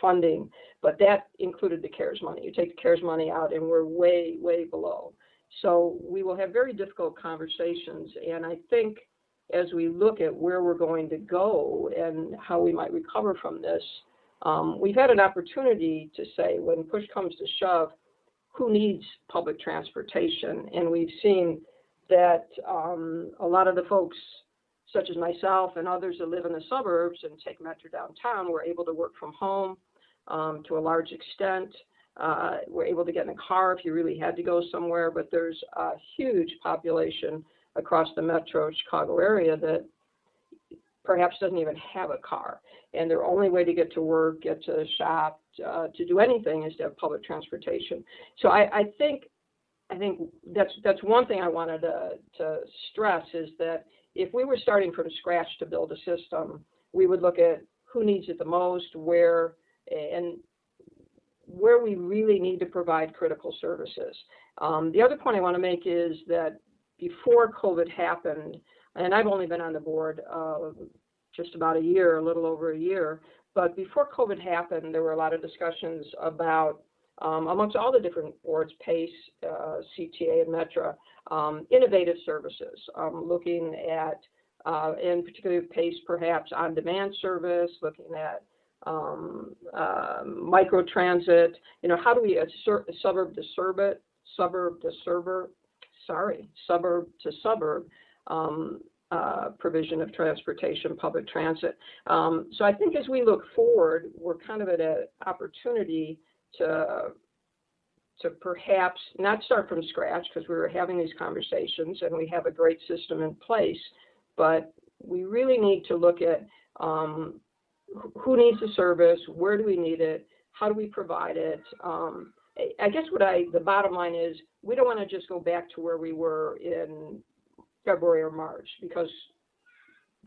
funding, but that included the CARES money. You take the CARES money out and we're way, way below. So we will have very difficult conversations, and I think as we look at where we're going to go and how we might recover from this, we've had an opportunity to say, when push comes to shove, who needs public transportation? And we've seen that a lot of the folks, such as myself and others that live in the suburbs and take Metro downtown, were able to work from home to a large extent. We're able to get in a car if you really had to go somewhere, but there's a huge population across the Metro Chicago area that perhaps doesn't even have a car, and their only way to get to work, get to shop, to do anything is to have public transportation. So I think that's one thing I wanted to stress, is that if we were starting from scratch to build a system, we would look at who needs it the most, where we really need to provide critical services. The other point I want to make is that before COVID happened, and I've only been on the board just about a year, a little over a year, but before COVID happened, there were a lot of discussions about amongst all the different boards, PACE, CTA, and METRA, innovative services, looking at, in particular PACE, perhaps on-demand service, looking at microtransit, how do we suburb to suburb provision of transportation, public transit. So I think as we look forward, we're kind of at an opportunity to perhaps not start from scratch, because we were having these conversations and we have a great system in place, but we really need to look at who needs the service, where do we need it, how do we provide it. I guess the bottom line is, we don't want to just go back to where we were in February or March, because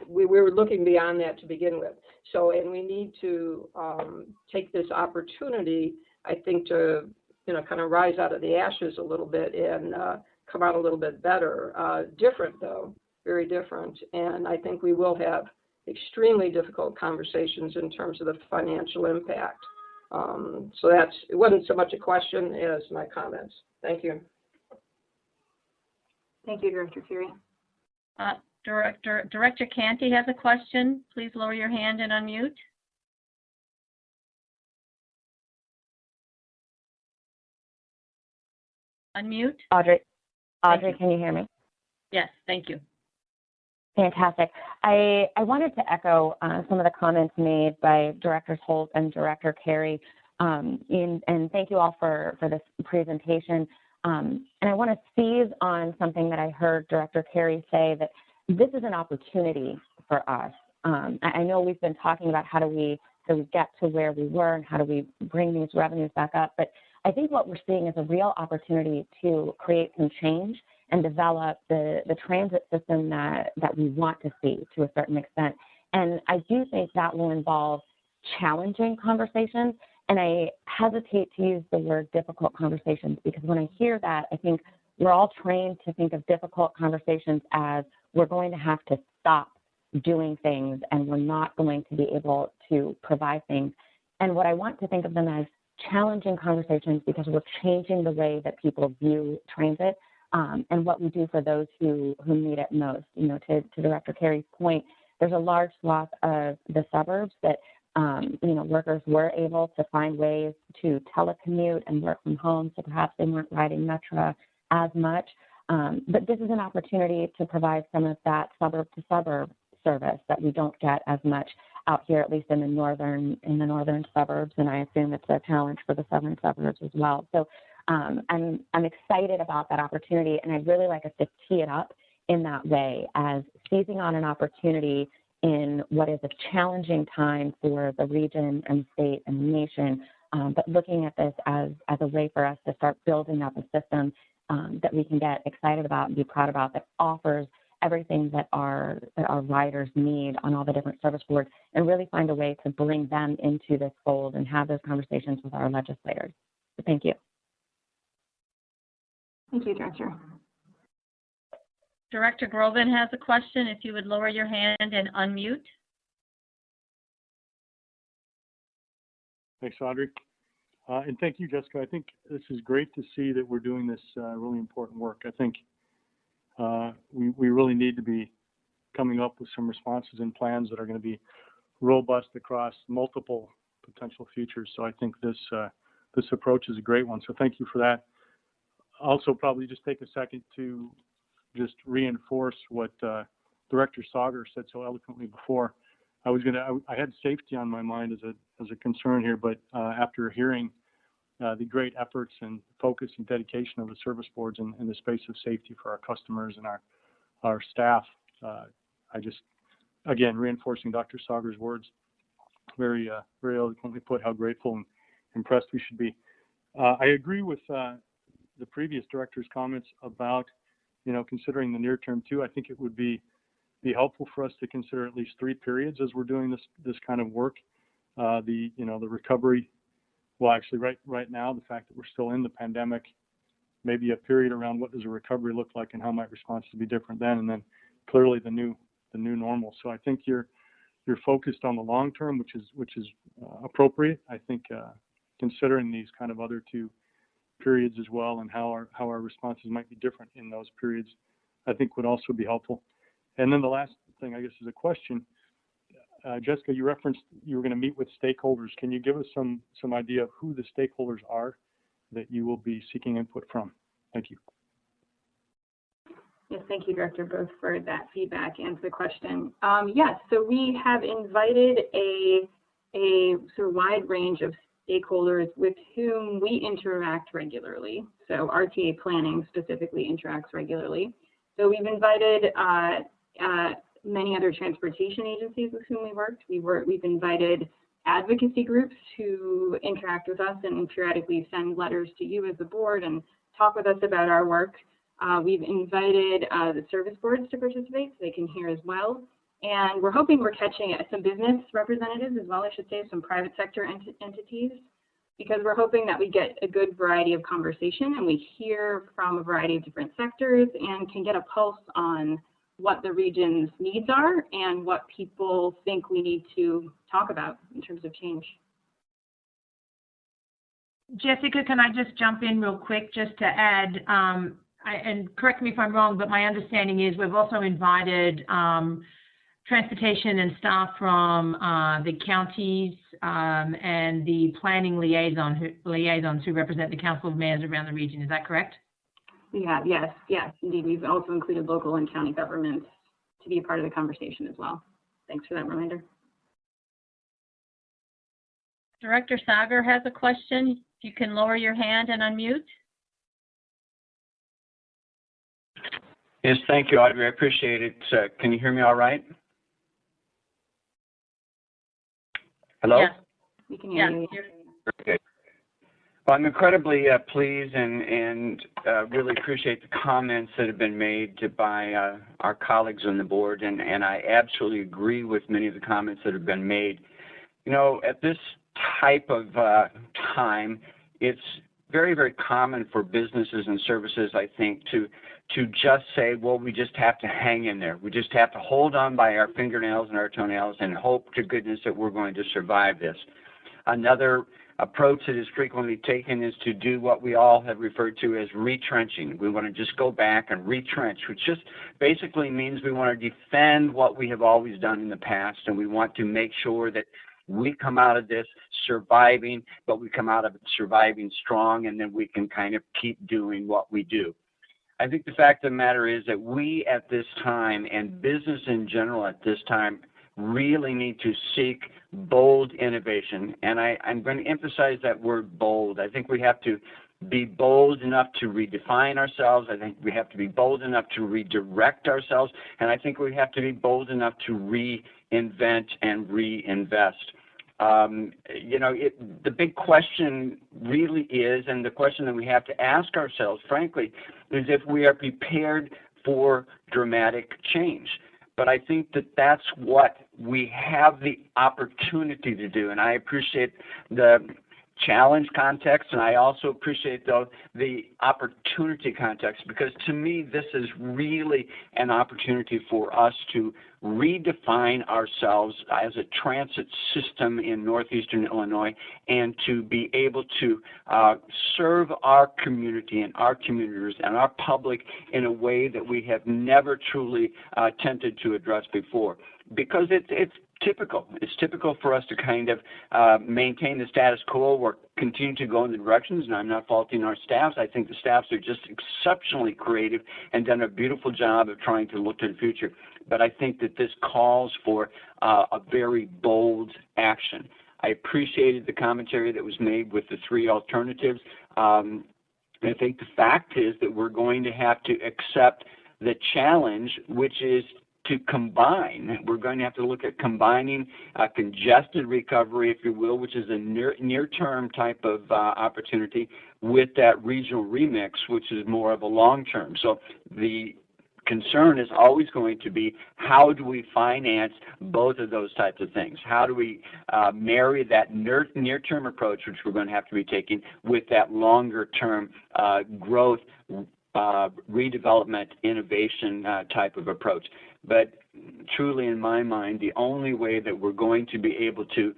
we were looking beyond that to begin with. So, and we need to take this opportunity, I think, to kind of rise out of the ashes a little bit and come out a little bit better. Different though, very different. And I think we will have extremely difficult conversations in terms of the financial impact. So it wasn't so much a question as my comments. Thank you. Thank you, Director Carey. Director Canty has a question. Please lower your hand and unmute. Unmute. Audrey, can you hear me? Yes, thank you. Fantastic. I wanted to echo some of the comments made by Directors Holt and Director Carey, and thank you all for this presentation. And I want to seize on something that I heard Director Carey say, that this is an opportunity for us. I know we've been talking about how do we get to where we were and how do we bring these revenues back up, but I think what we're seeing is a real opportunity to create some change and develop the transit system that we want to see to a certain extent. And I do think that will involve challenging conversations, and I hesitate to use the word difficult conversations, because when I hear that, I think we're all trained to think of difficult conversations as we're going to have to stop doing things and we're not going to be able to provide things. And what I want to think of them as challenging conversations, because we're changing the way that people view transit and what we do for those who need it most. You know, to Director Carey's point, there's a large swath of the suburbs that, you know, workers were able to find ways to telecommute and work from home, so perhaps they weren't riding Metro as much. But this is an opportunity to provide some of that suburb-to-suburb service that we don't get as much out here, at least in the northern suburbs, and I assume it's a challenge for the southern suburbs as well. So I'm excited about that opportunity, and I'd really like us to tee it up in that way, as seizing on an opportunity in what is a challenging time for the region and the state and the nation, but looking at this as a way for us to start building up a system that we can get excited about and be proud about, that offers everything that our riders need on all the different service boards, and really find a way to bring them into this fold and have those conversations with our legislators. So thank you. Thank you, Director. Director Groban has a question. If you would lower your hand and unmute. Thanks, Audrey. And thank you, Jessica. I think this is great to see that we're doing this really important work. I think we really need to be coming up with some responses and plans that are going to be robust across multiple potential futures. So I think this approach is a great one. So thank you for that. Also, probably just take a second to just reinforce what Director Sauger said so eloquently before. I had safety on my mind as a concern here, but after hearing the great efforts and focus and dedication of the service boards in the space of safety for our customers and our staff, I just, again, reinforcing Dr. Sauger's words, very eloquently put how grateful and impressed we should be. I agree with the previous director's comments about, you know, considering the near term too. I think it would be helpful for us to consider at least 3 periods as we're doing this kind of work. The recovery. Well, actually, right now, the fact that we're still in the pandemic, maybe a period around what does a recovery look like and how might responses be different then, and then clearly the new normal. So I think you're focused on the long term, which is appropriate. I think considering these kind of other 2 periods as well, and how our responses might be different in those periods, I think would also be helpful. And then the last thing, I guess, is a question. Jessica, you referenced you were going to meet with stakeholders. Can you give us some idea of who the stakeholders are that you will be seeking input from? Thank you. Yes, thank you, Director, both for that feedback and for the question. Yes, so we have invited a sort of wide range of stakeholders with whom we interact regularly. So RTA planning specifically interacts regularly. So we've invited many other transportation agencies with whom we worked. We've invited advocacy groups who interact with us and periodically send letters to you as the board and talk with us about our work. We've invited the service boards to participate so they can hear as well. And we're hoping we're catching some business representatives as well, I should say, some private sector entities, because we're hoping that we get a good variety of conversation and we hear from a variety of different sectors and can get a pulse on what the region's needs are and what people think we need to talk about in terms of change. Jessica, can I just jump in real quick just to add, and correct me if I'm wrong, but my understanding is we've also invited transportation and staff from the counties and the planning liaisons who represent the Council of Mayors around the region. Is that correct? We have, yes, indeed. We've also included local and county governments to be a part of the conversation as well. Thanks for that reminder. Director Sagar has a question. If you can lower your hand and unmute. Yes, thank you, Audrey. I appreciate it. Can you hear me all right? Hello? Yes. We can hear you. Okay. Well, I'm incredibly pleased and really appreciate the comments that have been made by our colleagues on the board, and I absolutely agree with many of the comments that have been made. You know, at this type of time, it's very, very common for businesses and services, I think, to just say, well, we just have to hang in there. We just have to hold on by our fingernails and our toenails and hope to goodness that we're going to survive this. Another approach that is frequently taken is to do what we all have referred to as retrenching. We want to just go back and retrench, which just basically means we want to defend what we have always done in the past, and we want to make sure that we come out of this surviving, but we come out of it surviving strong, and then we can kind of keep doing what we do. I think the fact of the matter is that we at this time, and business in general at this time, really need to seek bold innovation. And I'm going to emphasize that word bold. I think we have to be bold enough to redefine ourselves. I think we have to be bold enough to redirect ourselves. And I think we have to be bold enough to reinvent and reinvest. You know, the big question really is, and the question that we have to ask ourselves, frankly, is if we are prepared for dramatic change. But I think that that's what we have the opportunity to do. And I appreciate the challenge context, and I also appreciate, though, the opportunity context, because to me, this is really an opportunity for us to redefine ourselves as a transit system in northeastern Illinois and to be able to serve our community and our commuters and our public in a way that we have never truly attempted to address before. Because it's typical. It's typical for us to kind of maintain the status quo or continue to go in the directions, and I'm not faulting our staffs. I think the staffs are just exceptionally creative and done a beautiful job of trying to look to the future. But I think that this calls for a very bold action. I appreciated the commentary that was made with the three alternatives. I think the fact is that we're going to have to accept the challenge, which is to combine. We're going to have to look at combining congested recovery, if you will, which is a near-term type of opportunity, with that regional remix, which is more of a long-term. So the concern is always going to be, how do we finance both of those types of things? How do we marry that near-term approach, which we're going to have to be taking, with that longer-term growth, redevelopment, innovation type of approach? But truly, in my mind, the only way that we're going to be able to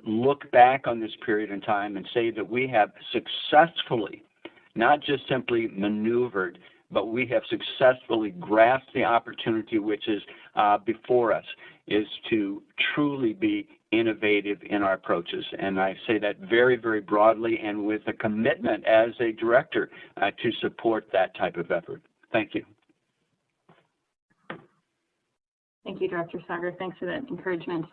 look back on this period in time and say that we have successfully, not just simply maneuvered, but we have successfully grasped the opportunity which is before us, is to truly be innovative in our approaches. And I say that very, very broadly and with a commitment as a director to support that type of effort. Thank you. Thank you, Director Sagar. Thanks for that encouragement.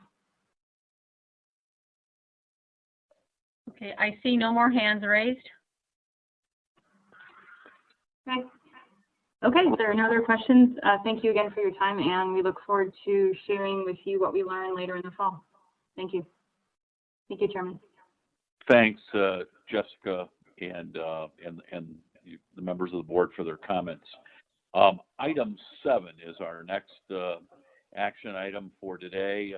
Okay, I see no more hands raised. Okay. Okay, if there are no other questions, thank you again for your time, and we look forward to sharing with you what we learn later in the fall. Thank you. Thank you, Chairman. Thanks, Jessica, and the members of the board for their comments. Item 7 is our next action item for today.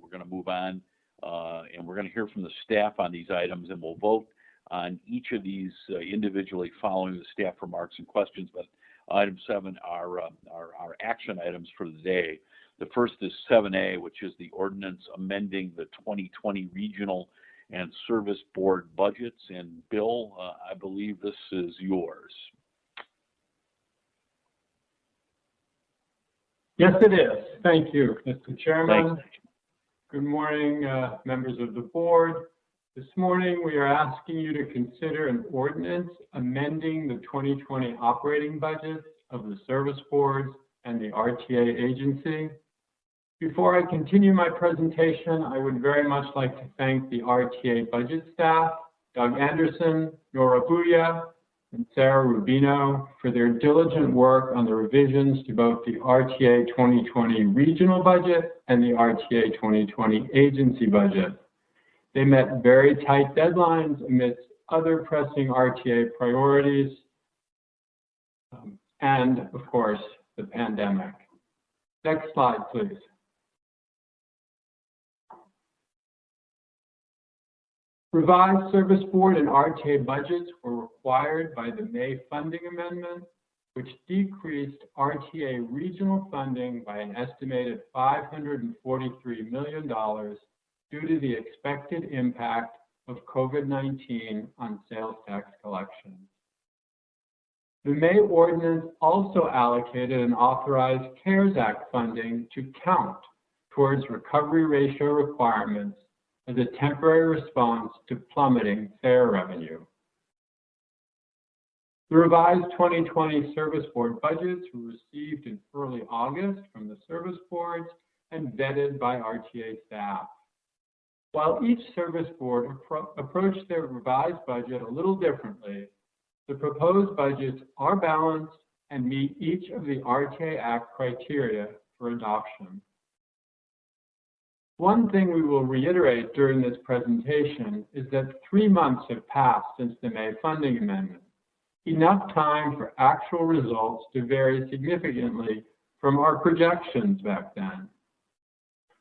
We're going to move on, and we're going to hear from the staff on these items, and we'll vote on each of these individually following the staff remarks and questions. But item 7 are our action items for the day. The first is 7A, which is the ordinance amending the 2020 regional and service board budgets. And Bill, I believe this is yours. Yes, it is. Thank you, Mr. Chairman. Thanks. Good morning, members of the board. This morning, we are asking you to consider an ordinance amending the 2020 operating budget of the service boards and the RTA agency. Before I continue my presentation, I would very much like to thank the RTA budget staff, Doug Anderson, Nora Bouya, and Sarah Rubino for their diligent work on the revisions to both the RTA 2020 regional budget and the RTA 2020 agency budget. They met very tight deadlines amidst other pressing RTA priorities, and of course, the pandemic. Next slide, please. Revised Service Board and RTA budgets were required by the May funding amendment, which decreased RTA regional funding by an estimated $543 million due to the expected impact of COVID-19 on sales tax collections. The May ordinance also allocated and authorized CARES Act funding to count towards recovery ratio requirements as a temporary response to plummeting fare revenue. The revised 2020 Service Board budgets were received in early August from the service boards and vetted by RTA staff. While each service board approached their revised budget a little differently, the proposed budgets are balanced and meet each of the RTA Act criteria for adoption. One thing we will reiterate during this presentation is that 3 months have passed since the May funding amendment, enough time for actual results to vary significantly from our projections back then.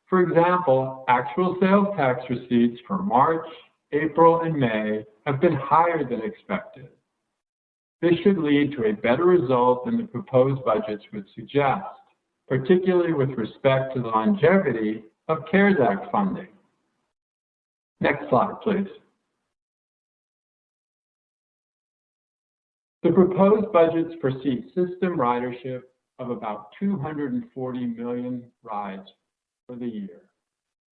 For example, actual sales tax receipts for March, April, and May have been higher than expected. This should lead to a better result than the proposed budgets would suggest, particularly with respect to the longevity of CARES Act funding. Next slide, please. The proposed budgets foresee system ridership of about 240 million rides for the year,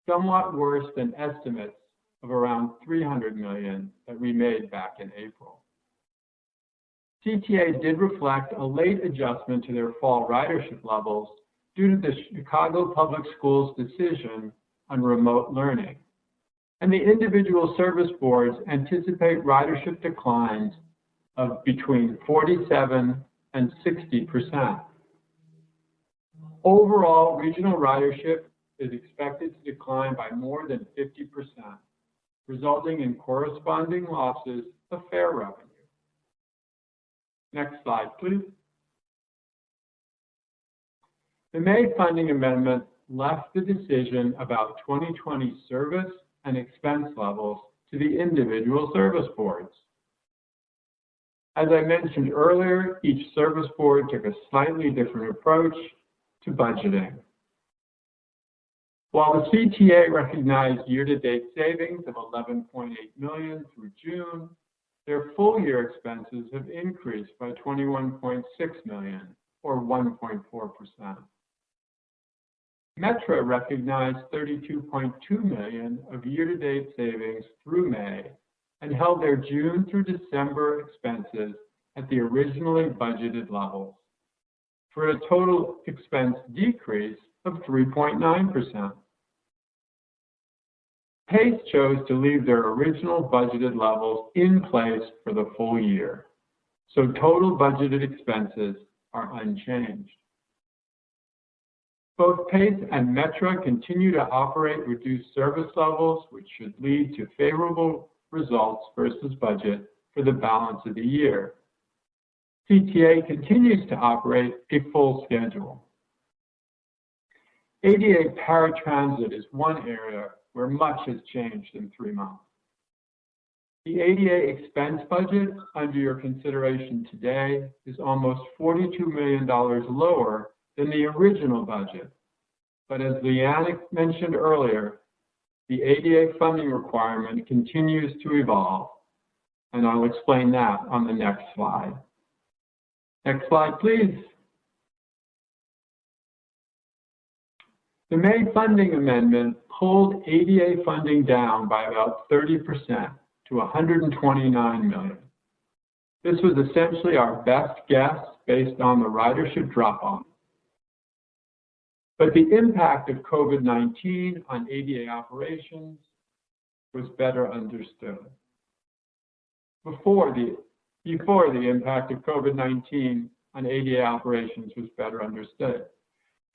somewhat worse than estimates of around 300 million that we made back in April. CTA did reflect a late adjustment to their fall ridership levels due to the Chicago Public Schools' decision on remote learning. And the individual service boards anticipate ridership declines of between 47 and 60%. Overall, regional ridership is expected to decline by more than 50%, resulting in corresponding losses of fare revenue. Next slide, please. The May funding amendment left the decision about 2020 service and expense levels to the individual service boards. As I mentioned earlier, each service board took a slightly different approach to budgeting. While the CTA recognized year-to-date savings of $11.8 million through June, their full-year expenses have increased by $21.6 million, or 1.4%. Metra recognized $32.2 million of year-to-date savings through May and held their June through December expenses at the originally budgeted levels, for a total expense decrease of 3.9%. PACE chose to leave their original budgeted levels in place for the full year, so total budgeted expenses are unchanged. Both PACE and Metra continue to operate reduced service levels, which should lead to favorable results versus budget for the balance of the year. CTA continues to operate a full schedule. ADA paratransit is one area where much has changed in 3 months. The ADA expense budget under your consideration today is almost $42 million lower than the original budget. But as Leanne mentioned earlier, the ADA funding requirement continues to evolve, and I'll explain that on the next slide. Next slide, please. The May funding amendment pulled ADA funding down by about 30% to $129 million. This was essentially our best guess based on the ridership drop-off. But the impact of COVID-19 on ADA operations was better understood. Before the impact of COVID-19 on ADA operations was better understood,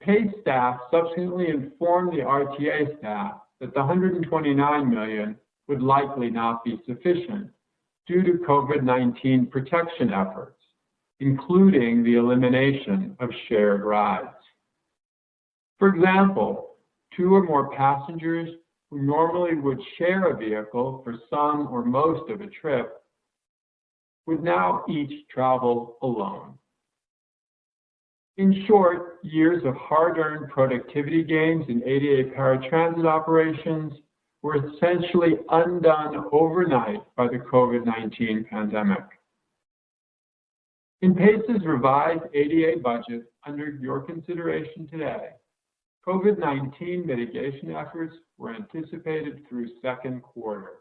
PACE staff subsequently informed the RTA staff that the $129 million would likely not be sufficient due to COVID-19 protection efforts, including the elimination of shared rides. For example, 2 or more passengers who normally would share a vehicle for some or most of a trip would now each travel alone. In short, years of hard-earned productivity gains in ADA paratransit operations were essentially undone overnight by the COVID-19 pandemic. In PACE's revised ADA budget under your consideration today, COVID-19 mitigation efforts were anticipated through second quarter.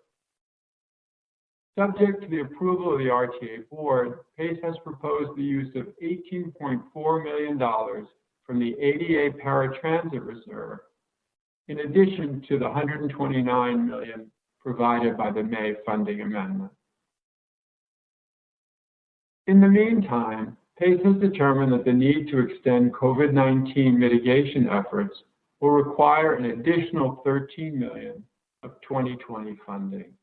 Subject to the approval of the RTA board, PACE has proposed the use of $18.4 million from the ADA Paratransit Reserve, in addition to the $129 million provided by the May funding amendment. In the meantime, PACE has determined that the need to extend COVID-19 mitigation efforts will require an additional $13 million of 2020 funding,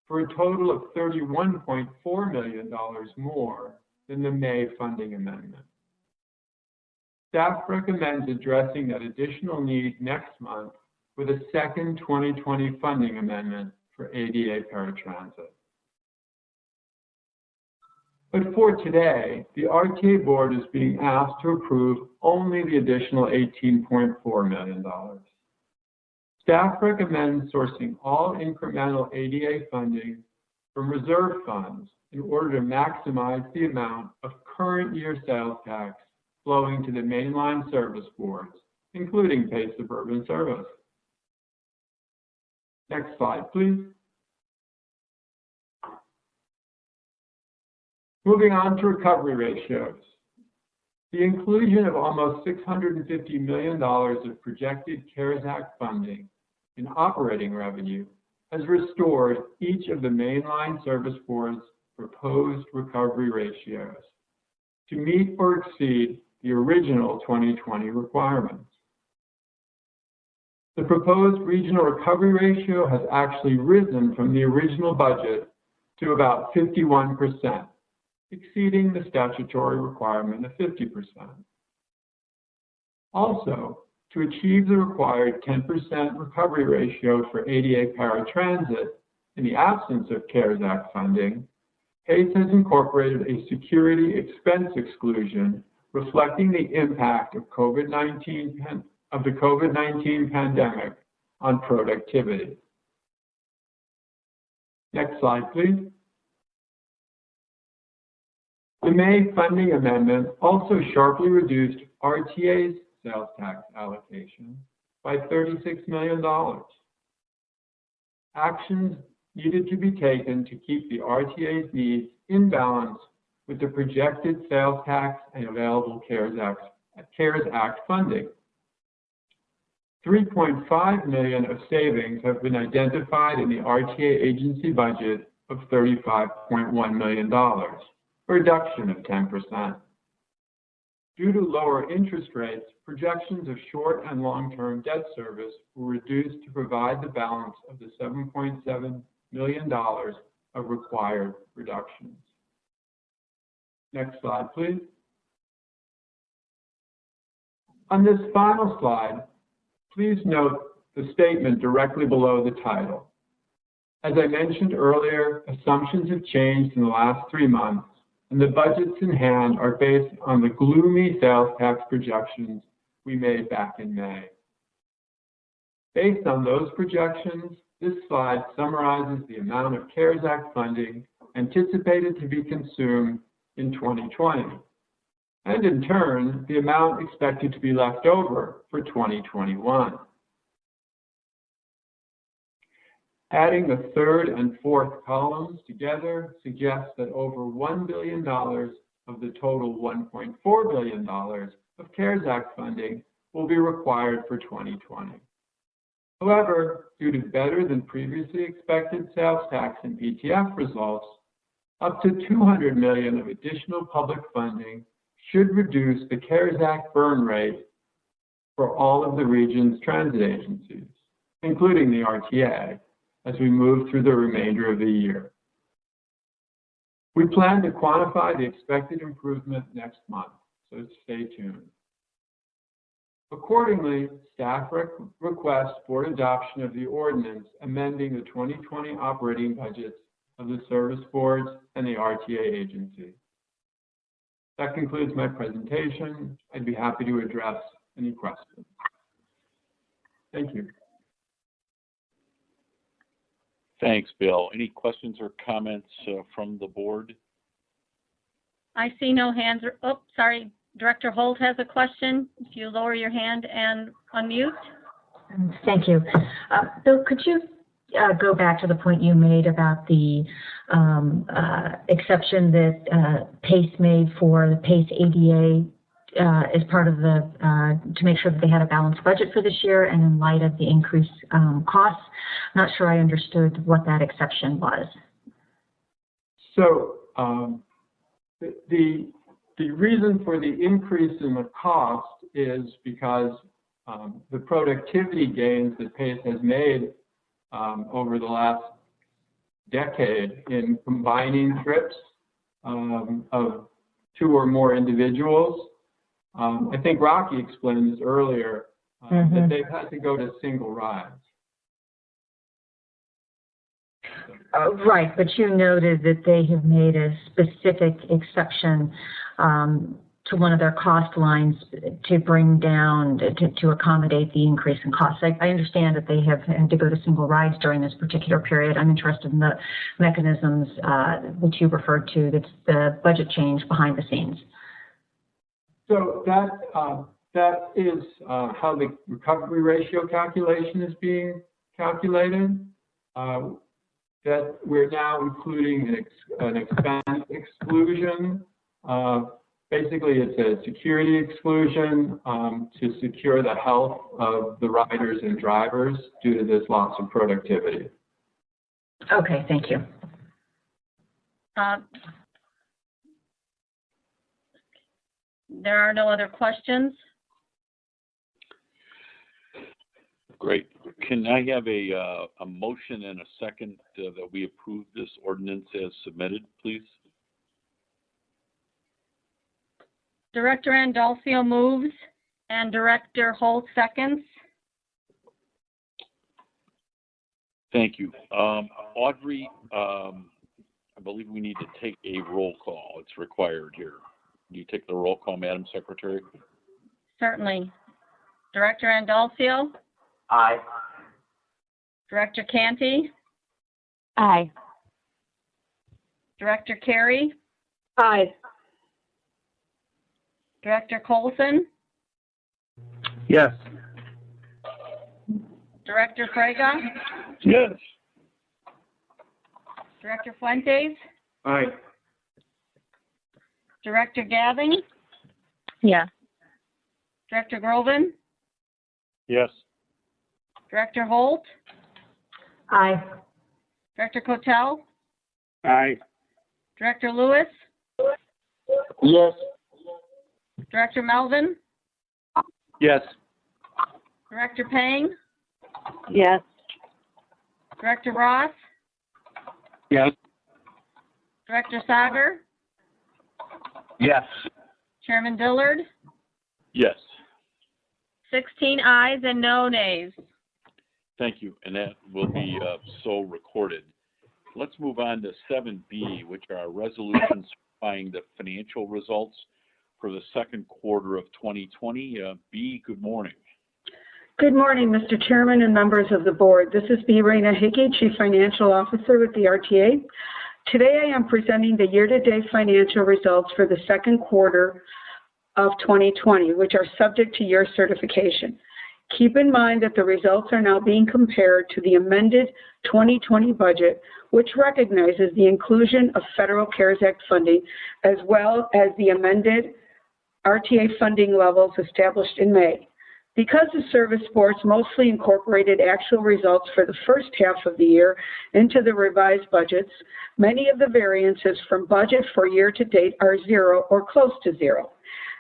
for a total of $31.4 million more than the May funding amendment. Staff recommends addressing that additional need next month with a second 2020 funding amendment for ADA paratransit. But for today, the RTA board is being asked to approve only the additional $18.4 million. Staff recommends sourcing all incremental ADA funding from reserve funds in order to maximize the amount of current year sales tax flowing to the mainline service boards, including PACE Suburban Service. Next slide, please. Moving on to recovery ratios. The inclusion of almost $650 million of projected CARES Act funding in operating revenue has restored each of the mainline service boards' proposed recovery ratios to meet or exceed the original 2020 requirements. The proposed regional recovery ratio has actually risen from the original budget to about 51%, exceeding the statutory requirement of 50%. Also, to achieve the required 10% recovery ratio for ADA paratransit in the absence of CARES Act funding, PACE has incorporated a security expense exclusion reflecting the impact of the COVID-19 pandemic on productivity. Next slide, please. The May funding amendment also sharply reduced RTA's sales tax allocation by $36 million. Actions needed to be taken to keep the RTA's needs in balance with the projected sales tax and available CARES Act funding. $3.5 million of savings have been identified in the RTA agency budget of $35.1 million, a reduction of 10%. Due to lower interest rates, projections of short and long-term debt service were reduced to provide the balance of the $7.7 million of required reductions. Next slide, please. On this final slide, please note the statement directly below the title. As I mentioned earlier, assumptions have changed in the last 3 months, and the budgets in hand are based on the gloomy sales tax projections we made back in May. Based on those projections, this slide summarizes the amount of CARES Act funding anticipated to be consumed in 2020, and in turn, the amount expected to be left over for 2021. Adding the third and fourth columns together suggests that over $1 billion of the total $1.4 billion of CARES Act funding will be required for 2020. However, due to better than previously expected sales tax and PTF results, up to $200 million of additional public funding should reduce the CARES Act burn rate for all of the region's transit agencies, including the RTA, as we move through the remainder of the year. We plan to quantify the expected improvement next month, so stay tuned. Accordingly, staff requests board adoption of the ordinance amending the 2020 operating budgets of the service boards and the RTA agency. That concludes my presentation. I'd be happy to address any questions. Thank you. Thanks, Bill. Any questions or comments from the board? I see no hands. Oh, sorry. Director Holt has a question. If you lower your hand and unmute. Thank you. Bill, could you go back to the point you made about the exception that PACE made for the PACE ADA as part of the, to make sure that they had a balanced budget for this year and in light of the increased costs? I'm not sure I understood what that exception was. So the reason for the increase in the cost is because the productivity gains that PACE has made over the last decade in combining trips of 2 or more individuals. I think Rocky explained this earlier, that they've had to go to single rides. Right, but you noted that they have made a specific exception to one of their cost lines to bring down, to accommodate the increase in costs. I understand that they have had to go to single rides during this particular period. I'm interested in the mechanisms that you referred to, that's the budget change behind the scenes. So that is how the recovery ratio calculation is being calculated. That we're now including an expense exclusion. Basically, it's a security exclusion to secure the health of the riders and drivers due to this loss of productivity. Okay, thank you. There are no other questions. Great. Can I have a motion and a second that we approve this ordinance as submitted, please? Director Andolfio moves and Director Holt seconds. Thank you. Audrey, I believe we need to take a roll call. It's required here. Do you take the roll call, Madam Secretary? Certainly. Director Andolfio? Aye. Director Canty? Aye. Director Carey? Aye. Director Colson? Yes. Director Frega? Yes. Director Fuentes? Aye. Director Gavin? Yes. Director Groven? Yes. Director Holt? Aye. Director Cotel? Aye. Director Lewis? Yes. Director Melvin? Yes. Director Pang? Yes. Director Ross? Yes. Director Sager? Yes. Chairman Dillard? Yes. 16 ayes and no nays. Thank you, and that will be so recorded. Let's move on to 7B, which are resolutions certifying the financial results for the second quarter of 2020. B, good morning. Good morning, Mr. Chairman and members of the board. This is B. Raina Hickey, Chief Financial Officer with the RTA. Today I am presenting the year-to-date financial results for the second quarter of 2020, which are subject to your certification. Keep in mind that the results are now being compared to the amended 2020 budget, which recognizes the inclusion of federal CARES Act funding, as well as the amended RTA funding levels established in May. Because the service boards mostly incorporated actual results for the first half of the year into the revised budgets, many of the variances from budget for year to date are zero or close to zero.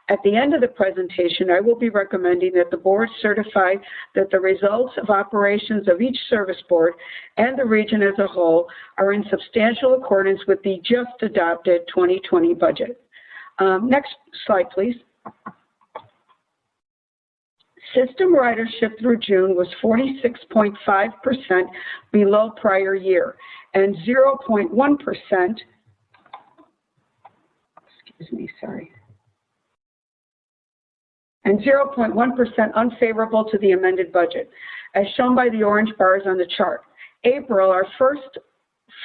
At the end of the presentation, I will be recommending that the board certify that the results of operations of each service board and the region as a whole are in substantial accordance with the just adopted 2020 budget. Next slide, please. System ridership through June was 46.5% below prior year and 0.1%, and 0.1% unfavorable to the amended budget, as shown by the orange bars on the chart. April, our first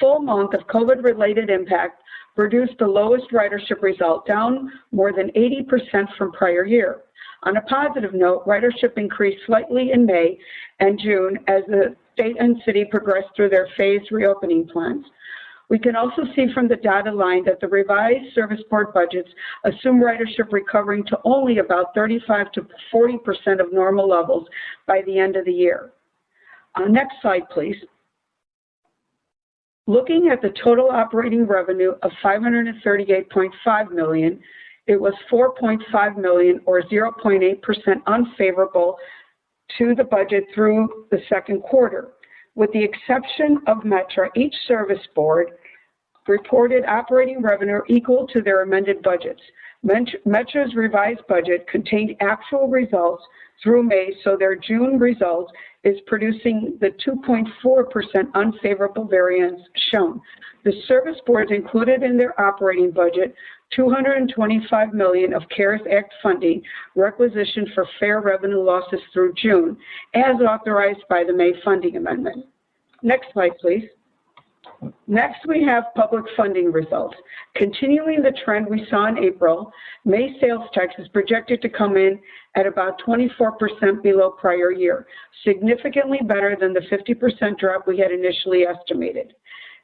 full month of COVID-related impact, produced the lowest ridership result, down more than 80% from prior year. On a positive note, ridership increased slightly in May and June as the state and city progressed through their phased reopening plans. We can also see from the dotted line that the revised service board budgets assume ridership recovering to only about 35 to 40% of normal levels by the end of the year. Next slide, please. Looking at the total operating revenue of $538.5 million, it was $4.5 million or 0.8% unfavorable to the budget through the second quarter. With the exception of Metro, each service board reported operating revenue equal to their amended budgets. Metro's revised budget contained actual results through May, so their June results is producing the 2.4% unfavorable variance shown. The service boards included in their operating budget $225 million of CARES Act funding requisitioned for fair revenue losses through June, as authorized by the May funding amendment. Next slide, please. Next, we have public funding results. Continuing the trend we saw in April, May sales tax is projected to come in at about 24% below prior year, significantly better than the 50% drop we had initially estimated.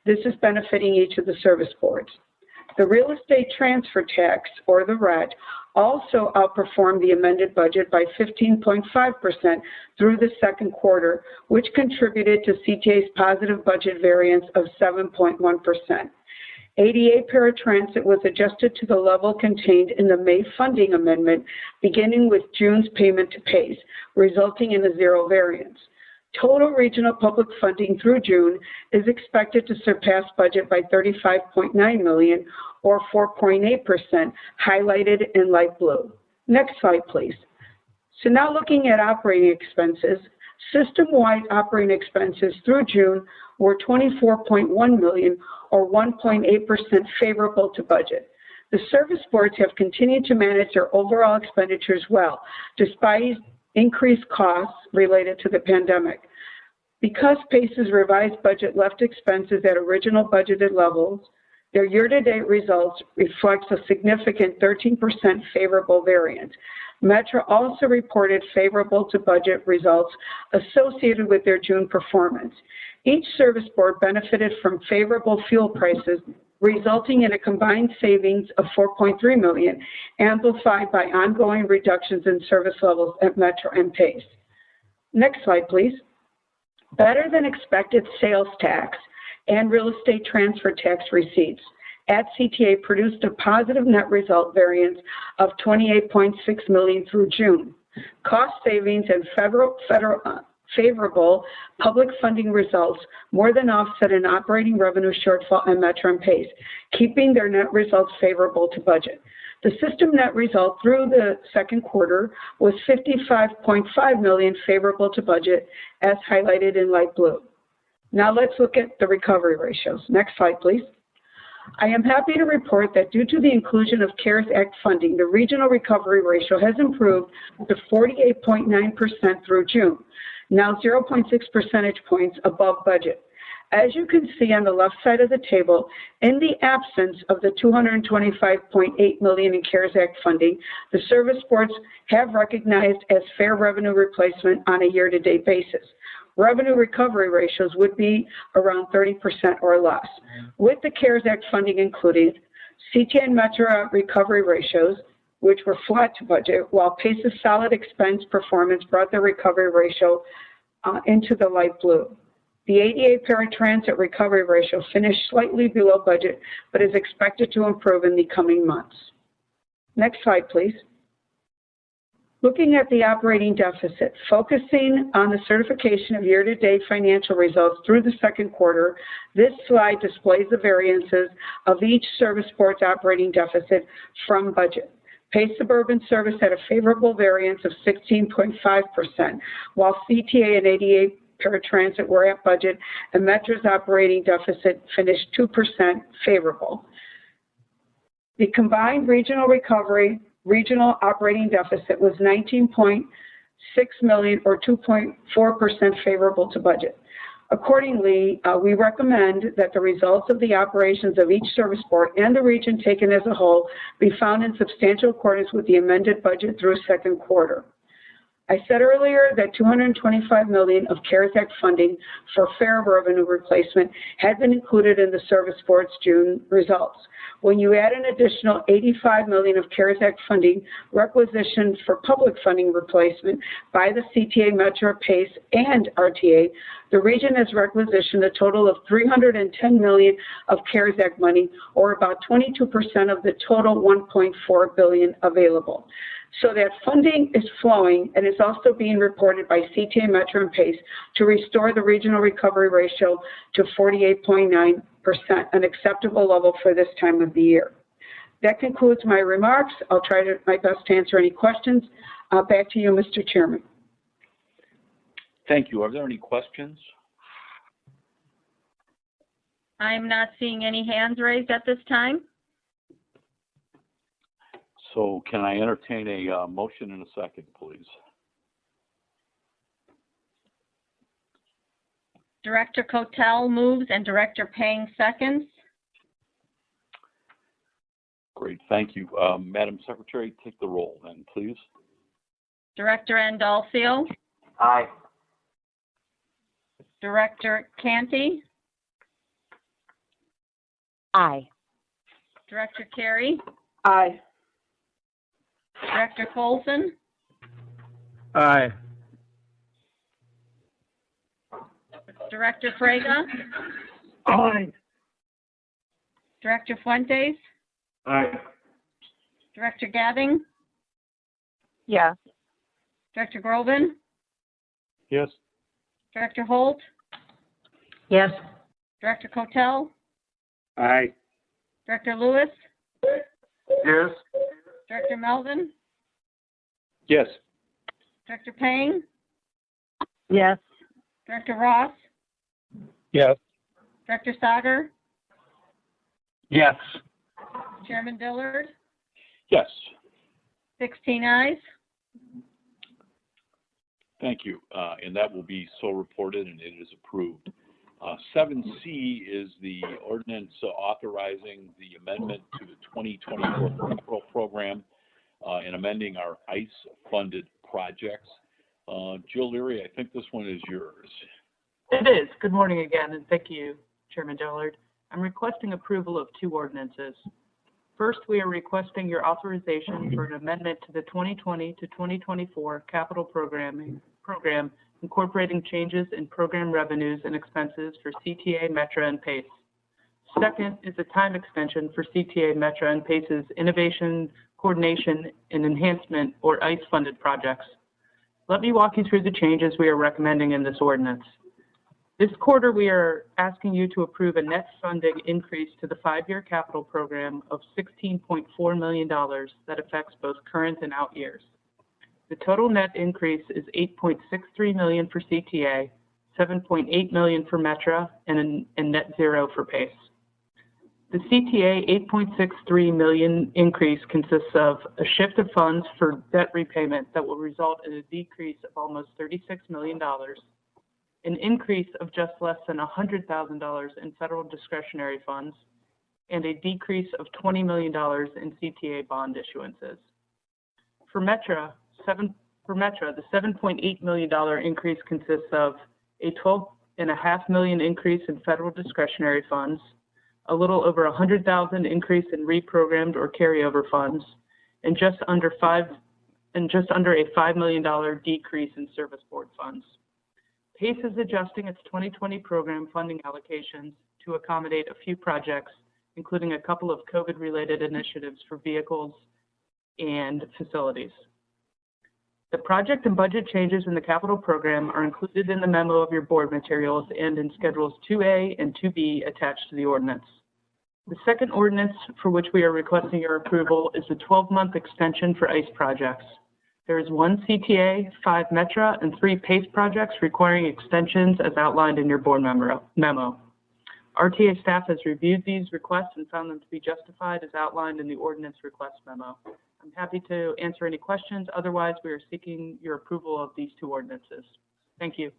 This is benefiting each of the service boards. The real estate transfer tax, or the RET, also outperformed the amended budget by 15.5% through the second quarter, which contributed to CTA's positive budget variance of 7.1%. ADA paratransit was adjusted to the level contained in the May funding amendment, beginning with June's payment to PACE, resulting in a zero variance. Total regional public funding through June is expected to surpass budget by $35.9 million, or 4.8%, highlighted in light blue. Next slide, please. So now looking at operating expenses, system-wide operating expenses through June were $24.1 million, or 1.8% favorable to budget. The service boards have continued to manage their overall expenditures well, despite increased costs related to the pandemic. Because PACE's revised budget left expenses at original budgeted levels, their year-to-date results reflects a significant 13% favorable variance. Metro also reported favorable to budget results associated with their June performance. Each service board benefited from favorable fuel prices, resulting in a combined savings of $4.3 million, amplified by ongoing reductions in service levels at Metro and PACE. Next slide, please. Better than expected sales tax and real estate transfer tax receipts at CTA produced a positive net result variance of $28.6 million through June. Cost savings and favorable public funding results more than offset an operating revenue shortfall at Metro and PACE, keeping their net results favorable to budget. The system net result through the second quarter was $55.5 million favorable to budget, as highlighted in light blue. Now let's look at the recovery ratios. Next slide, please. I am happy to report that due to the inclusion of CARES Act funding, the regional recovery ratio has improved to 48.9% through June, now 0.6 percentage points above budget. As you can see on the left side of the table, in the absence of the $225.8 million in CARES Act funding, the service boards have recognized as fair revenue replacement on a year-to-date basis. Revenue recovery ratios would be around 30% or less. With the CARES Act funding included, CTA and Metro recovery ratios which were flat to budget, while PACE's solid expense performance brought the recovery ratio into the light blue. The ADA paratransit recovery ratio finished slightly below budget, but is expected to improve in the coming months. Next slide, please. Looking at the operating deficit, focusing on the certification of year-to-date financial results through the second quarter, this slide displays the variances of each service board's operating deficit from budget. PACE Suburban Service had a favorable variance of 16.5%, while CTA and ADA paratransit were at budget, and Metra's operating deficit finished 2% favorable. The combined regional operating deficit was $19.6 million, or 2.4% favorable to budget. Accordingly, we recommend that the results of the operations of each service board and the region taken as a whole be found in substantial accordance with the amended budget through second quarter. I said earlier that $225 million of CARES Act funding for fare revenue replacement had been included in the service board's June results. When you add an additional $85 million of CARES Act funding requisitioned for public funding replacement by the CTA, Metra, PACE, and RTA, the region has requisitioned a total of $310 million of CARES Act money, or about 22% of the total $1.4 billion available. So that funding is flowing and is also being reported by CTA, Metra, and PACE to restore the regional recovery ratio to 48.9%, an acceptable level for this time of the year. That concludes my remarks. I'll try my best to answer any questions. Back to you, Mr. Chairman. Thank you. Are there any questions? I'm not seeing any hands raised at this time. So can I entertain a motion in a second, please? Director Cotel moves and Director Pang seconds. Great, thank you. Madam Secretary, take the roll then, please. Director Andolfio. Aye. Director Canty. Aye. Director Carey. Aye. Director Colson. Aye. Director Frega. Aye. Director Fuentes. Aye. Director Gadding. Yes. Director Groban. Yes. Director Holt. Yes. Director Cotel. Aye. Director Lewis. Yes. Director Melvin. Yes. Director Pang. Yes. Director Ross. Yes. Director Sauger. Yes. Chairman Dillard. Yes. 16 ayes. Thank you. And that will be so reported and it is approved. 7C is the ordinance authorizing the amendment to the 2024 capital program and amending our ICE-funded projects. Jill Leary, I think this one is yours. It is. Good morning again, and thank you, Chairman Dillard. I'm requesting approval of two ordinances. First, we are requesting your authorization for an amendment to the 2020 to 2024 capital program incorporating changes in program revenues and expenses for CTA, Metra, and PACE. Second is a time extension for CTA, Metra, and PACE's Innovation, Coordination, and Enhancement, or ICE-funded projects. Let me walk you through the changes we are recommending in this ordinance. This quarter, we are asking you to approve a net funding increase to the 5-year capital program of $16.4 million that affects both current and out years. The total net increase is $8.63 million for CTA, $7.8 million for Metra, and net zero for PACE. The CTA $8.63 million increase consists of a shift of funds for debt repayment that will result in a decrease of almost $36 million, an increase of just less than $100,000 in federal discretionary funds, and a decrease of $20 million in CTA bond issuances. For Metra, the $7.8 million increase consists of a $12.5 million increase in federal discretionary funds, a little over $100,000 increase in reprogrammed or carryover funds, and just under a $5 million decrease in service board funds. PACE is adjusting its 2020 program funding allocations to accommodate a few projects, including a couple of COVID-related initiatives for vehicles and facilities. The project and budget changes in the capital program are included in the memo of your board materials and in Schedules 2A and 2B attached to the ordinance. The second ordinance for which we are requesting your approval is the 12-month extension for ICE projects. There is 1 CTA, 5 METRA, and 3 PACE projects requiring extensions as outlined in your board memo. RTA staff has reviewed these requests and found them to be justified as outlined in the ordinance request memo. I'm happy to answer any questions. Otherwise, we are seeking your approval of these 2 ordinances. Thank you.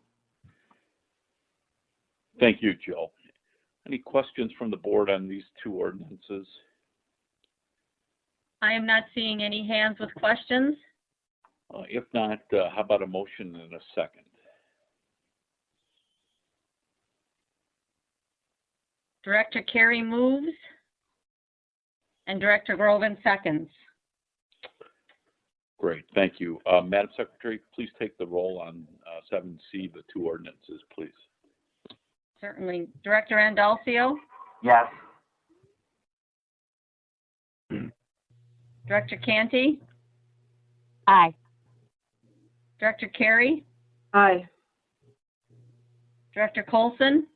Thank you, Jill. Any questions from the board on these 2 ordinances? I am not seeing any hands with questions. If not, how about a motion and a second? Director Carey moves and Director Groven seconds. Great, thank you. Madam Secretary, please take the roll on 7C, the 2 ordinances, please. Certainly. Director Andalcio? Yes. Director Canty? Aye. Director Carey? Aye. Director Colson?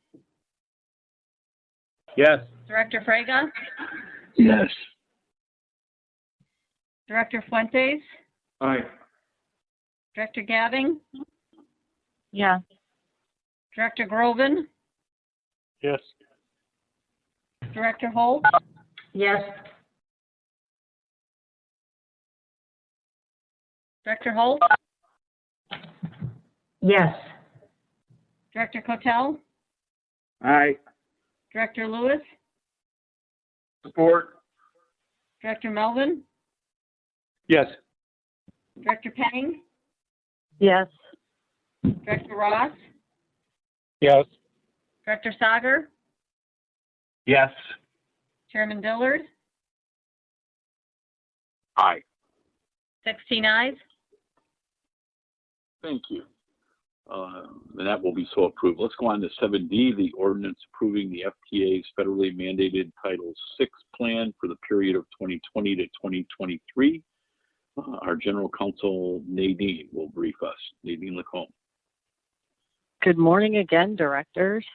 Yes. Director Frega? Yes. Director Fuentes? Aye. Director Gabbing? Yes. Director Groven? Yes. Director Holt? Yes. Director Holt? Yes. Director Cotel? Aye. Director Lewis? Support. Director Melvin? Yes. Director Peng? Yes. Director Ross? Yes. Director Sager? Yes. Chairman Dillard? Aye. 16 ayes. Thank you. And that will be so approved. Let's go on to 7D, the ordinance approving the FTA's federally mandated Title VI plan for the period of 2020 to 2023. Our General Counsel, Nadine, will brief us. Nadine Lacombe. Good morning again, directors.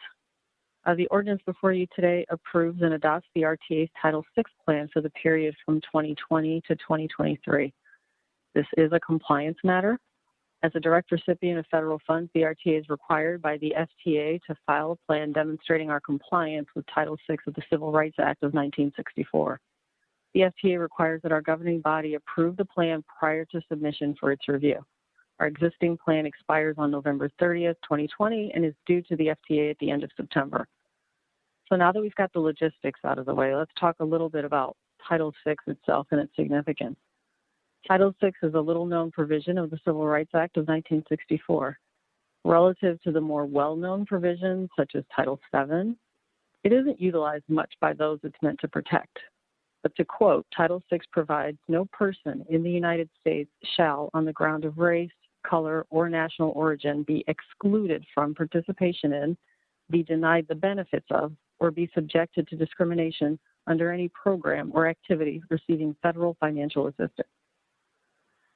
The ordinance before you today approves and adopts the RTA's Title VI plan for the period from 2020 to 2023. This is a compliance matter. As a direct recipient of federal funds, the RTA is required by the FTA to file a plan demonstrating our compliance with Title VI of the Civil Rights Act of 1964. The FTA requires that our governing body approve the plan prior to submission for its review. Our existing plan expires on November 30th, 2020, and is due to the FTA at the end of September. So now that we've got the logistics out of the way, let's talk a little bit about Title VI itself and its significance. Title VI is a little-known provision of the Civil Rights Act of 1964. Relative to the more well-known provisions, such as Title VII, it isn't utilized much by those it's meant to protect. But to quote, Title VI provides, "No person in the United States shall, on the ground of race, color, or national origin, be excluded from participation in, be denied the benefits of, or be subjected to discrimination under any program or activity receiving federal financial assistance."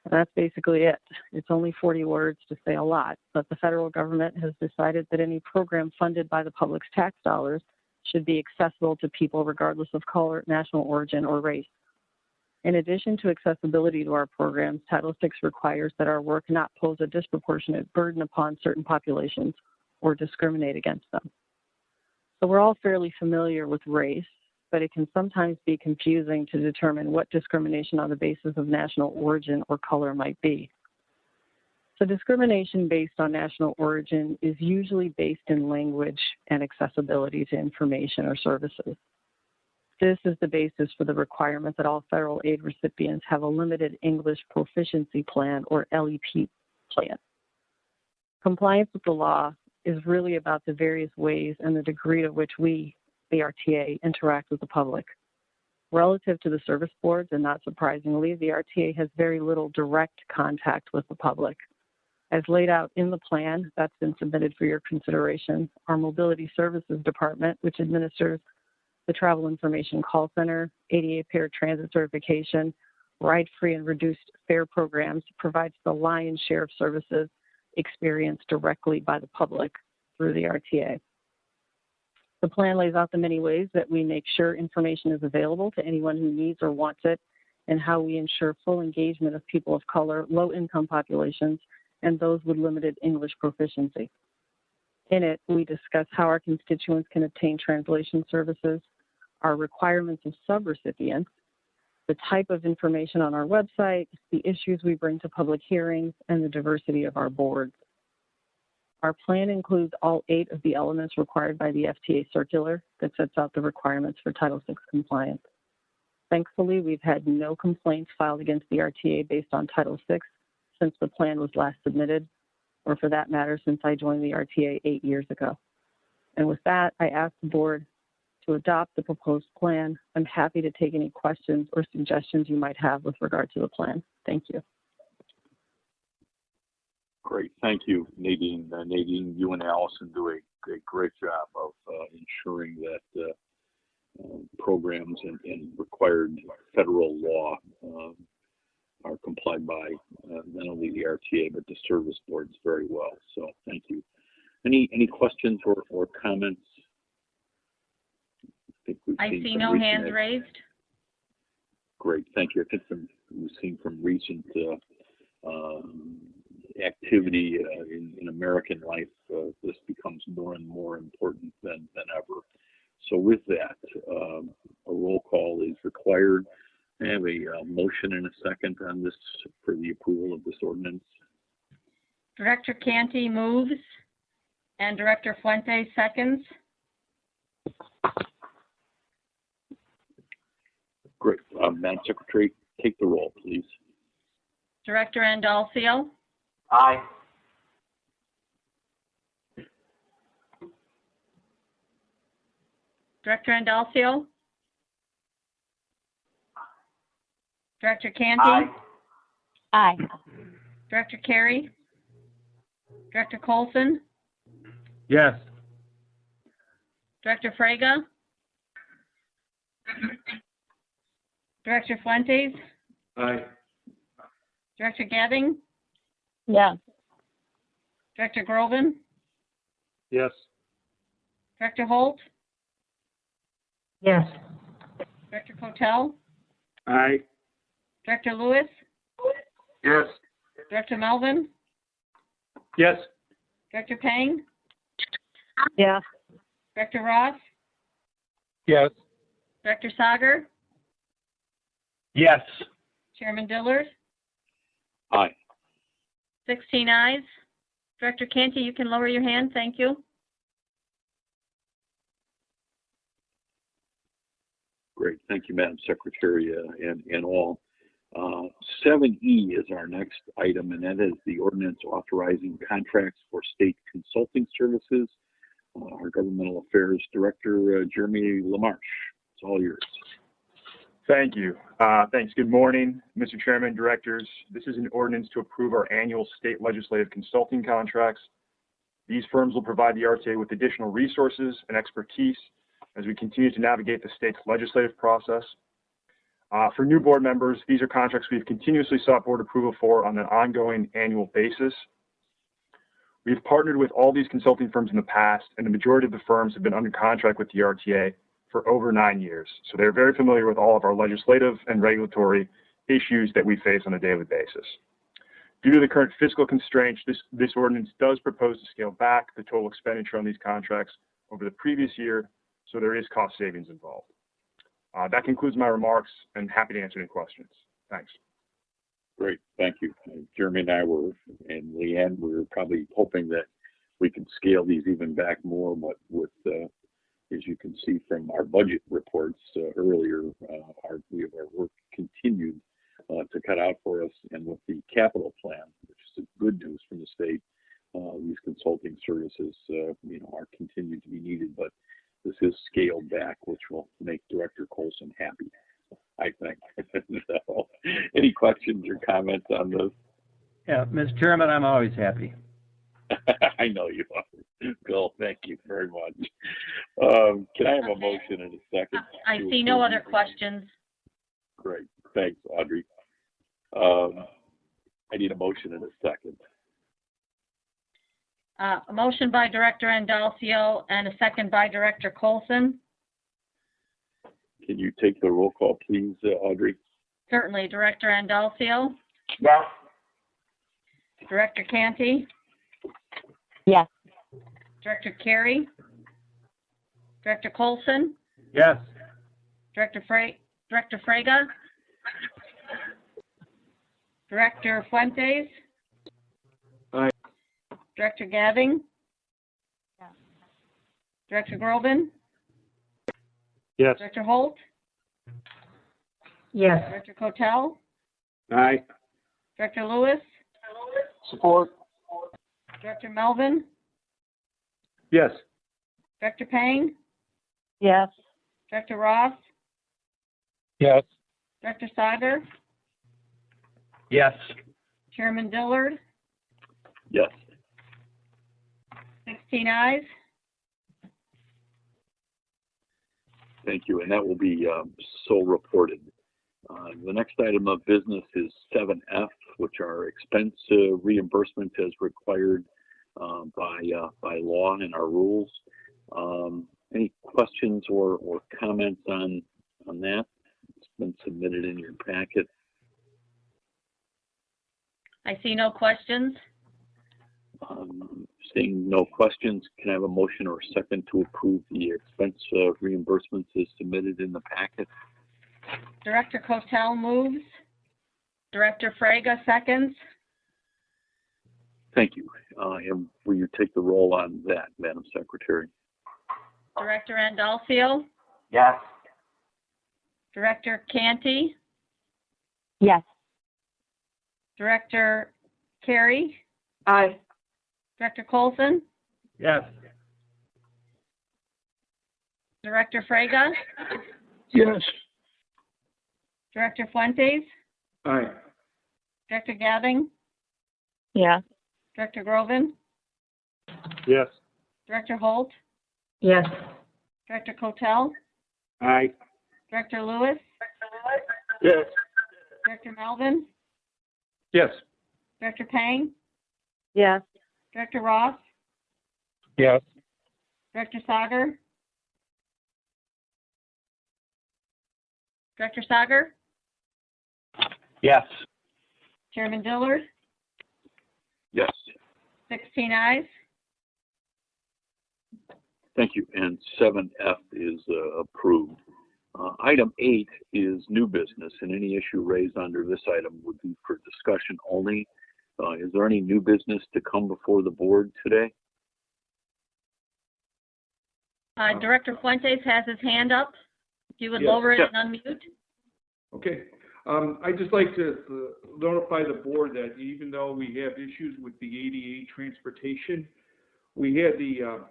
And that's basically it. It's only 40 words to say a lot, but the federal government has decided that any program funded by the public's tax dollars should be accessible to people regardless of color, national origin, or race. In addition to accessibility to our programs, Title VI requires that our work not pose a disproportionate burden upon certain populations or discriminate against them. So we're all fairly familiar with race, but it can sometimes be confusing to determine what discrimination on the basis of national origin or color might be. So discrimination based on national origin is usually based in language and accessibility to information or services. This is the basis for the requirement that all federal aid recipients have a limited English proficiency plan, or LEP plan. Compliance with the law is really about the various ways and the degree to which we, the RTA, interact with the public. Relative to the service boards, and not surprisingly, the RTA has very little direct contact with the public. As laid out in the plan that's been submitted for your consideration, our Mobility Services Department, which administers the Travel Information Call Center, ADA paratransit certification, ride-free and reduced fare programs, provides the lion's share of services experienced directly by the public through the RTA. The plan lays out the many ways that we make sure information is available to anyone who needs or wants it, and how we ensure full engagement of people of color, low-income populations, and those with limited English proficiency. In it, we discuss how our constituents can obtain translation services, our requirements of subrecipients, the type of information on our website, the issues we bring to public hearings, and the diversity of our boards. Our plan includes all 8 of the elements required by the FTA circular that sets out the requirements for Title VI compliance. Thankfully, we've had no complaints filed against the RTA based on Title VI since the plan was last submitted, or for that matter, since I joined the RTA 8 years ago. And with that, I ask the board to adopt the proposed plan. I'm happy to take any questions or suggestions you might have with regard to the plan. Thank you. Great, thank you, Nadine. Nadine, you and Allison do a great job of ensuring that programs and required federal law are complied by not only the RTA but the service boards very well. So thank you. Any questions or comments? I see no hands raised. Great, thank you. I think we've seen from recent activity in American life, this becomes more and more important than ever. So with that, a roll call is required. I have a motion and a second on this for the approval of this ordinance. Director Canty moves and Director Fuentes seconds. Great. Madam Secretary, take the roll, please. Director Andalcio. Aye. Director Andalcio. Director Canty. Aye. Aye. Director Carey. Director Colson. Yes. Director Fraga. Director Fuentes. Aye. Director Gabbing. Yes. Director Groven. Yes. Director Holt. Yes. Director Cotel. Aye. Director Lewis. Yes. Director Melvin. Yes. Director Pang. Yes. Director Ross. Yes. Director Sager. Yes. Chairman Dillard. Aye. 16 ayes. Director Canty, you can lower your hand. Thank you. Great. Thank you, Madam Secretary, and all. 7E is our next item, and that is the ordinance authorizing contracts for state consulting services. Our Governmental Affairs Director, Jeremy LaMarche. It's all yours. Thank you. Thanks. Good morning, Mr. Chairman, directors. This is an ordinance to approve our annual state legislative consulting contracts. These firms will provide the RTA with additional resources and expertise as we continue to navigate the state's legislative process. For new board members, these are contracts we've continuously sought board approval for on an ongoing annual basis. We've partnered with all these consulting firms in the past, and the majority of the firms have been under contract with the RTA for over 9 years. So they're very familiar with all of our legislative and regulatory issues that we face on a daily basis. Due to the current fiscal constraints, this ordinance does propose to scale back the total expenditure on these contracts over the previous year, so there is cost savings involved. That concludes my remarks, and happy to answer any questions. Thanks. Great, thank you. Jeremy and I and Leanne, we were probably hoping that we could scale these even back more, but with, as you can see from our budget reports earlier, our work continued to cut out for us, and with the capital plan, which is good news from the state, these consulting services, are continued to be needed, but this is scaled back, which will make Director Colson happy. I think. So, any questions or comments on this? Yeah, Mr. Chairman, I'm always happy. I know you are. Bill, thank you very much. Can I have a motion in a second? I see no other questions. Great. Thanks, Audrey. I need a motion in a second. A motion by Director Andalcio and a second by Director Colson. Can you take the roll call, please, Audrey? Certainly. Director Andalcio? Yes. Director Canty? Yes. Director Carey? Director Colson? Yes. Director Frega? Director Fuentes? Aye. Director Gadding? Yes. Director Groban? Yes. Director Holt? Yes. Director Cotel? Aye. Director Lewis? Support. Director Melvin? Yes. Director Payne? Yes. Director Ross? Yes. Director Sager? Yes. Chairman Dillard? Yes. 16 ayes. Thank you, and that will be so reported. The next item of business is 7F, which are expense reimbursement as required by law and our rules. Any questions or comments on that? It's been submitted in your packet. I see no questions. Seeing no questions, can I have a motion or a second to approve the expense reimbursements as submitted in the packet? Director Cotel moves. Director Frega seconds. Thank you. And will you take the roll on that, Madam Secretary? Director Andalcio? Yes. Director Canty? Yes. Director Carey? Aye. Director Colson? Yes. Director Frega? Yes. Director Fuentes? Aye. Director Gadding? Yes. Director Groban? Yes. Director Holt? Yes. Director Cotel? Aye. Director Lewis? Yes. Director Melvin? Yes. Director Payne? Yes. Director Ross? Yes. Director Sager? Director Sager? Yes. Chairman Dillard? Yes. 16 ayes. Thank you. And 7F is approved. Item 8 is new business, and any issue raised under this item would be for discussion only. Is there any new business to come before the board today? Director Fuentes has his hand up. If you would Yes. lower it and unmute. Okay. I'd just like to notify the board that even though we have issues with the ADA transportation, we had the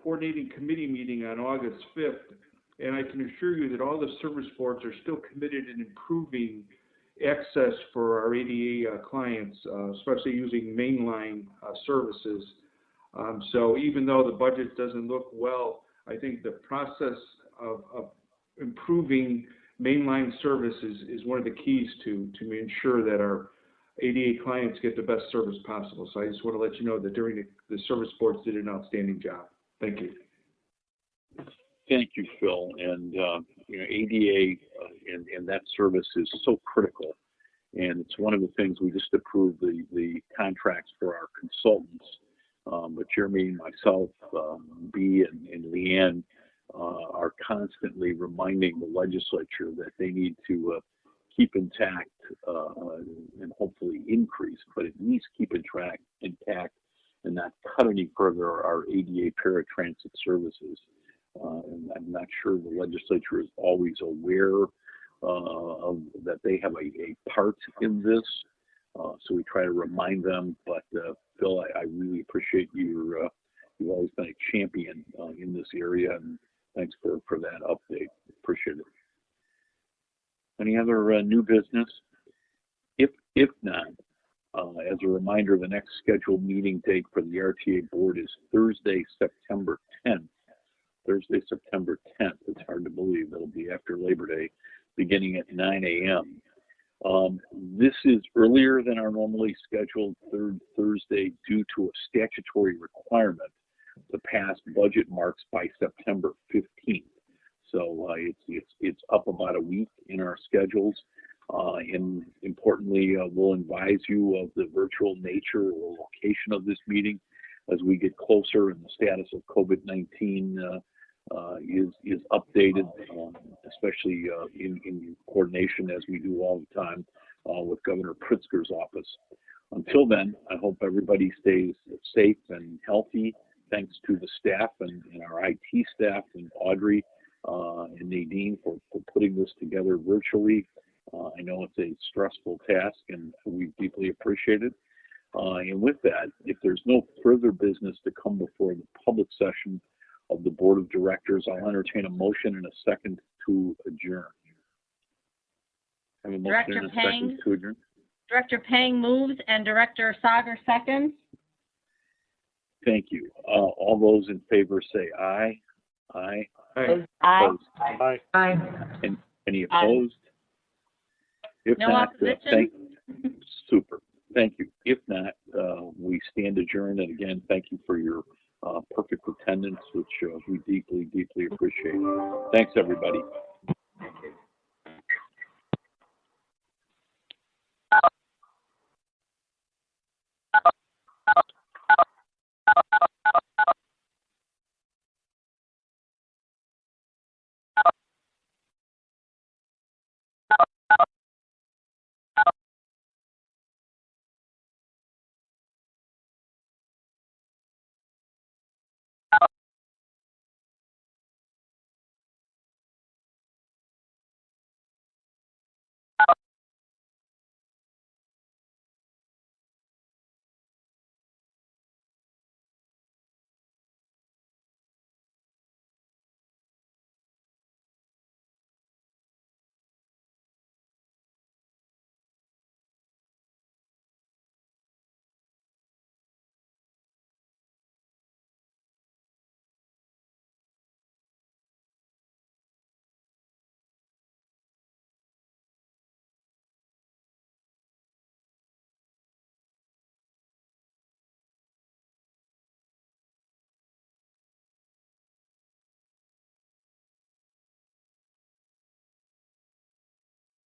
coordinating committee meeting on August 5th, and I can assure you that all the service boards are still committed in improving access for our ADA clients, especially using mainline services. So even though the budget doesn't look well, I think the process of improving mainline service is one of the keys to ensure that our ADA clients get the best service possible. So I just want to let you know that during the service boards did an outstanding job. Thank you. Thank you, Phil. And ADA and that service is so critical. And it's one of the things we just approved the contracts for our consultants. But Jeremy, myself, Bee, and Leanne are constantly reminding the legislature that they need to keep intact and hopefully increase, but at least keep intact and not cut any further our ADA paratransit services. And I'm not sure the legislature is always aware of that they have a part in this. So we try to remind them, but Phil, I really appreciate you've always been a champion in this area, and thanks for that update. Appreciate it. Any other new business? If not, as a reminder, the next scheduled meeting date for the RTA board is Thursday, September 10th. Thursday, September 10th. It's hard to believe. It'll be after Labor Day, beginning at 9 a.m. This is earlier than our normally scheduled third Thursday due to a statutory requirement to pass budget marks by September 15th. So it's up about a week in our schedules. And importantly, we'll advise you of the virtual nature or location of this meeting as we get closer and the status of COVID-19 is updated, especially in coordination as we do all the time with Governor Pritzker's office. Until then, I hope everybody stays safe and healthy. Thanks to the staff and our IT staff and Audrey and Nadine for putting this together virtually. I know it's a stressful task and we deeply appreciate it. And with that, if there's no further business to come before the public session of the Board of Directors, I'll entertain a motion and a second to adjourn. Have a motion and a second to adjourn. Director Pang moves and Director Sagar seconds. Thank you. All those in favor say aye. Aye. Aye. Opposed? Aye. Aye. And any opposed? If No not, opposition? Super. Thank you. If not, we stand adjourned. And again, thank you for your perfect attendance, which we deeply, deeply appreciate. Thanks, everybody.